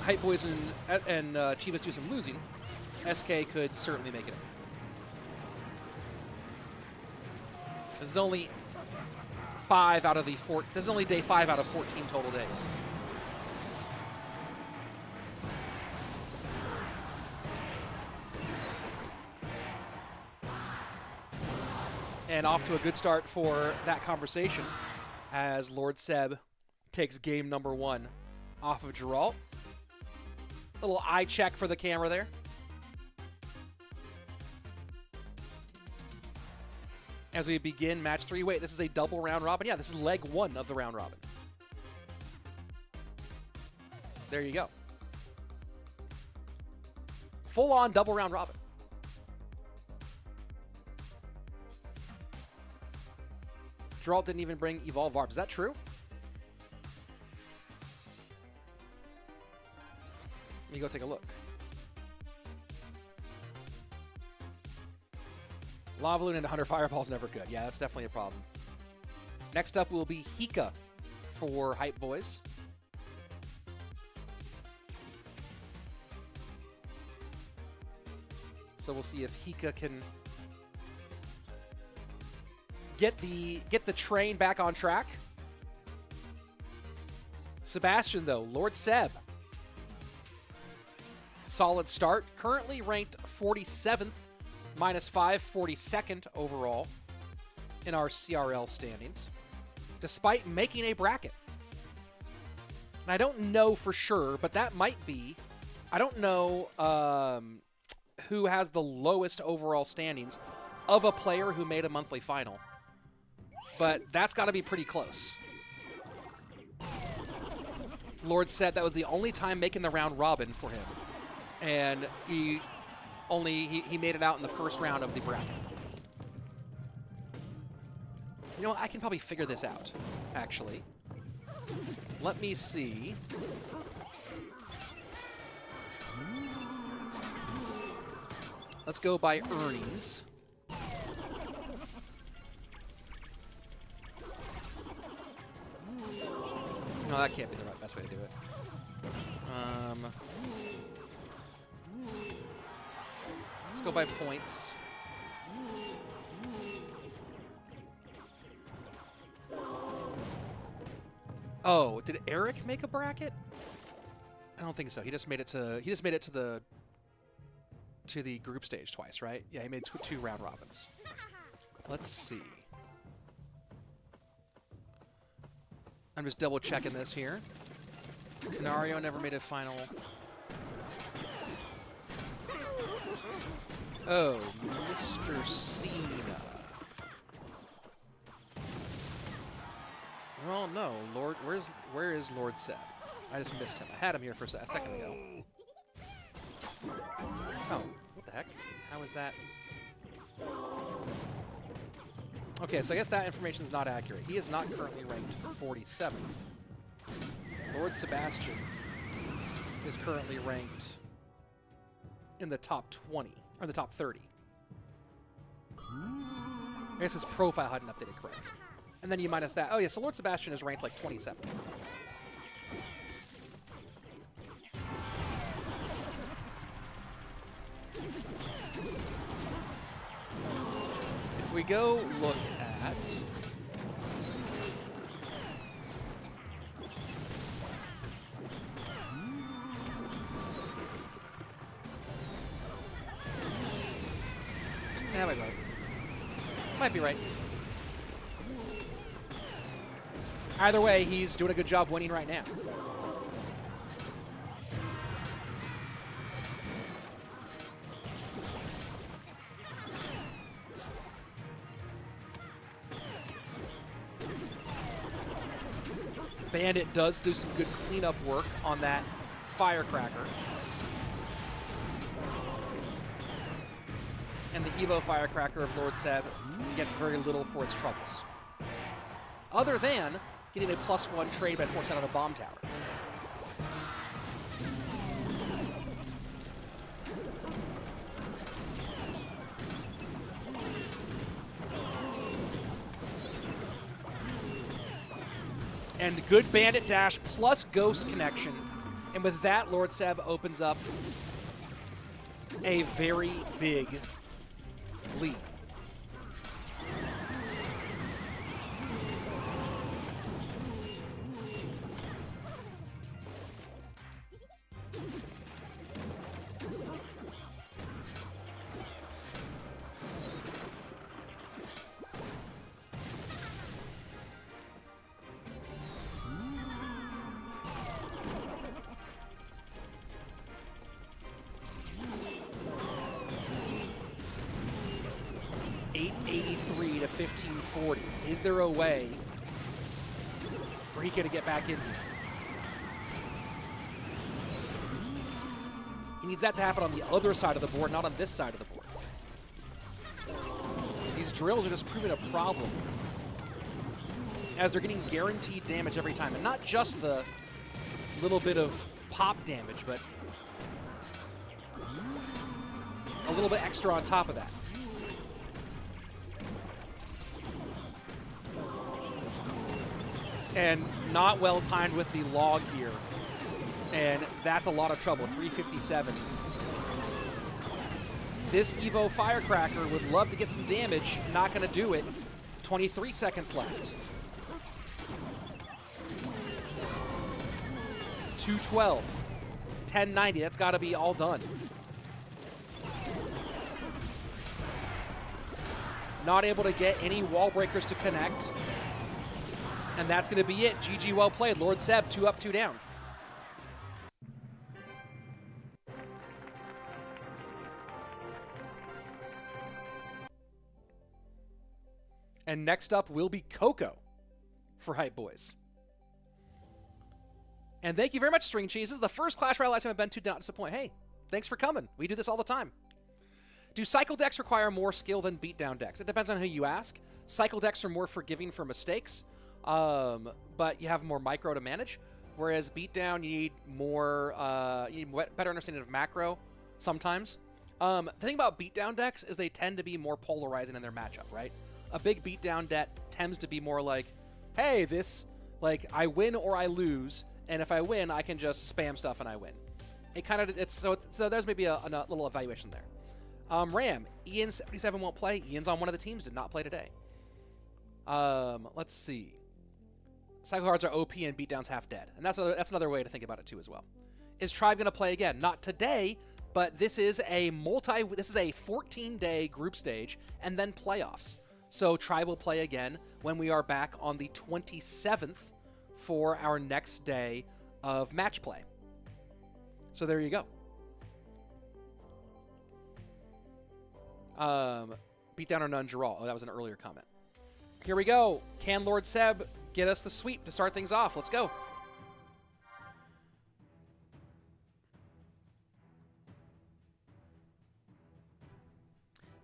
Hype Boys and Chivas do some losing, SK could certainly make it. This is only 5 out of the 4. This is only day 5 out of 14 total days. And off to a good start for that conversation as Lord Seb takes game number 1 off of Geralt. Little eye check for the camera there. As we begin match 3. Wait, this is a double round robin? Yeah, this is leg 1 of the round robin. There you go. Full-on double round robin. Geralt didn't even bring Evolve Varp. Is that true? Let me go take a look. Lava Loon and 100 Fireballs never good. Yeah, that's definitely a problem. Next up will be Hika for Hype Boys. So we'll see if Hika can get the train back on track. Sebastian, though, Lord Seb. Solid start. Currently ranked 47th, -5, 42nd overall in our CRL standings, despite making a bracket. And I don't know for sure, but that might be. I don't know who has the lowest overall standings of a player who made a monthly final. But that's got to be pretty close. Lord said that was the only time making the round robin for him. And he made it out in the first round of the bracket. You know what? I can probably figure this out, actually. Let me see. Let's go by earnings. No, that can't be the best way to do it. Let's go by points. Oh, did Eric make a bracket? I don't think so. He just made it to the group stage twice, right? Yeah, he made two round robins. Let's see. I'm just double checking this here. Canario never made a final. Oh, Mr. Cena. Well, no, Lord. Where is Lord Seb? I just missed him. I had him here for a second ago. Oh, what the heck? How is that? Okay, so I guess that information is not accurate. He is not currently ranked 47th. Lord Sebastian is currently ranked in the top 20, or the top 30. I guess his profile hadn't updated correctly. And then you minus that. Oh yeah, so Lord Sebastian is ranked like 27th. If we go look at... Yeah, might be right. Might be right. Either way, he's doing a good job winning right now. Bandit does do some good cleanup work on that Firecracker. And the Evo Firecracker of Lord Seb gets very little for its troubles. Other than getting a +1 trade by forcing out a bomb tower. And good Bandit dash plus Ghost connection. And with that, Lord Seb opens up a very big lead. $883 to $1540. Is there a way for Hika to get back in here? He needs that to happen on the other side of the board, not on this side of the board. These drills are just proving a problem, as they're getting guaranteed damage every time. And not just the little bit of pop damage, but a little bit extra on top of that. And not well timed with the log here. And that's a lot of trouble, 357. This Evo Firecracker would love to get some damage, not gonna do it. 23 seconds left. 212, 1090, that's gotta be all done. Not able to get any wall breakers to connect. And that's going to be it. GG, well played. Lord Seb, 2 up, 2 down. And next up will be Coco for Hype Boys. And thank you very much, String Cheese. This is the first Clash Royale I've been to. Do not disappoint. Hey, thanks for coming. We do this all the time. Do cycle decks require more skill than beatdown decks? It depends on who you ask. Cycle decks are more forgiving for mistakes. But you have more micro to manage, whereas beatdown you need more, you need better understanding of macro sometimes. The thing about beatdown decks is they tend to be more polarizing in their matchup, right? A big beatdown deck tends to be more like, hey, this, like, I win or I lose, and if I win, I can just spam stuff and I win. It kind of, so there's maybe a little evaluation there. Ram, Ian77 won't play. Ian's on one of the teams, did not play today. Let's see. Cycle cards are OP and beatdown's half dead. And that's another way to think about it too as well. Is Tribe going to play again? Not today, but this is a 14-day group stage and then playoffs. So Tribe will play again when we are back on the 27th for our next day of match play. So there you go. Beatdown or none, Geralt. Oh, that was an earlier comment. Here we go. Can Lord Seb get us the sweep to start things off? Let's go.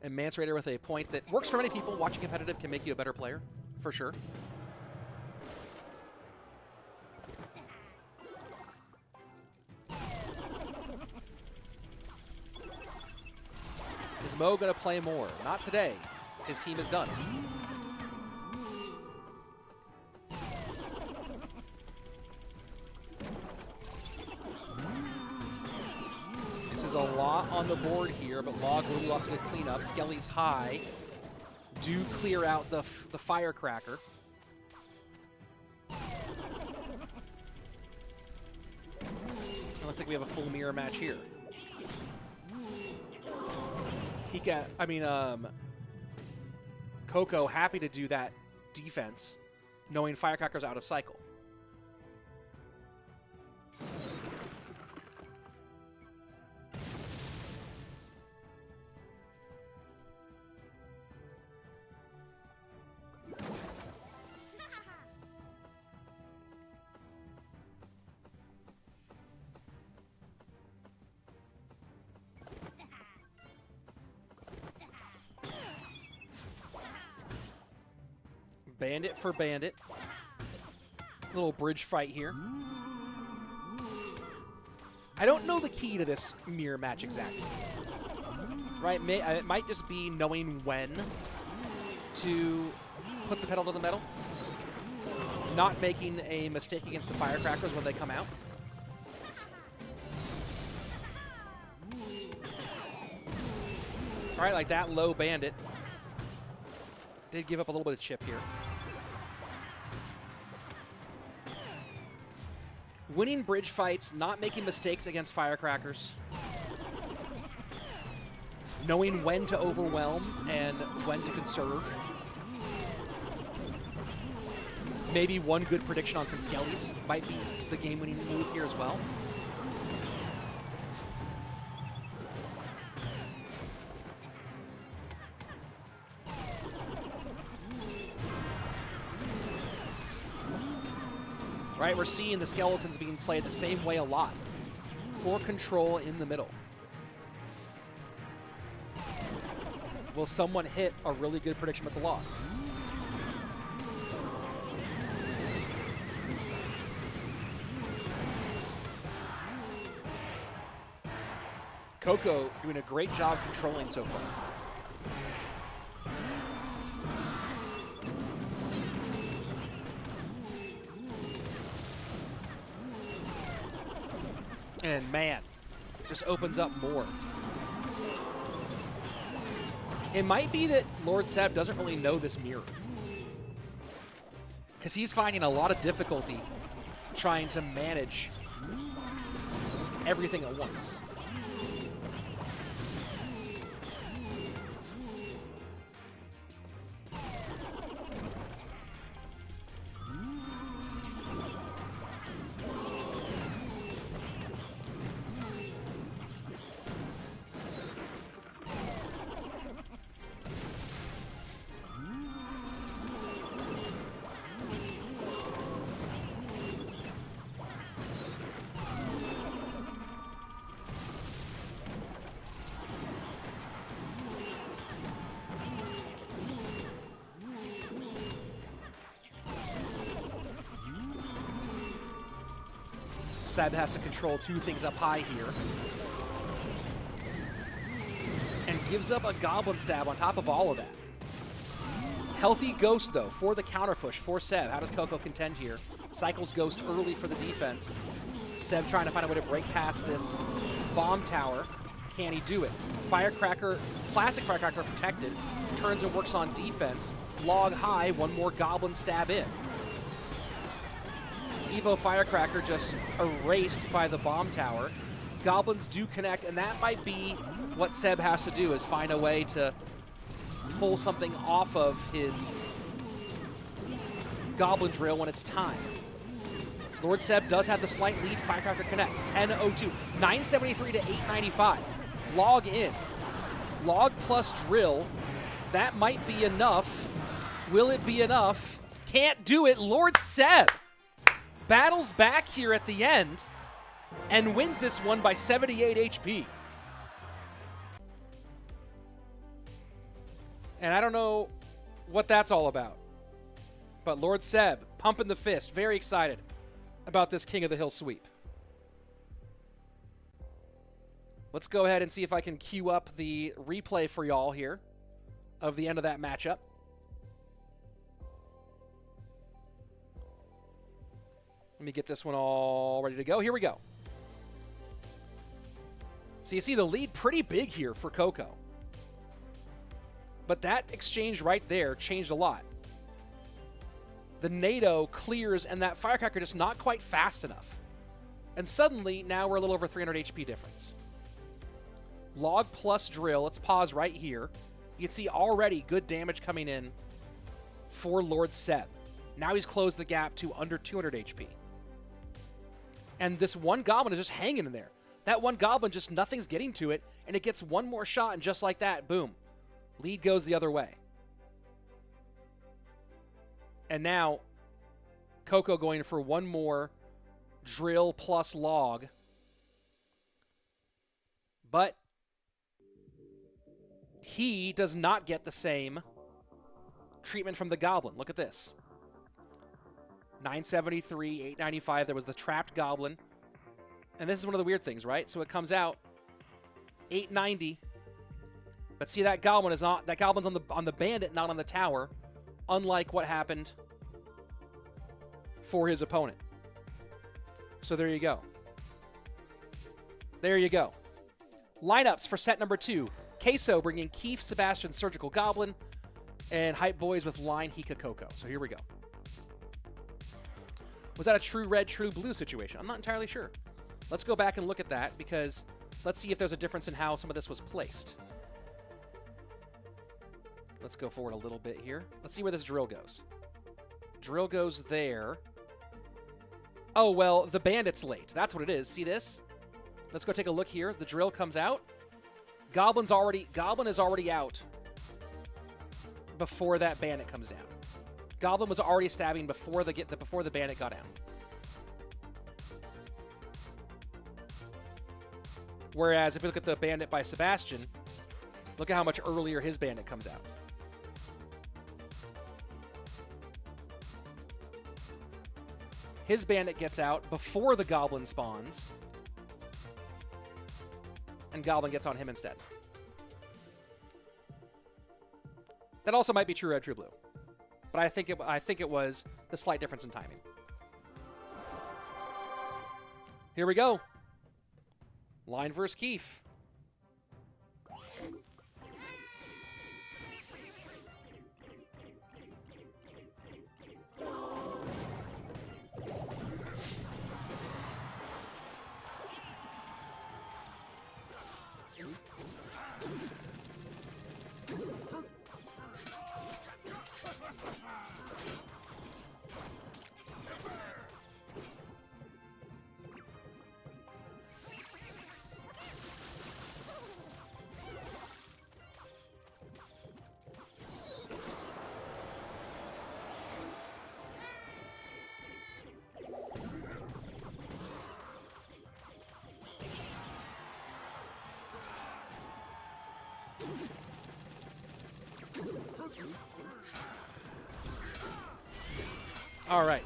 And Mance Raider with a point that works for many people. Watching competitive can make you a better player, for sure. Is Mo going to play more? Not today. His team is done. This is a lot on the board here, but Log really wants to clean up. Skelly's high. Do clear out the firecracker. It looks like we have a full mirror match here. Hika, Coco happy to do that defense, knowing Firecracker's out of cycle. Bandit for bandit. Little bridge fight here. I don't know the key to this mirror match exactly. Right? It might just be knowing when to put the pedal to the metal. Not making a mistake against the firecrackers when they come out. All right, like that low bandit. Did give up a little bit of chip here. Winning bridge fights, not making mistakes against firecrackers. Knowing when to overwhelm and when to conserve. Maybe one good prediction on some Skellies might be the game-winning move here as well. Right, we're seeing the skeletons being played the same way a lot. For control in the middle. Will someone hit a really good prediction with the log? Coco doing a great job controlling so far. And man, just opens up more. It might be that Lord Seb doesn't really know this mirror, because he's finding a lot of difficulty trying to manage everything at once. Seb has to control two things up high here. And gives up a Goblin stab on top of all of that. Healthy Ghost, though, for the counter push for Seb. How does Coco contend here? Cycles Ghost early for the defense. Seb trying to find a way to break past this bomb tower. Can he do it? Firecracker, classic Firecracker protected. Turns and works on defense. Log high, one more Goblin stab in. Evo Firecracker just erased by the bomb tower. Goblins do connect, and that might be what Seb has to do, is find a way to pull something off of his Goblin drill when it's time. Lord Seb does have the slight lead. Firecracker connects. 10-02. 973 to 895. Log in. Log plus drill. That might be enough. Will it be enough? Can't do it. Lord Seb battles back here at the end and wins this one by 78 HP. And I don't know what that's all about. But Lord Seb, pumping the fist, very excited about this King of the Hill sweep. Let's go ahead and see if I can queue up the replay for y'all here of the end of that matchup. Let me get this one all ready to go. Here we go. So you see the lead pretty big here for Coco. But that exchange right there changed a lot. The NATO clears, and that Firecracker just not quite fast enough. And suddenly, now we're a little over 300 HP difference. Log plus drill. Let's pause right here. You can see already good damage coming in for Lord Seb. Now he's closed the gap to under 200 HP. And this one Goblin is just hanging in there. That one Goblin, just nothing's getting to it, and it gets one more shot, and just like that, boom. Lead goes the other way. And now, Coco going for one more drill plus log. But he does not get the same treatment from the Goblin. Look at this. 973, 895. There was the trapped Goblin. And this is one of the weird things, right? So it comes out 890. But see, that Goblin is not, that Goblin's on the bandit, not on the tower, unlike what happened for his opponent. So there you go. There you go. Lineups for set number 2. Queso bringing Keith, Sebastian, Surgical Goblin, and Hype Boys with Line, Hika, Coco. So here we go. Was that a true red, true blue situation? I'm not entirely sure. Let's go back and look at that, because let's see if there's a difference in how some of this was placed. Let's go forward a little bit here. Let's see where this drill goes. Drill goes there. Oh, well, the bandit's late. That's what it is. See this? Let's go take a look here. The drill comes out. Goblin is already out before that bandit comes down. Goblin was already stabbing before the bandit got down. Whereas if you look at the bandit by Sebastian, look at how much earlier his bandit comes out. His bandit gets out before the Goblin spawns, and Goblin gets on him instead. That also might be true red, true blue, but I think it was the slight difference in timing. Here we go. Line versus Keith. All right.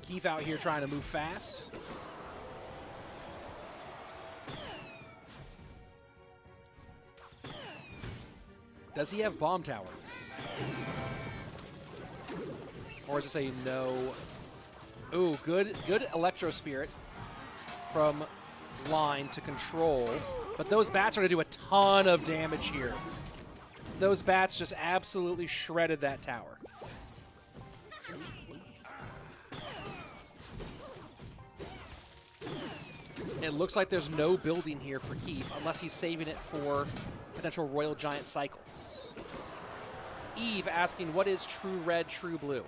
Keith out here trying to move fast. Does he have bomb towers? Or is this a no? Ooh, good Electro Spirit from Line to control. But those bats are going to do a ton of damage here. Those bats just absolutely shredded that tower. It looks like there's no building here for Keith unless he's saving it for potential Royal Giant cycle. Eve asking, what is true red, true blue?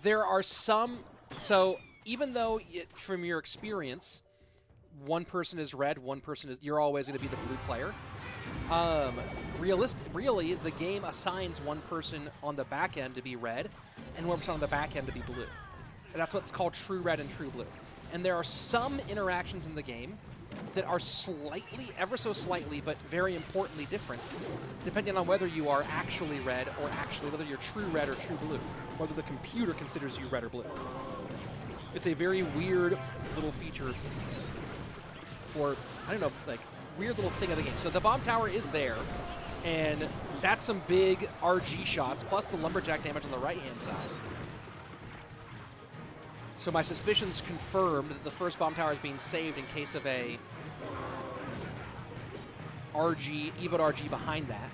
There are some, so even though from your experience, one person is red, one person is, you're always going to be the blue player. Really, the game assigns one person on the back end to be red and one person on the back end to be blue. And that's what's called true red and true blue. And there are some interactions in the game that are slightly, ever so slightly, but very importantly different, depending on whether you are actually red or actually whether you're true red or true blue, whether the computer considers you red or blue. It's a very weird little feature, or I don't know, like weird little thing of the game. So the bomb tower is there, and that's some big RG shots, plus the lumberjack damage on the right-hand side. So my suspicions confirmed that the first bomb tower is being saved in case of a RG, EVOD RG behind that.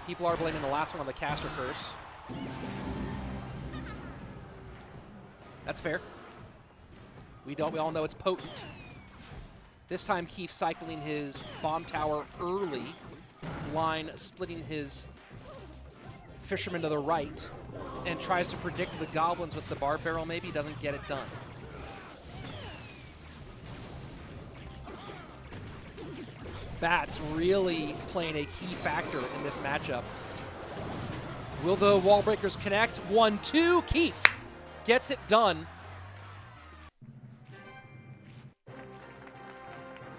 People are blaming the last one on the caster curse. That's fair. We all know it's potent. This time Keith cycling his bomb tower early, line splitting his fisherman to the right, and tries to predict the goblins with the barb barrel. Maybe doesn't get it done. Bats really playing a key factor in this matchup. Will the wall breakers connect? 1-2. Keith gets it done.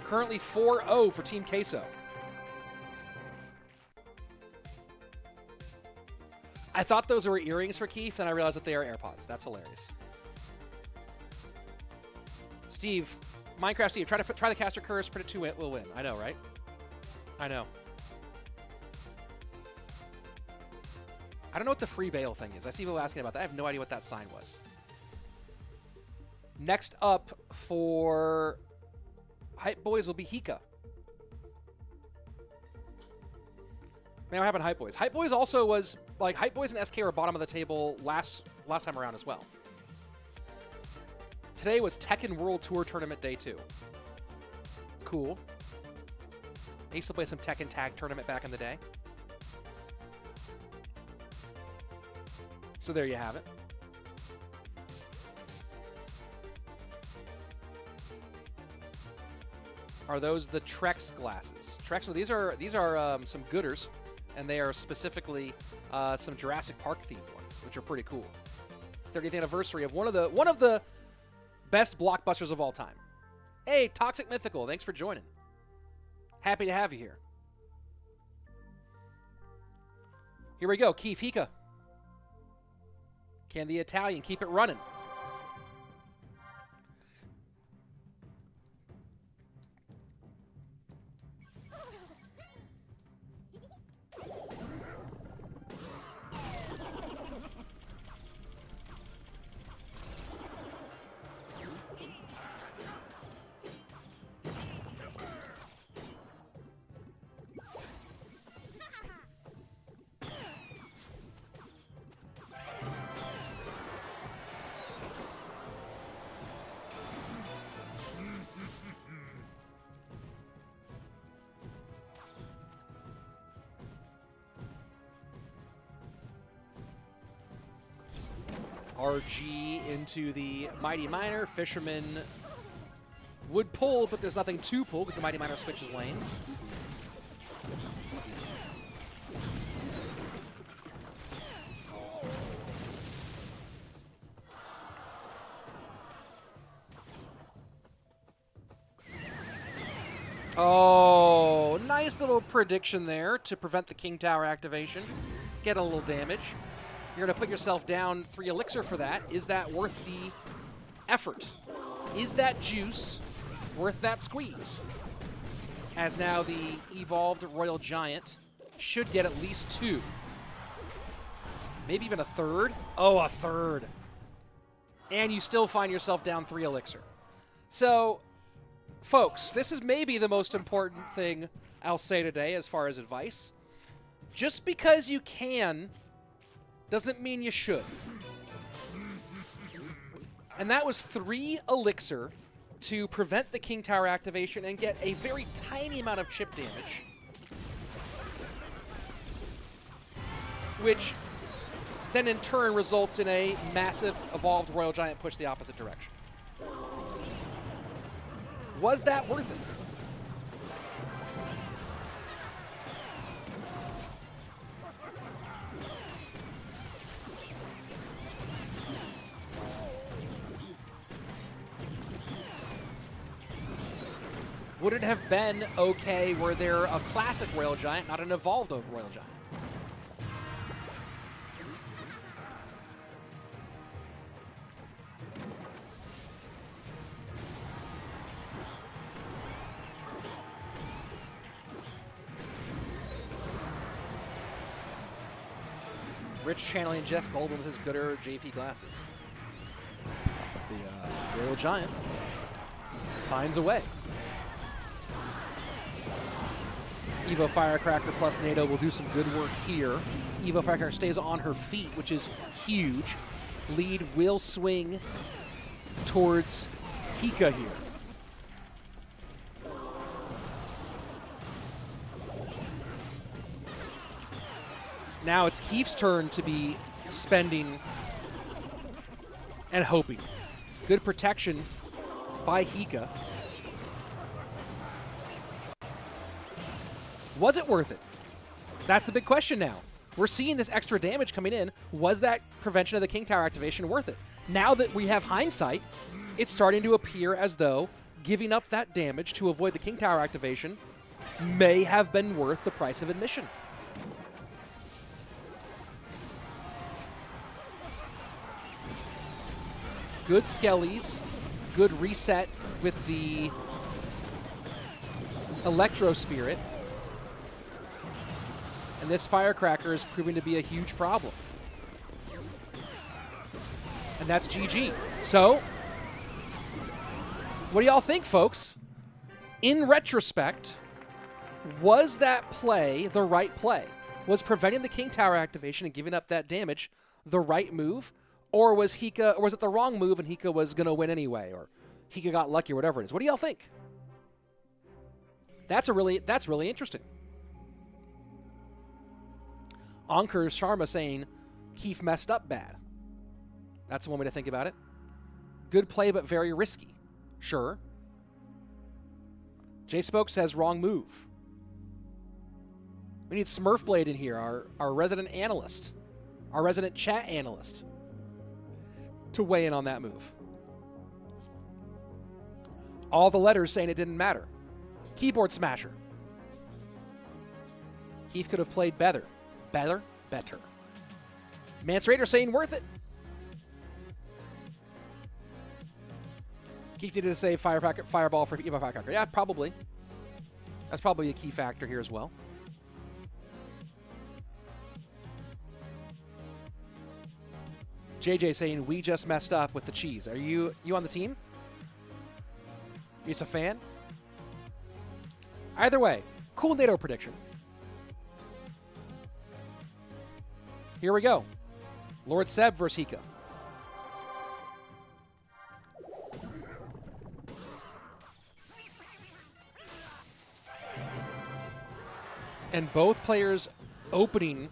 Currently 4-0 for Team Queso. I thought those were earrings for Keith, and I realized that they are AirPods. That's hilarious. Steve, Minecraft Steve, try the caster curse, predict 2 will win. I know, right? I know. I don't know what the free Bale thing is. I see people asking about that. I have no idea what that sign was. Next up for Hype Boys will be Hika. Man, what happened to Hype Boys? Hype Boys also was, like, Hype Boys and SK were bottom of the table last time around as well. Today was Tekken World Tour Tournament Day 2. Cool. I used to play some Tekken Tag Tournament back in the day. So there you have it. Are those the Trex glasses? Trex, well, these are some gooders, and they are specifically some Jurassic Park themed ones, which are pretty cool. 30th anniversary of one of the best blockbusters of all time. Hey, Toxic Mythical, thanks for joining. Happy to have you here. Here we go, Keith Hika. Can the Italian keep it running? RG into the Mighty Miner. Fisherman would pull, but there's nothing to pull because the Mighty Miner switches lanes. Oh, nice little prediction there to prevent the King Tower activation. Get a little damage. You're going to put yourself down 3 elixir for that. Is that worth the effort? Is that juice worth that squeeze? As now the evolved Royal Giant should get at least 2. Maybe even a third. Oh, a third. And you still find yourself down 3 elixir. So, folks, this is maybe the most important thing I'll say today as far as advice. Just because you can doesn't mean you should. And that was 3 elixir to prevent the King Tower activation and get a very tiny amount of chip damage, which then in turn results in a massive evolved Royal Giant push the opposite direction. Was that worth it? Would it have been okay were there a classic Royal Giant, not an evolved Royal Giant? Rich channeling Jeff Goldblum with his gooder JP glasses. The Royal Giant finds a way. Evo Firecracker plus NATO will do some good work here. Evo Firecracker stays on her feet, which is huge. Lead will swing towards Hika here. Now it's Keefe's turn to be spending and hoping. Good protection by Hika. Was it worth it? That's the big question now. We're seeing this extra damage coming in. Was that prevention of the King Tower activation worth it? Now that we have hindsight, it's starting to appear as though giving up that damage to avoid the King Tower activation may have been worth the price of admission. Good skellies, good reset with the Electro Spirit. And this Firecracker is proving to be a huge problem. And that's GG. So, what do y'all think, folks? In retrospect, was that play the right play? Was preventing the King Tower activation and giving up that damage the right move? Or was Hika, or was it the wrong move and Hika was going to win anyway? Or Hika got lucky or whatever it is. What do y'all think? That's really interesting. Ankur Sharma saying Keefe messed up bad. That's one way to think about it. Good play, but very risky. Sure. J Spoke says wrong move. We need Smurfblade in here, our resident analyst, our resident chat analyst, to weigh in on that move. All the letters saying it didn't matter. Keyboard Smasher. Keefe could have played better. Better? Mance Raider saying worth it. Keefe needed to say Fireball for Evo Firecracker. Yeah, probably. That's probably a key factor here as well. JJ saying we just messed up with the cheese. Are you on the team? You just a fan? Either way, cool NATO prediction. Here we go. Lord Seb versus Hika. And both players opening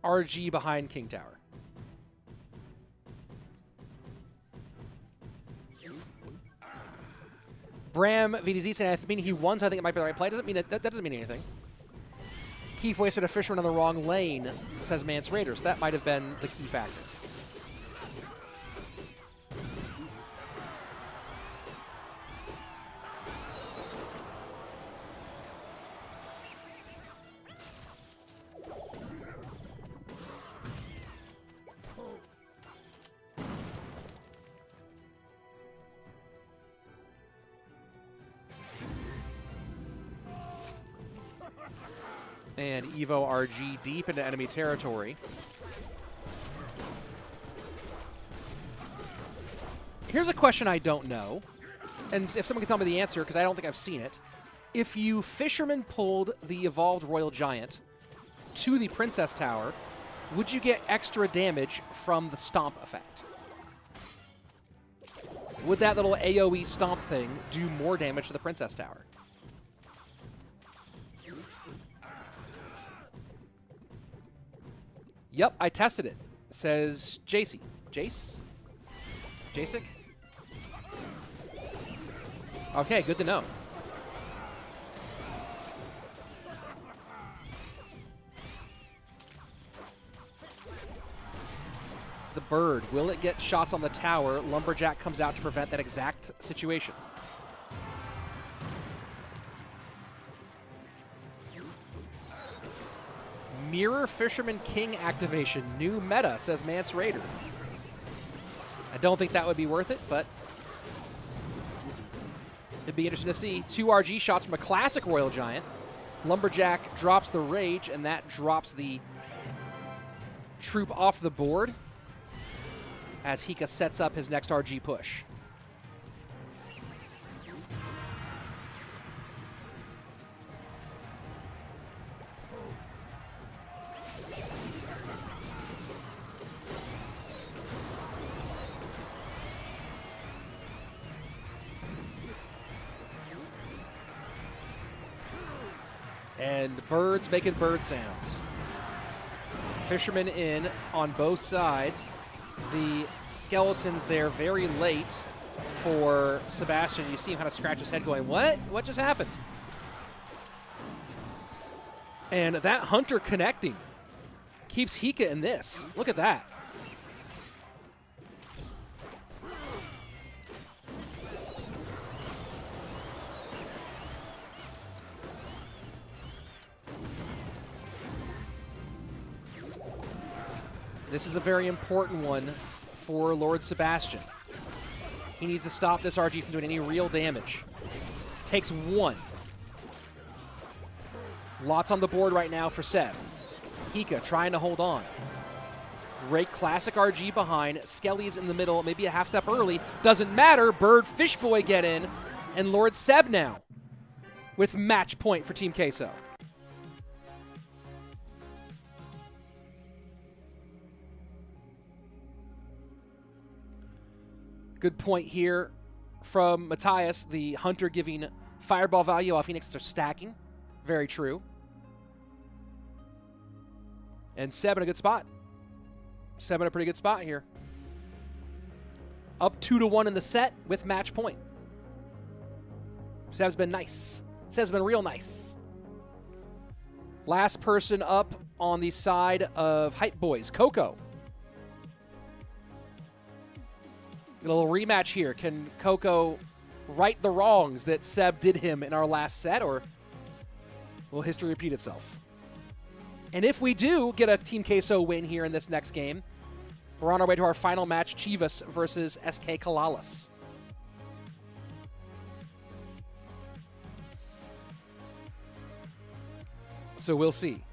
RG behind King Tower. Bram VDZ saying, I mean, he won, so I think it might be the right play. Doesn't mean that doesn't mean anything. Keefe wasted a fisherman on the wrong lane, says Mance Raiders. That might have been the key factor. And Evo RG deep into enemy territory. Here's a question I don't know. And if someone can tell me the answer, because I don't think I've seen it. If you Fisherman pulled the Evolved Royal Giant to the Princess Tower, would you get extra damage from the Stomp effect? Would that little AoE Stomp thing do more damage to the Princess Tower? Yep, I tested it, says JC. Jace? Jasic? Okay, good to know. The bird, will it get shots on the tower? Lumberjack comes out to prevent that exact situation. Mirror Fisherman King activation. New meta, says Mance Raider. I don't think that would be worth it, but it'd be interesting to see. 2 RG shots from a classic Royal Giant. Lumberjack drops the Rage, and that drops the troop off the board as Hika sets up his next RG push. And birds making bird sounds. Fishermen in on both sides. The skeletons there very late for Sebastian. You see him kind of scratch his head going, what? What just happened? And that Hunter connecting keeps Hika in this. Look at that. This is a very important one for Lord Sebastian. He needs to stop this RG from doing any real damage. Takes 1. Lots on the board right now for Seb. Hika trying to hold on. Great classic RG behind. Skelly's in the middle, maybe a half step early. Doesn't matter. Bird Fish Boy get in. And Lord Seb now with match point for Team Queso. Good point here from Matthias. The Hunter giving fireball value off Phoenix. They're stacking. Very true. And Seb in a good spot. Seb in a pretty good spot here. Up 2-1 in the set with match point. Seb's been nice. Seb's been real nice. Last person up on the side of Hype Boys, Coco. A little rematch here. Can Coco right the wrongs that Seb did him in our last set, or will history repeat itself? And if we do get a Team Queso win here in this next game, we're on our way to our final match, Chivas versus SK CALALAS. So we'll see.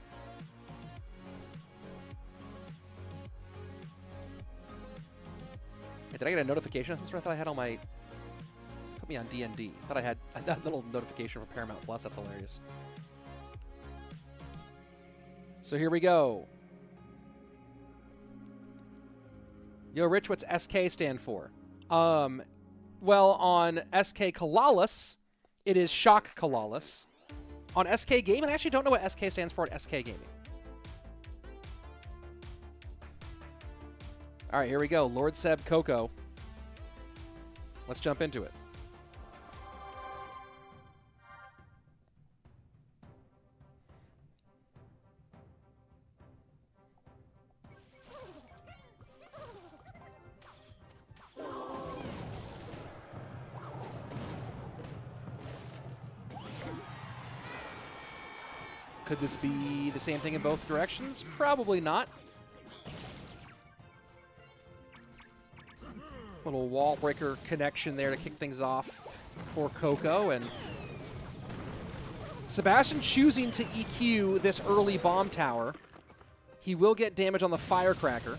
Did I get a notification? That's what I thought I had on my... Put me on D&D. I thought I had a little notification for Paramount Plus. That's hilarious. So here we go. Yo, Rich, what's SK stand for? Well, on SK CALALAS, it is Shock CALALAS. On SK Gaming, I actually don't know what SK stands for at SK Gaming. All right, here we go. Lord Seb, Coco. Let's jump into it. Could this be the same thing in both directions? Probably not. Little wall breaker connection there to kick things off for Coco. And Sebastian choosing to EQ this early bomb tower. He will get damage on the firecracker.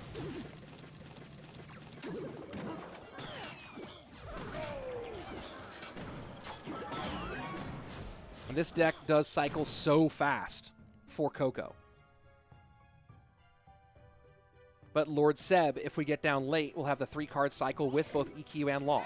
And this deck does cycle so fast for Coco. But Lord Seb, if we get down late, will have the 3-card cycle with both EQ and log.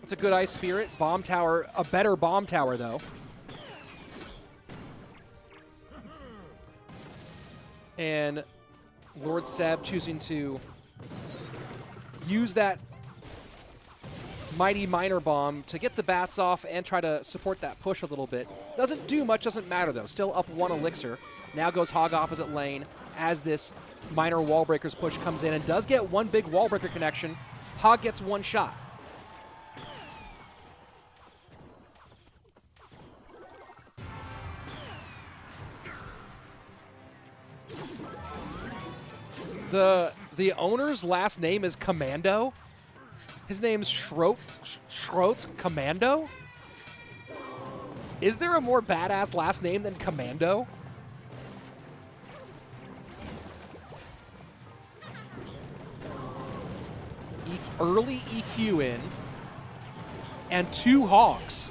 It's a good Ice Spirit. Bomb Tower, a better Bomb Tower, though. And Lord Seb choosing to use that Mighty Miner Bomb to get the bats off and try to support that push a little bit. Doesn't do much, doesn't matter though. Still up 1 elixir. Now goes Hog opposite lane as this Miner Wall Breakers push comes in and does get 1 big Wall Breaker connection. Hog gets 1 shot. The owner's last name is Commando. His name's Schroet Commando? Is there a more badass last name than Commando? Early EQ in. And 2 Hogs.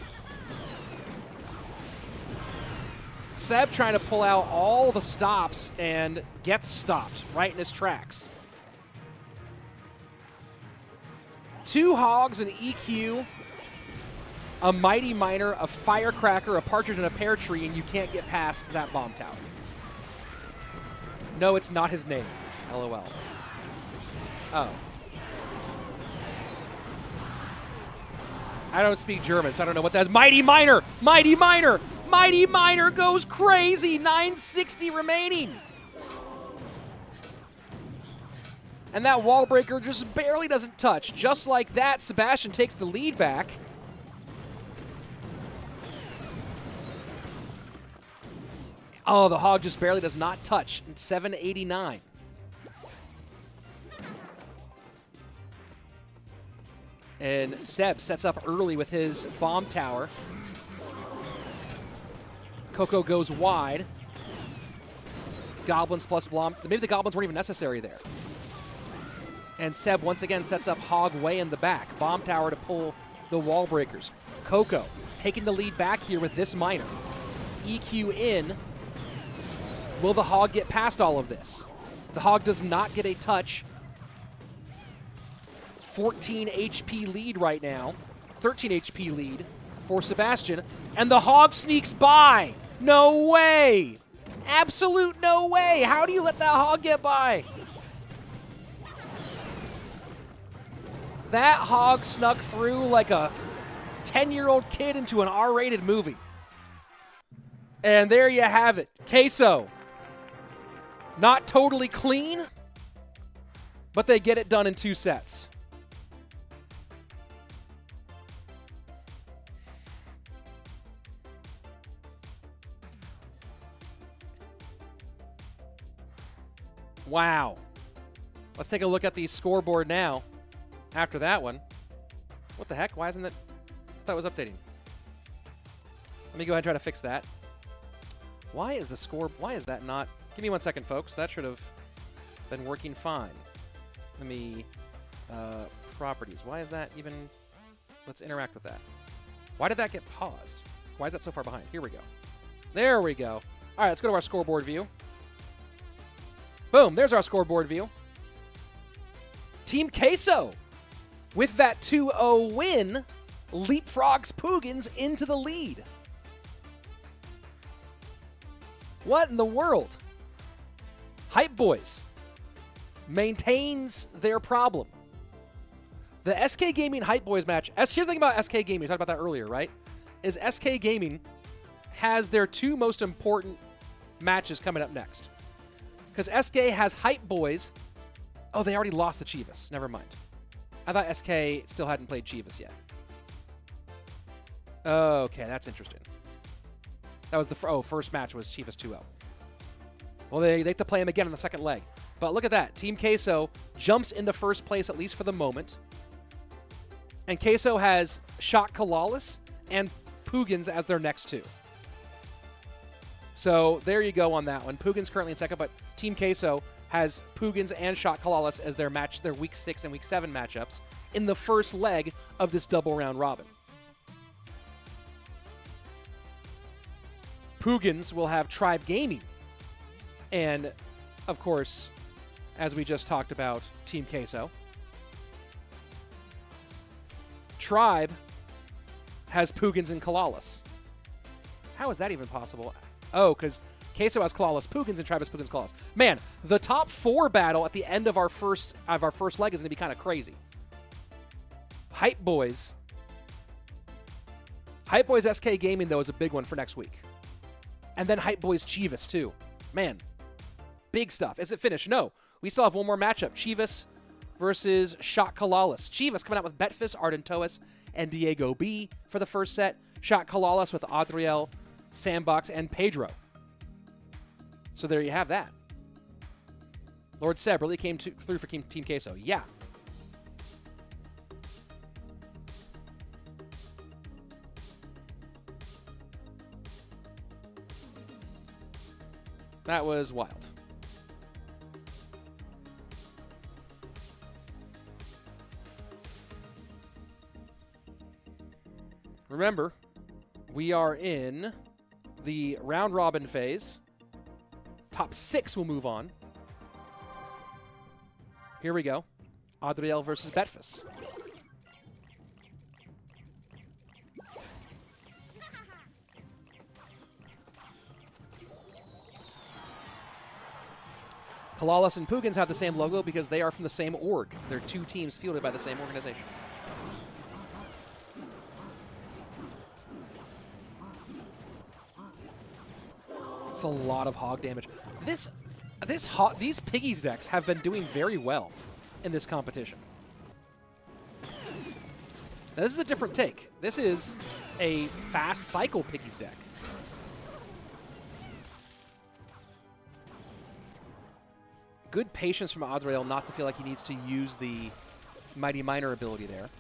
Seb trying to pull out all the stops and gets stopped right in his tracks. 2 Hogs, an EQ, a Mighty Miner, a Firecracker, a Partridge, and a Pear Tree, and you can't get past that bomb tower. No, it's not his name. LOL. Oh. I don't speak German, so I don't know what that is. Mighty Miner! Mighty Miner! Mighty Miner goes crazy! 960 remaining! And that Wall Breaker just barely doesn't touch. Just like that, Sebastian takes the lead back. Oh, the Hog just barely does not touch. 789. And Seb sets up early with his bomb tower. Coco goes wide. Goblins plus Blom. Maybe the Goblins weren't even necessary there. And Seb once again sets up Hog way in the back. Bomb tower to pull the Wall Breakers. Coco taking the lead back here with this Miner. EQ in. Will the Hog get past all of this? The Hog does not get a touch. 14 HP lead right now. 13 HP lead for Sebastian. And the Hog sneaks by. No way. Absolute no way. How do you let that Hog get by? That Hog snuck through like a 10-year-old kid into an R-rated movie. And there you have it. Queso. Not totally clean, but they get it done in 2 sets. Wow. Let's take a look at the scoreboard now. After that one. What the heck? Why isn't it? I thought it was updating. Let me go ahead and try to fix that. Why is the score? Why is that not? Give me 1 second, folks. That should have been working fine. Let me, properties. Why is that even? Let's interact with that. Why did that get paused? Why is that so far behind? Here we go. There we go. All right, let's go to our scoreboard view. Boom, there's our scoreboard view. Team Queso, with that 2-0 win, leapfrogs Puigins into the lead. What in the world? Hype Boys maintains their problem. The SK Gaming Hype Boys match, here's the thing about SK Gaming, we talked about that earlier, right? Is SK Gaming has their 2 most important matches coming up next. Because SK has Hype Boys. Oh, they already lost the Chivas. Never mind. I thought SK still hadn't played Chivas yet. Okay, that's interesting. That was the first match was Chivas 2-0. Well, they have to play him again in the second leg. But look at that. Team Queso jumps into first place, at least for the moment. And Queso has shot CALALAS and Puigins as their next 2. So there you go on that one. Puigins currently in second, but Team Queso has Puigins and shot CALALAS as their Week 6 and Week 7 matchups in the first leg of this double round robin. Puigins will have Tribe Gaming. And, of course, as we just talked about, Team Queso. Tribe has Puigins and CALALAS. How is that even possible? Oh, because Queso has CALALAS Puigins and Tribe has Puigins CALALAS. Man, the top 4 battle at the end of our first leg is going to be kind of crazy. Hype Boys. Hype Boys SK Gaming, though, is a big one for next week. And then Hype Boys Chivas, too. Man, big stuff. Is it finished? No. We still have one more matchup. Chivas versus CALALAS. Chivas coming out with Betfas, Ardentoas, and DiegoB for the first set. CALALAS with Adrian, Sandbox, and Piedra. So there you have that. Lord Seb really came through for Team Queso. Yeah. That was wild. Remember, we are in the round-robin phase. Top 6 will move on. Here we go. Adriel versus Betfas. CALALAS and Puigins have the same logo because they are from the same org. They're 2 teams fielded by the same organization. It's a lot of hog damage. These Piggies decks have been doing very well in this competition. Now, this is a different take. This is a fast cycle Piggies deck. Good patience from Adriel not to feel like he needs to use the Mighty Miner ability there.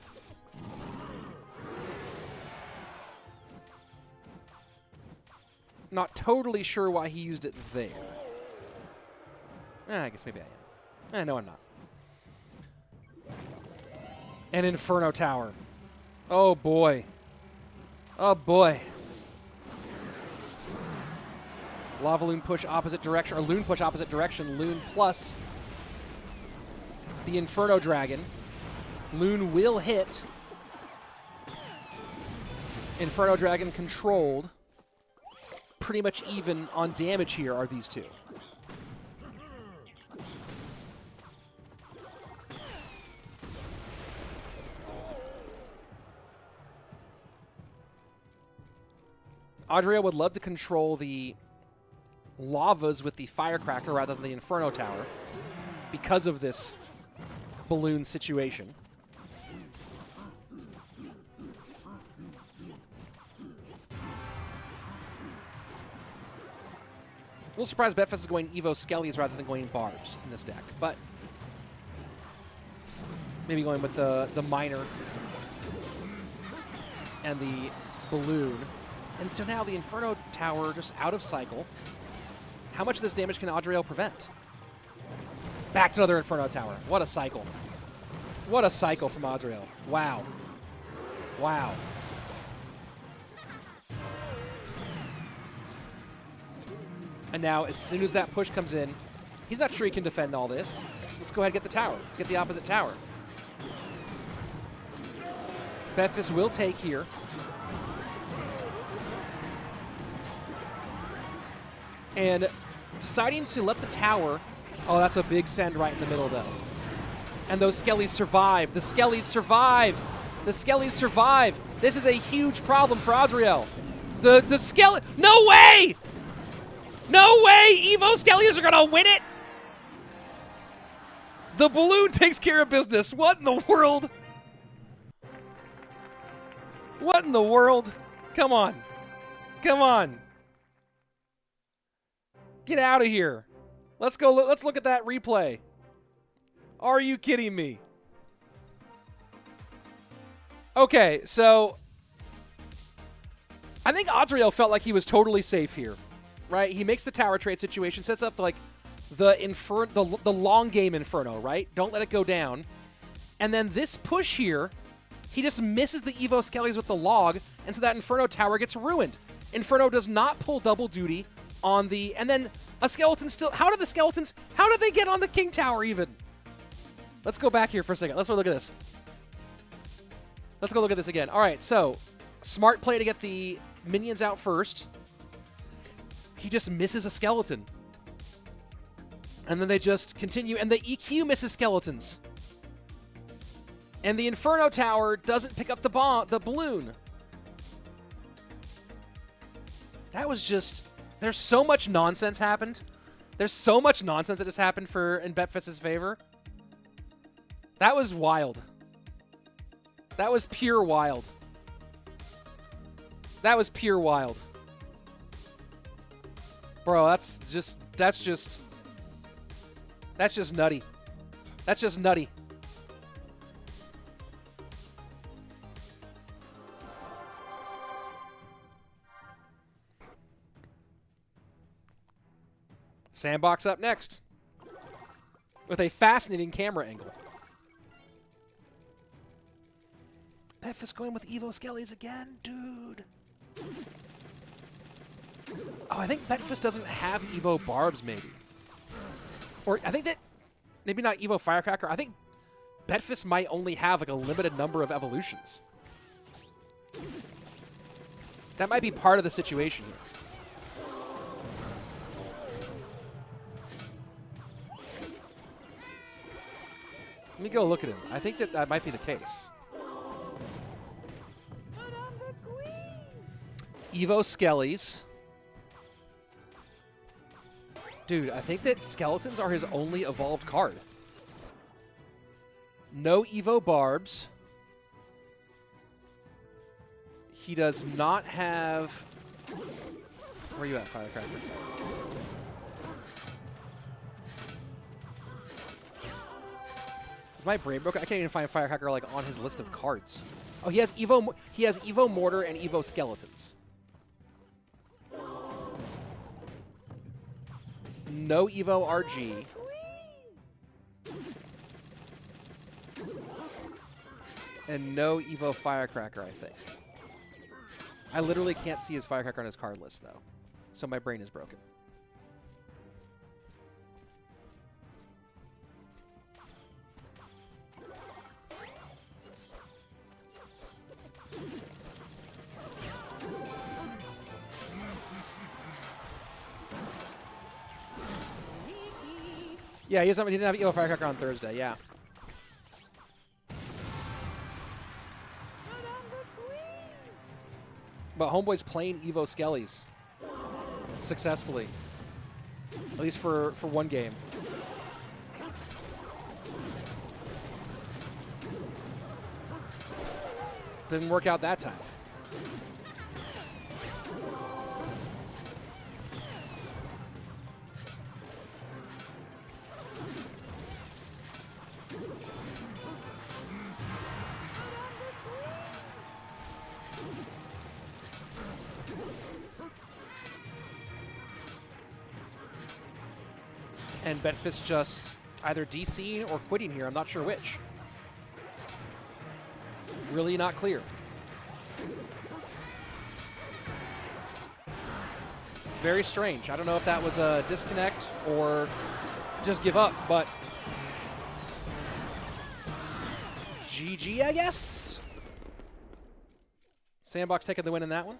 Not totally sure why he used it there. I guess maybe I am. No, I'm not. An Inferno Tower. Oh, boy. Oh, boy. Lava Loon push opposite direction, or Loon push opposite direction. Loon plus the Inferno Dragon. Loon will hit. Inferno Dragon controlled. Pretty much even on damage here are these two. Adriel would love to control the lavas with the Firecracker rather than the Inferno Tower because of this balloon situation. A little surprised Betfas is going Evo Skellies rather than going Barbs in this deck, but maybe going with the Miner and the Balloon. And so now the Inferno Tower just out of cycle. How much of this damage can Adriel prevent? Back to another Inferno Tower. What a cycle. What a cycle from Adriel. Wow. Wow. And now, as soon as that push comes in, he's not sure he can defend all this. Let's go ahead and get the tower. Let's get the opposite tower. Betfas will take here. And deciding to let the tower... Oh, that's a big send right in the middle, though. And those Skellies survive. The Skellies survive. The Skellies survive. This is a huge problem for Adriel. The Skelly... No way! No way! Evo Skellies are going to win it! The Balloon takes care of business. What in the world? What in the world? Come on. Come on. Get out of here. Let's go. Let's look at that replay. Are you kidding me? Okay, so I think Adriel felt like he was totally safe here. Right? He makes the tower trade situation, sets up like the long game Inferno, right? Don't let it go down. And then this push here, he just misses the Evo Skellies with the log, and so that Inferno Tower gets ruined. Inferno does not pull double duty on the... And then a skeleton still... How did they get on the King Tower even? Let's go back here for a second. Let's look at this. Let's go look at this again. All right, so smart play to get the minions out first. He just misses a skeleton. And then they just continue, and the EQ misses skeletons. And the Inferno Tower doesn't pick up the balloon. That was just... There's so much nonsense happened. There's so much nonsense that has happened in Betfas' favor. That was wild. That was pure wild. That was pure wild. Bro, that's just nutty. That's just nutty. Sandbox up next with a fascinating camera angle. Betfas going with Evo Skellies again, dude. Oh, I think Betfas doesn't have Evo Barbs, maybe. Or I think that maybe not Evo Firecracker. I think Betfas might only have like a limited number of evolutions. That might be part of the situation here. Let me go look at him. I think that might be the case. Evo Skellies. Dude, I think that skeletons are his only evolved card. No Evo Barbs. He does not have... Where are you at, Firecracker? Is my brain broken? I can't even find Firecracker like on his list of cards. Oh, he has Evo Mortar and Evo Skeletons. No Evo RG. And no Evo Firecracker, I think. I literally can't see his Firecracker on his card list, though. So my brain is broken. Yeah, he didn't have Evo Firecracker on Thursday, yeah. But Homeboy's playing Evo Skellies successfully. At least for one game. Didn't work out that time. And Betfas just either DCing or quitting here. I'm not sure which. Really not clear. Very strange. I don't know if that was a disconnect or just give up, but GG, I guess. Sandbox taking the win in that one.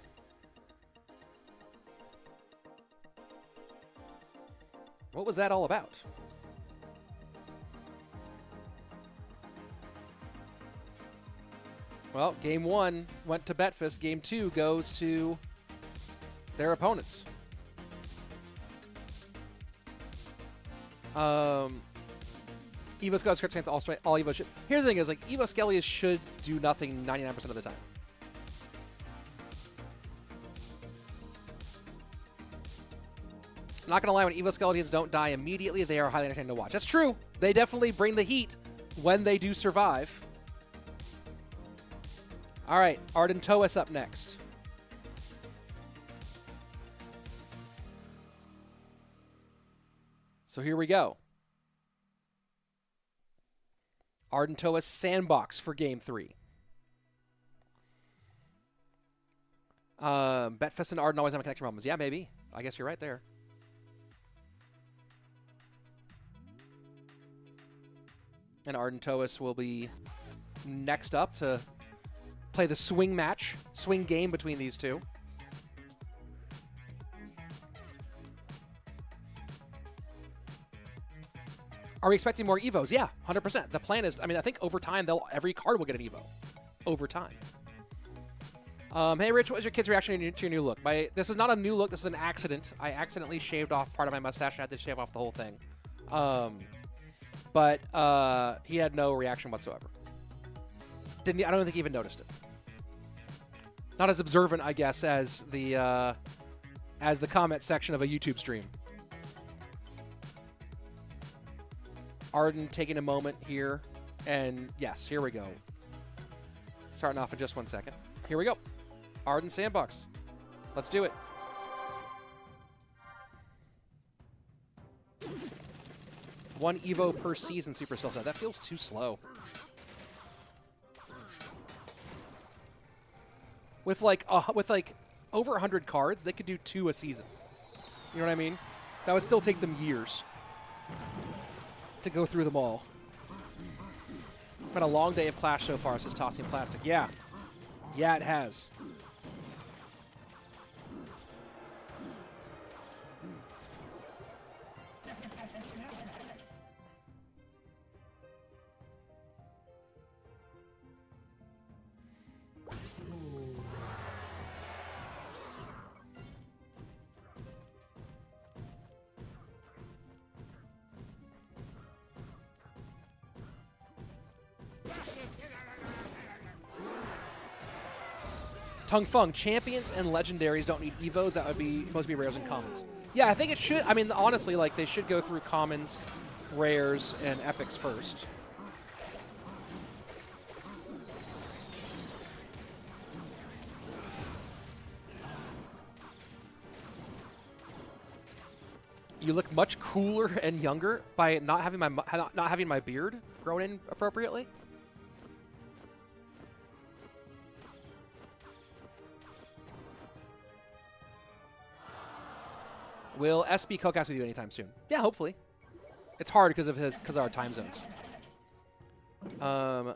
What was that all about? Well, game one went to Betfas. Game two goes to their opponents. Evo Skellies script all Evo should. Here's the thing: is like Evo Skellies should do nothing 99% of the time. Not gonna lie, when Evo Skeletons don't die immediately, they are highly entertaining to watch. That's true. They definitely bring the heat when they do survive. All right, Ardentoas up next. So here we go. Ardentoas Sandbox for game 3. Betfas and Arden always have connection problems. Yeah, maybe. I guess you're right there. And Ardentoas will be next up to play the swing match, swing game between these two. Are we expecting more Evos? Yeah, 100%. The plan is, I mean, I think over time, every card will get an Evo. Over time. Hey, Rich, what was your kid's reaction to your new look? This is not a new look. This is an accident. I accidentally shaved off part of my mustache. I had to shave off the whole thing. But he had no reaction whatsoever. I don't think he even noticed it. Not as observant, I guess, as the comment section of a YouTube stream. Arden taking a moment here. And yes, here we go. Starting off in just 1 second. Here we go. Arden Sandbox. Let's do it. One Evo per season, Supercell said. That feels too slow. With like over 100 cards, they could do 2 a season. You know what I mean? That would still take them years to go through them all. It's been a long day of Clash so far, says Tossing Plastic. Yeah. Yeah, it has. Tung Fung, champions and legendaries don't need Evos. That would be supposed to be rares and commons. Yeah, I think it should. I mean, honestly, like, they should go through commons, rares, and epics first. You look much cooler and younger by not having my beard grown in appropriately. Will SB co-cast with you anytime soon? Yeah, hopefully. It's hard because of our time zones. I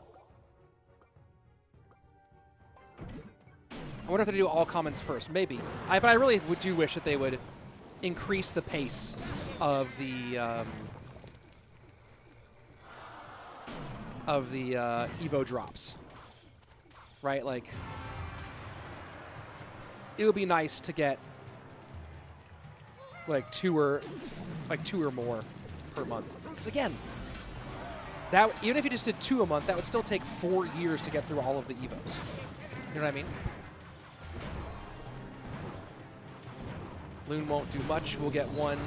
wonder if they do all comments first. Maybe. But I really do wish that they would increase the pace of the Evo drops. Right? Like, it would be nice to get like two or more per month. Because again, that even if you just did 2 a month, that would still take 4 years to get through all of the Evos. You know what I mean? Loon won't do much. We'll get 1.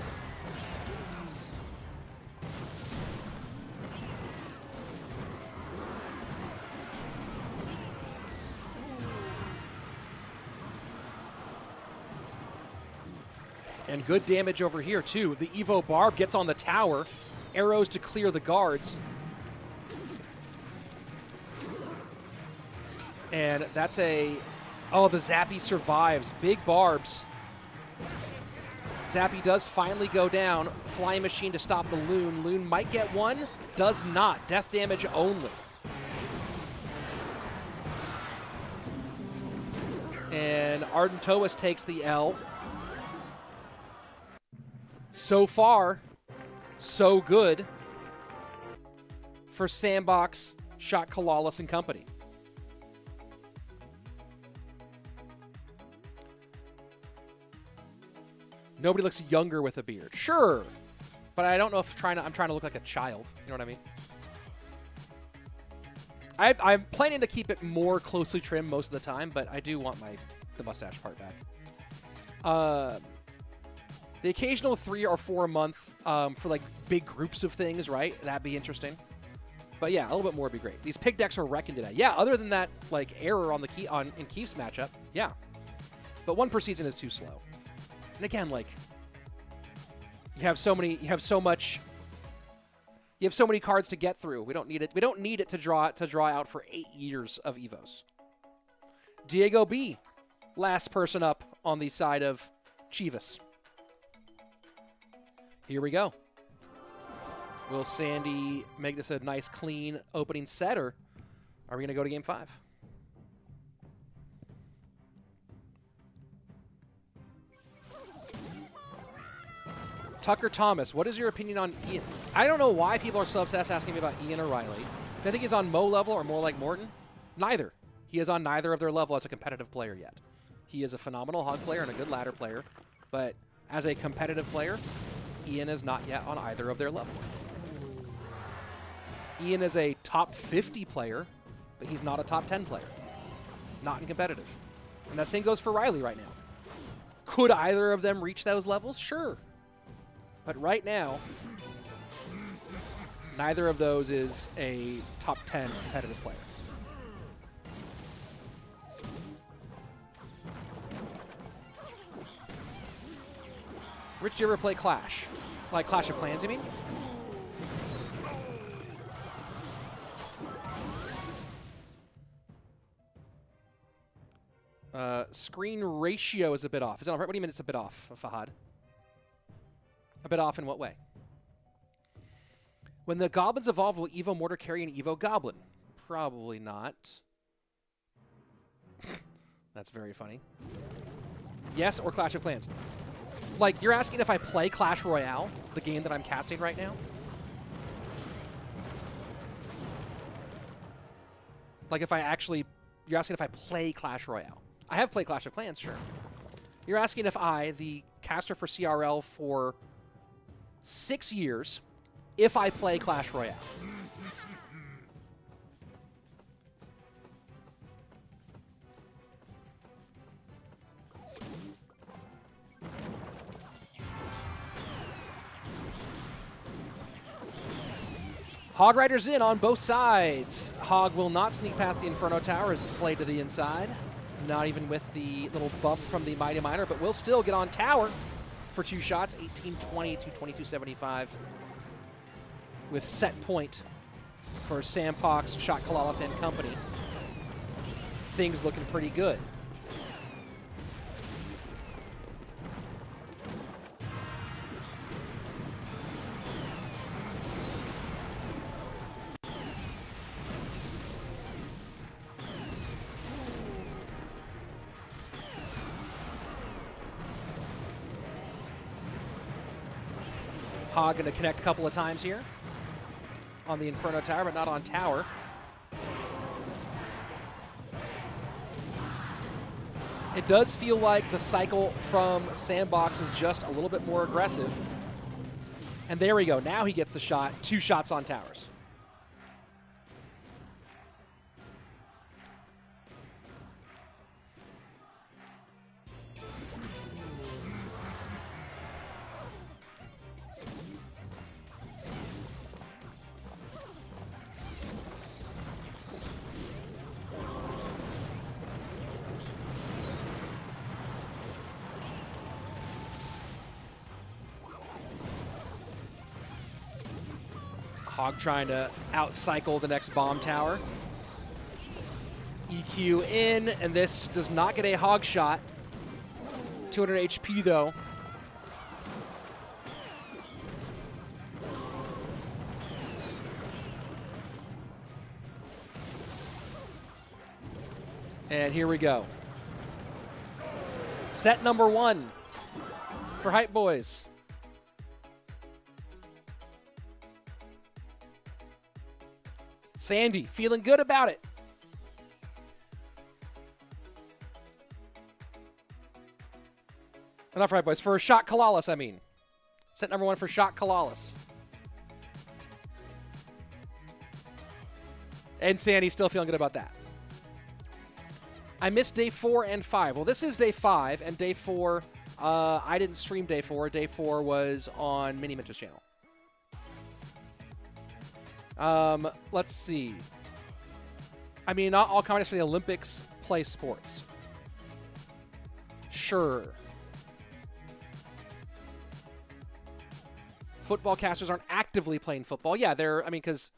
And good damage over here, too. The Evo Barb gets on the tower. Arrows to clear the guards. And that's a... Oh, the Zappy survives. Big barbs. Zappy does finally go down. Flying Machine to stop the Loon. Loon might get 1. Does not. Death damage only. And Ardentoas takes the L. So far, so good for Sandbox, Shot CALALAS, and company. Nobody looks younger with a beard. Sure, but I don't know if I'm trying to look like a child. You know what I mean? I'm planning to keep it more closely trimmed most of the time, but I do want the mustache part back. The occasional 3 or 4 a month for like big groups of things, right? That'd be interesting. But yeah, a little bit more would be great. These pig decks are wrecking today. Yeah, other than that, like error on the in Keith's matchup, yeah. But 1 per season is too slow. And again, like you have so many cards to get through. We don't need it. We don't need it to draw out for 8 years of Evos. DiegoB, last person up on the side of Chivas. Here we go. Will Sandy make this a nice, clean opening set, or are we going to go to Game 5? Tucker Thomas, what is your opinion on Ian? I don't know why people are so obsessed asking me about Ian O'Reilly. I think he's on Mo level or more like Morten. Neither. He is on neither of their level as a competitive player yet. He is a phenomenal hog player and a good ladder player, but as a competitive player, Ian is not yet on either of their level. Ian is a top 50 player, but he's not a top 10 player. Not in competitive. And that same goes for Riley right now. Could either of them reach those levels? Sure. But right now, neither of those is a top 10 competitive player. Rich, did you ever play Clash? Like Clash of Clans, you mean? Screen ratio is a bit off. Is that all right? What do you mean it's a bit off, Fahad? A bit off in what way? When the goblins evolve, will Evo Mortar carry an Evo Goblin? Probably not. That's very funny. Yes, or Clash of Clans. Like, you're asking if I play Clash Royale, the game that I'm casting right now? Like, if I actually... You're asking if I play Clash Royale. I have played Clash of Clans, sure. You're asking if I, the caster for CRL for 6 years, if I play Clash Royale. Hog Rider's in on both sides. Hog will not sneak past the Inferno Tower as it's played to the inside. Not even with the little bump from the Mighty Miner, but will still get on tower for 2 shots, 18-20 to 22-75. With set point for Sandbox, Shot CALALAS, and company. Things looking pretty good. Hog going to connect a couple of times here on the Inferno Tower, but not on tower. It does feel like the cycle from Sandbox is just a little bit more aggressive. And there we go. Now he gets the shot. 2 shots on towers. Hog trying to out-cycle the next bomb tower. EQ in, and this does not get a Hog shot. 200 HP, though. And here we go. Set number 1 for Hype Boys. Sandy, feeling good about it. Enough, right, boys. For Shot CALALAS, I mean. Set number 1 for Shot CALALAS. And Sandy still feeling good about that. I missed day 4 and 5. Well, this is day 5, and day 4, I didn't stream day 4. Day 4 was on Mini Minter's channel. Let's see. I mean, not all commentators for the Olympics play sports. Sure. Football casters aren't actively playing football. Yeah, they're, I mean, because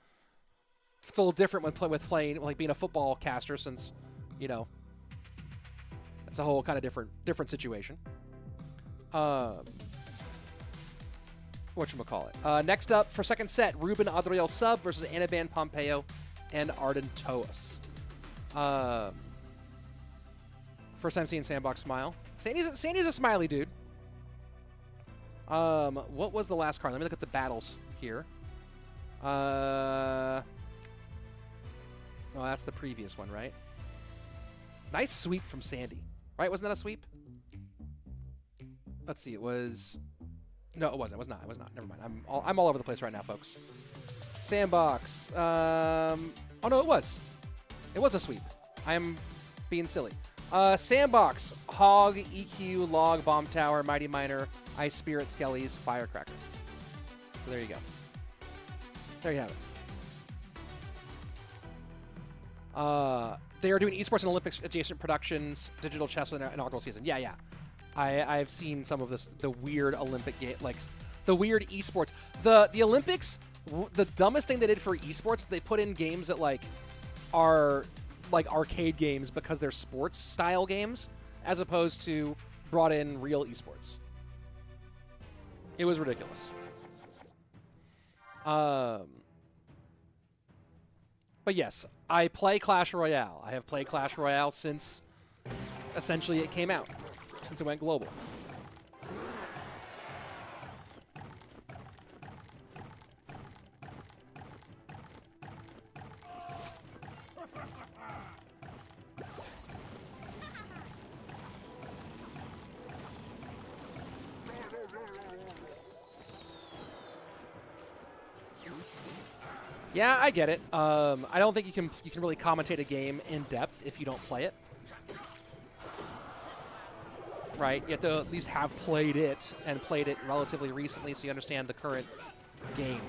it's a little different with playing, like being a football caster since, you know, it's a whole kind of different situation. Whatchamacallit. Next up for second set, Ruben Adriel Sub versus Anaban, Pompeyo, and Ardentoas. First time seeing Sandbox smile. Sandy's a smiley dude. What was the last card? Let me look at the battles here. Oh, that's the previous one, right? Nice sweep from Sandy. Right? Wasn't that a sweep? Let's see. It was... No, it wasn't. It was not. It was not. Never mind. I'm all over the place right now, folks. Sandbox. Oh, no, it was. It was a sweep. I am being silly. Sandbox. Hog, EQ, Log, Bomb Tower, Mighty Miner, Ice Spirit, Skellies, Firecracker. So there you go. There you have it. They are doing esports and Olympics adjacent productions, digital chess with an inaugural season. Yeah, yeah. I've seen some of this, the weird Olympic game, like the weird esports. The Olympics, the dumbest thing they did for esports, they put in games that like are like arcade games because they're sports style games, as opposed to brought in real esports. It was ridiculous. But yes, I play Clash Royale. I have played Clash Royale since essentially it came out, since it went global. Yeah, I get it. I don't think you can really commentate a game in depth if you don't play it. Right? You have to at least have played it and played it relatively recently so you understand the current game.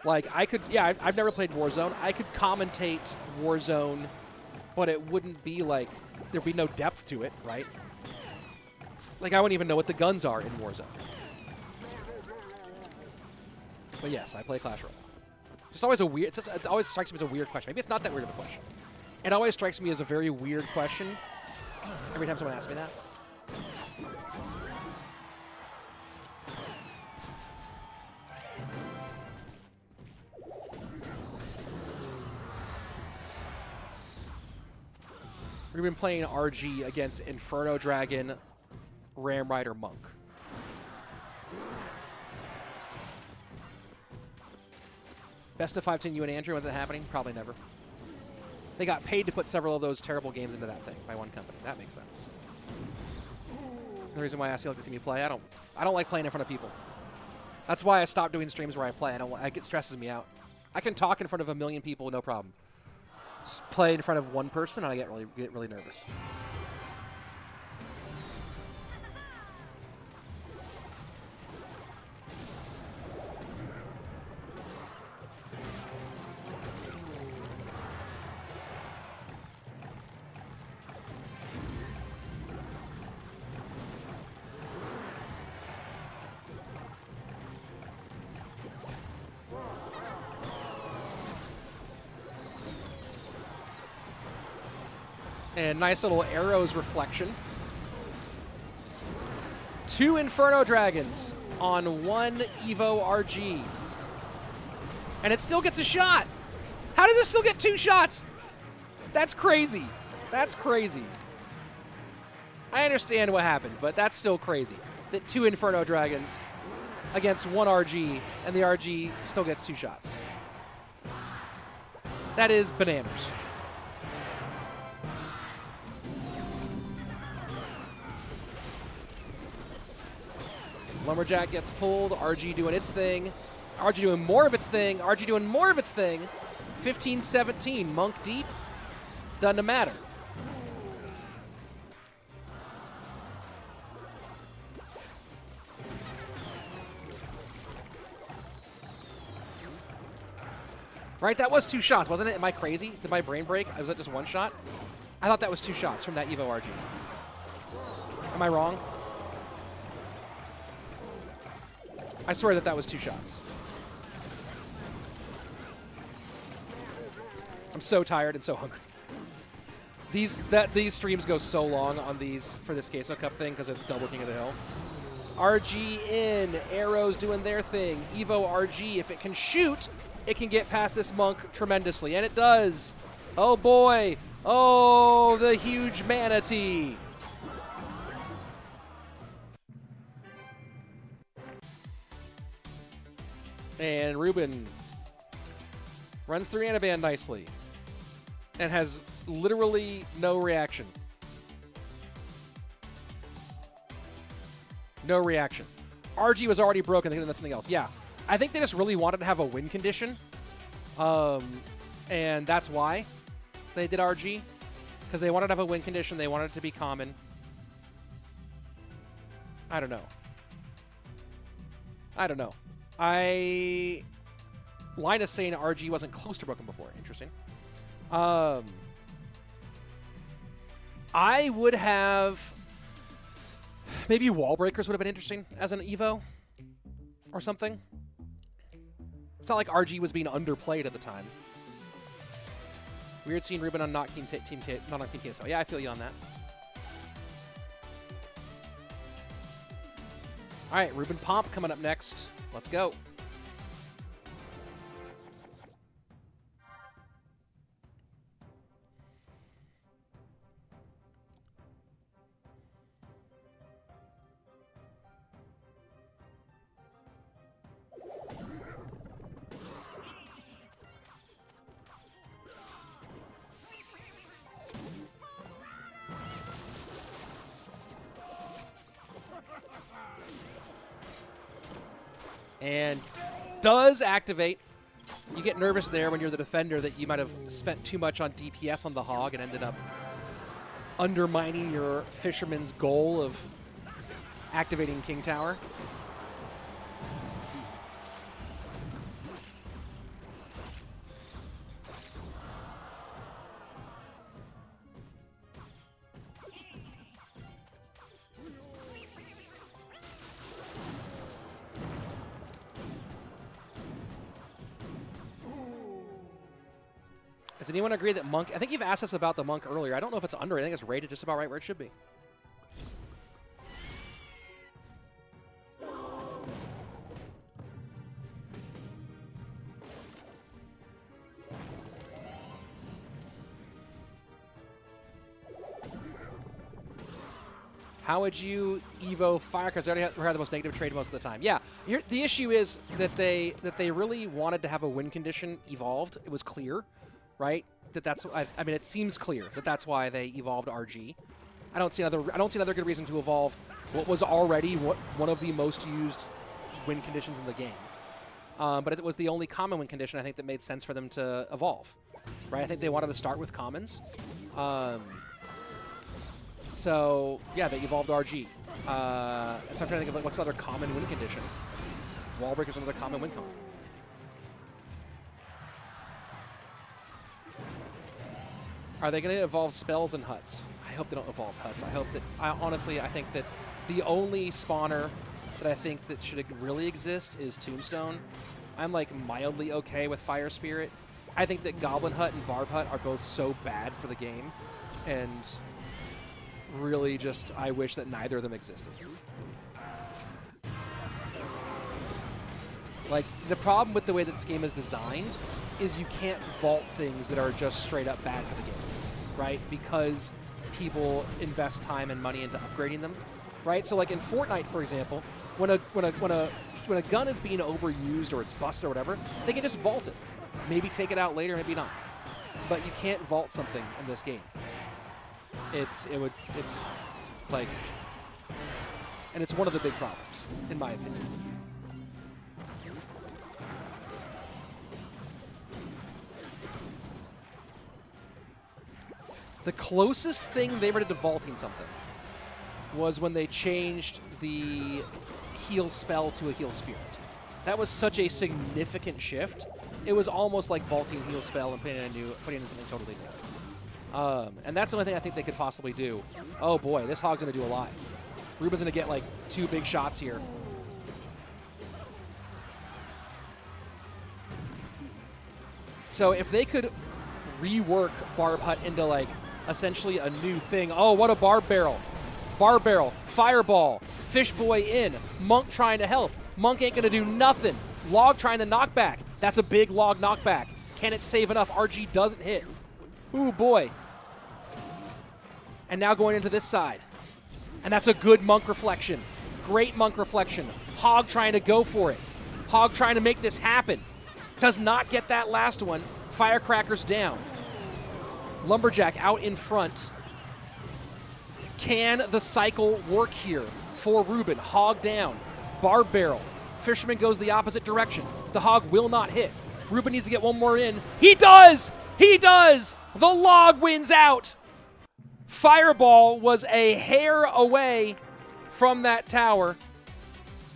Like, I could, yeah, I've never played Warzone. I could commentate Warzone, but it wouldn't be like, there'd be no depth to it, right? Like, I wouldn't even know what the guns are in Warzone. But yes, I play Clash Royale. Just always a weird, it always strikes me as a weird question. Maybe it's not that weird of a question. It always strikes me as a very weird question every time someone asks me that. We've been playing RG against Inferno Dragon, Ram Rider, Monk. Best of 5 between you and Andrew. When's it happening? Probably never. They got paid to put several of those terrible games into that thing by one company. That makes sense. The reason why I ask you like to see me play, I don't like playing in front of people. That's why I stopped doing streams where I play. It stresses me out. I can talk in front of 1 million people, no problem. Just play in front of one person, and I get really nervous. And nice little arrows reflection. 2 Inferno Dragons on 1 Evo RG. And it still gets a shot. How does it still get 2 shots? That's crazy. That's crazy. I understand what happened, but that's still crazy. That 2 Inferno Dragons against 1 RG, and the RG still gets 2 shots. That is bananas. Lumberjack gets pulled, RG doing its thing. RG doing more of its thing, RG doing more of its thing. 15-17, Monk deep, doesn't matter. Right, that was 2 shots, wasn't it? Am I crazy? Did my brain break? Was that just 1 shot? I thought that was 2 shots from that Evo RG. Am I wrong? I swear that was 2 shots. I'm so tired and so hungry. These streams go so long on these for this Queso Cup thing because it's double King of the Hill. RG in, arrows doing their thing. Evo RG, if it can shoot, it can get past this Monk tremendously, and it does. Oh boy, oh the huge manatee. And Ruben runs through Anaban nicely and has literally no reaction. No reaction. RG was already broken. They did something else. Yeah. I think they just really wanted to have a win condition. And that's why they did RG. Because they wanted to have a win condition. They wanted it to be common. I don't know. I don't know. Linus saying RG wasn't close to broken before. Interesting. I would have... Maybe wall breakers would have been interesting as an Evo or something. It's not like RG was being underplayed at the time. Weird seeing Ruben on not Team K, not on Team KSO. Yeah, I feel you on that. All right, Ruben Pomp coming up next. Let's go. And does activate. You get nervous there when you're the defender that you might have spent too much on DPS on the Hog and ended up undermining your Fisherman's goal of activating King Tower. Does anyone agree that Monk... I think you've asked us about the Monk earlier. I don't know if it's under. I think it's rated just about right where it should be. How would you Evo Fire? Because they already had the most negative trade most of the time. Yeah, the issue is that they really wanted to have a win condition evolved. It was clear. Right? I mean, it seems clear that that's why they evolved RG. I don't see another good reason to evolve what was already one of the most used win conditions in the game. But it was the only common win condition I think that made sense for them to evolve. Right? I think they wanted to start with commons. So yeah, they evolved RG. So I'm trying to think of like, what's another common win condition. Wall breaker's another common win con. Are they going to evolve spells and huts? I hope they don't evolve huts. I hope that... honestly, I think that the only spawner that I think that should really exist is Tombstone. I'm like mildly okay with Fire Spirit. I think that Goblin Hut and Barb Hut are both so bad for the game. And really just, I wish that neither of them existed. Like, the problem with the way that this game is designed is you can't vault things that are just straight up bad for the game, right? Because people invest time and money into upgrading them, right? So like in Fortnite, for example, when a gun is being overused or it's busted or whatever, they can just vault it. Maybe take it out later, maybe not. But you can't vault something in this game. It's like, and it's one of the big problems, in my opinion. The closest thing they were to vaulting something was when they changed the heal spell to a heal spirit. That was such a significant shift. It was almost like vaulting heal spell and putting in something totally new. And that's the only thing I think they could possibly do. Oh boy, this Hog's gonna do a lot. Ruben's gonna get like 2 big shots here. So if they could rework Barb Hut into like essentially a new thing. Oh, what a Barb Barrel. Barb Barrel, Fireball, Fish Boy in, Monk trying to help. Monk ain't gonna do nothing. Log trying to knock back. That's a big Log knockback. Can it save enough? RG doesn't hit. Ooh, boy. And now going into this side. And that's a good Monk reflection. Great Monk reflection. Hog trying to go for it. Hog trying to make this happen. Does not get that last one. Firecrackers down. Lumberjack out in front. Can the cycle work here for Ruben? Hog down. Barb Barrel. Fisherman goes the opposite direction. The Hog will not hit. Ruben needs to get one more in. He does! He does! The log wins out! Fireball was a hair away from that tower,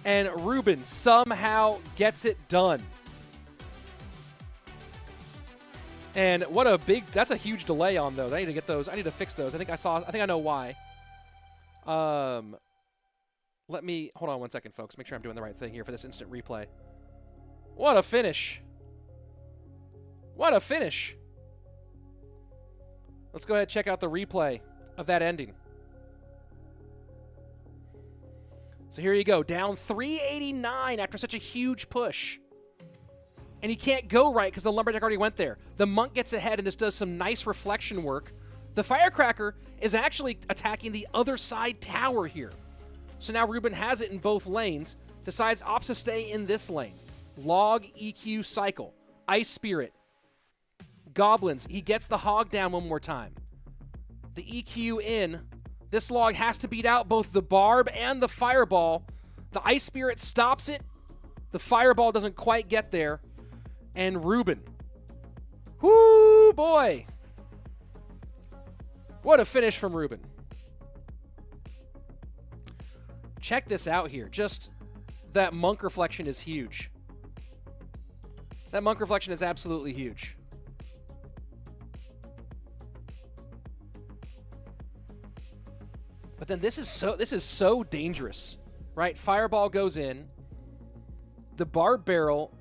and Ruben somehow gets it done. And what a big, that's a huge delay on those. I need to get those, I need to fix those. I think I know why. Let me, hold on one second, folks. Make sure I'm doing the right thing here for this instant replay. What a finish. What a finish. Let's go ahead and check out the replay of that ending. So here you go, down 389 after such a huge push. And he can't go right because the Lumberjack already went there. The Monk gets ahead and just does some nice reflection work. The Firecracker is actually attacking the other side tower here. So now Ruben has it in both lanes, decides opts to stay in this lane. Log, EQ, Cycle, Ice Spirit, Goblins. He gets the Hog down one more time. The EQ in. This log has to beat out both the Barb and the Fireball. The Ice Spirit stops it. The Fireball doesn't quite get there. And Ruben. Whoo, boy. What a finish from Ruben. Check this out here. Just that Monk reflection is huge. That Monk reflection is absolutely huge. But then this is so dangerous, right? Fireball goes in. The Barb Barrel,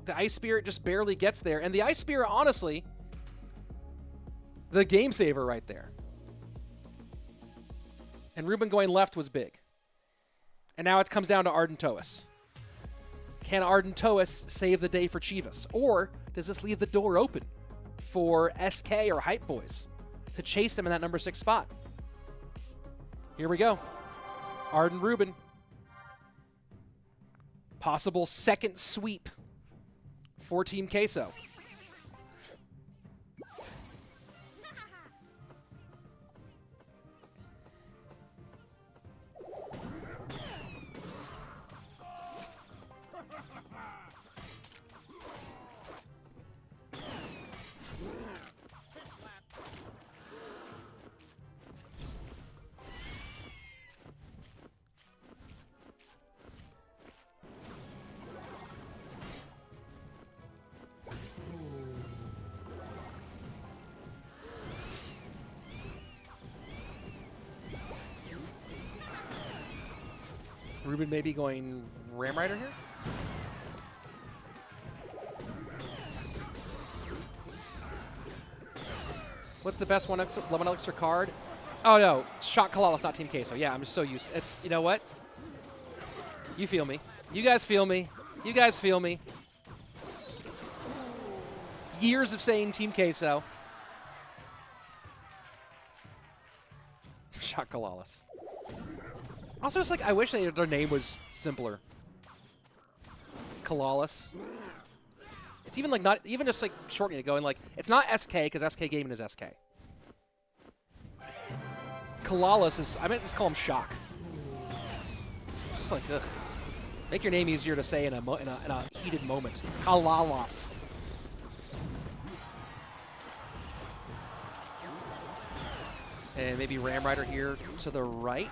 the Ice Spirit just barely gets there. And the Ice Spirit, honestly, the game saver right there. And Ruben going left was big. And now it comes down to Ardentoas. Can Ardentoas save the day for Chivas? Or does this leave the door open for SK or Hype Boys to chase them in that number 6 spot? Here we go. Arden Ruben. Possible second sweep for Team Queso. Ruben maybe going Ram Rider here? What's the best 1 elixir card? Oh no, Shot CALALAS, not Team Queso. Yeah, I'm just so used to it. It's, you know what? You feel me. You guys feel me. You guys feel me. Years of saying Team Queso. Shot CALALAS. Also, just like, I wish their name was simpler. CALALAS. It's even like not, even just like shortening it, going like, it's not SK because SK Gaming is SK. CALALAS is, I meant just call him Shock. It's just like, ugh. Make your name easier to say in a heated moment. CALALAS. And maybe Ram Rider here to the right.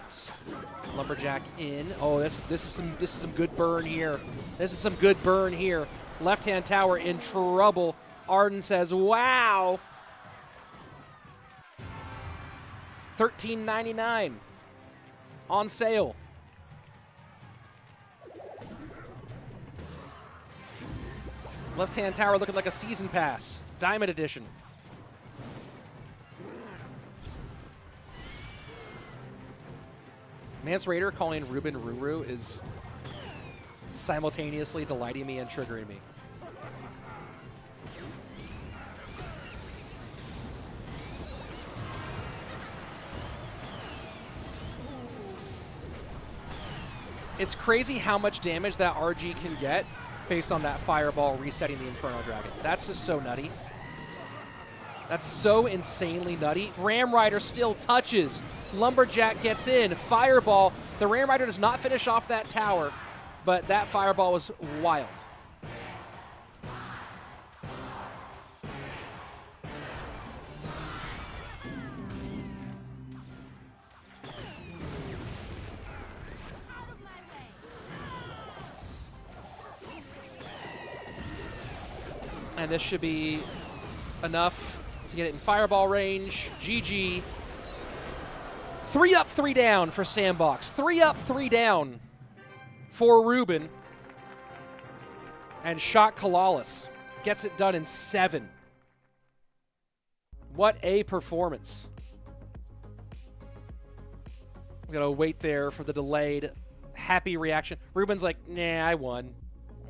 Lumberjack in. Oh, this is some good burn here. This is some good burn here. Left-hand tower in trouble. Arden says, "Wow." $13.99 on sale. Left-hand tower looking like a season pass. Diamond edition. Mance Raider calling Ruben Ruru is simultaneously delighting me and triggering me. It's crazy how much damage that RG can get based on that fireball resetting the Inferno Dragon. That's just so nutty. That's so insanely nutty. Ram Rider still touches. Lumberjack gets in. Fireball. The Ram Rider does not finish off that tower, but that fireball was wild. And this should be enough to get it in fireball range. GG. 3 up, 3 down for Sandbox. 3 up, 3 down for Ruben. And Shot CALALAS gets it done in 7. What a performance. I'm going to wait there for the delayed happy reaction. Ruben's like, nah, I won.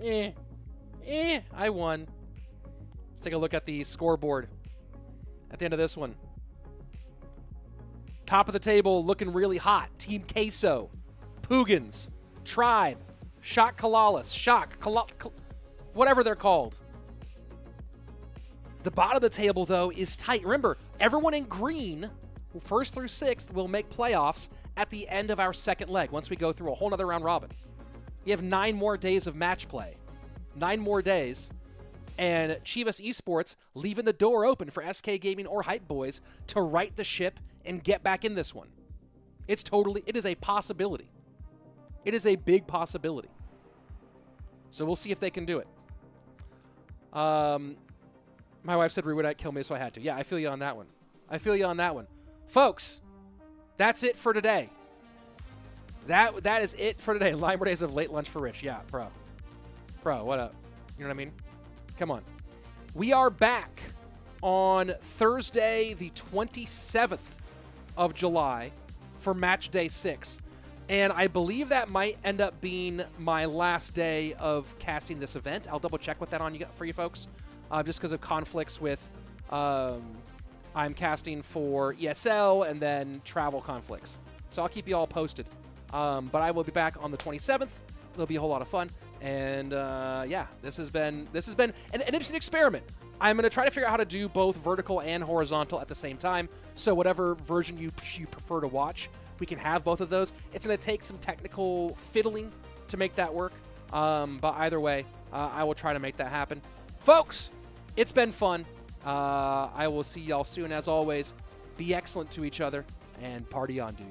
I won. Let's take a look at the scoreboard at the end of this one. Top of the table looking really hot. Team Queso, Puigins, Tribe, Shot CALALAS, whatever they're called. The bottom of the table, though, is tight. Remember, everyone in green, 1st through 6th, will make playoffs at the end of our second leg once we go through a whole nother round robin. We have 9 more days of match play. 9 more days. And Chivas Esports leaving the door open for SK Gaming or Hype Boys to right the ship and get back in this one. It is a possibility. It is a big possibility. So we'll see if they can do it. My wife said Rue would kill me, so I had to. Yeah, I feel you on that one. I feel you on that one. Folks, that's it for today. That is it for today. Lime days of late lunch for Rich. Yeah, bro. Bro, what up? You know what I mean? Come on. We are back on Thursday, the 27th of July for match day 6. And I believe that might end up being my last day of casting this event. I'll double check with that for you folks, just because of conflicts with I'm casting for ESL and then travel conflicts. So I'll keep you all posted. But I will be back on the 27th. It'll be a whole lot of fun. And yeah, this has been an interesting experiment. I'm going to try to figure out how to do both vertical and horizontal at the same time. So whatever version you prefer to watch, we can have both of those. It's going to take some technical fiddling to make that work. But either way, I will try to make that happen. Folks, it's been fun. I will see y'all soon. As always, be excellent to each other and party on, dude.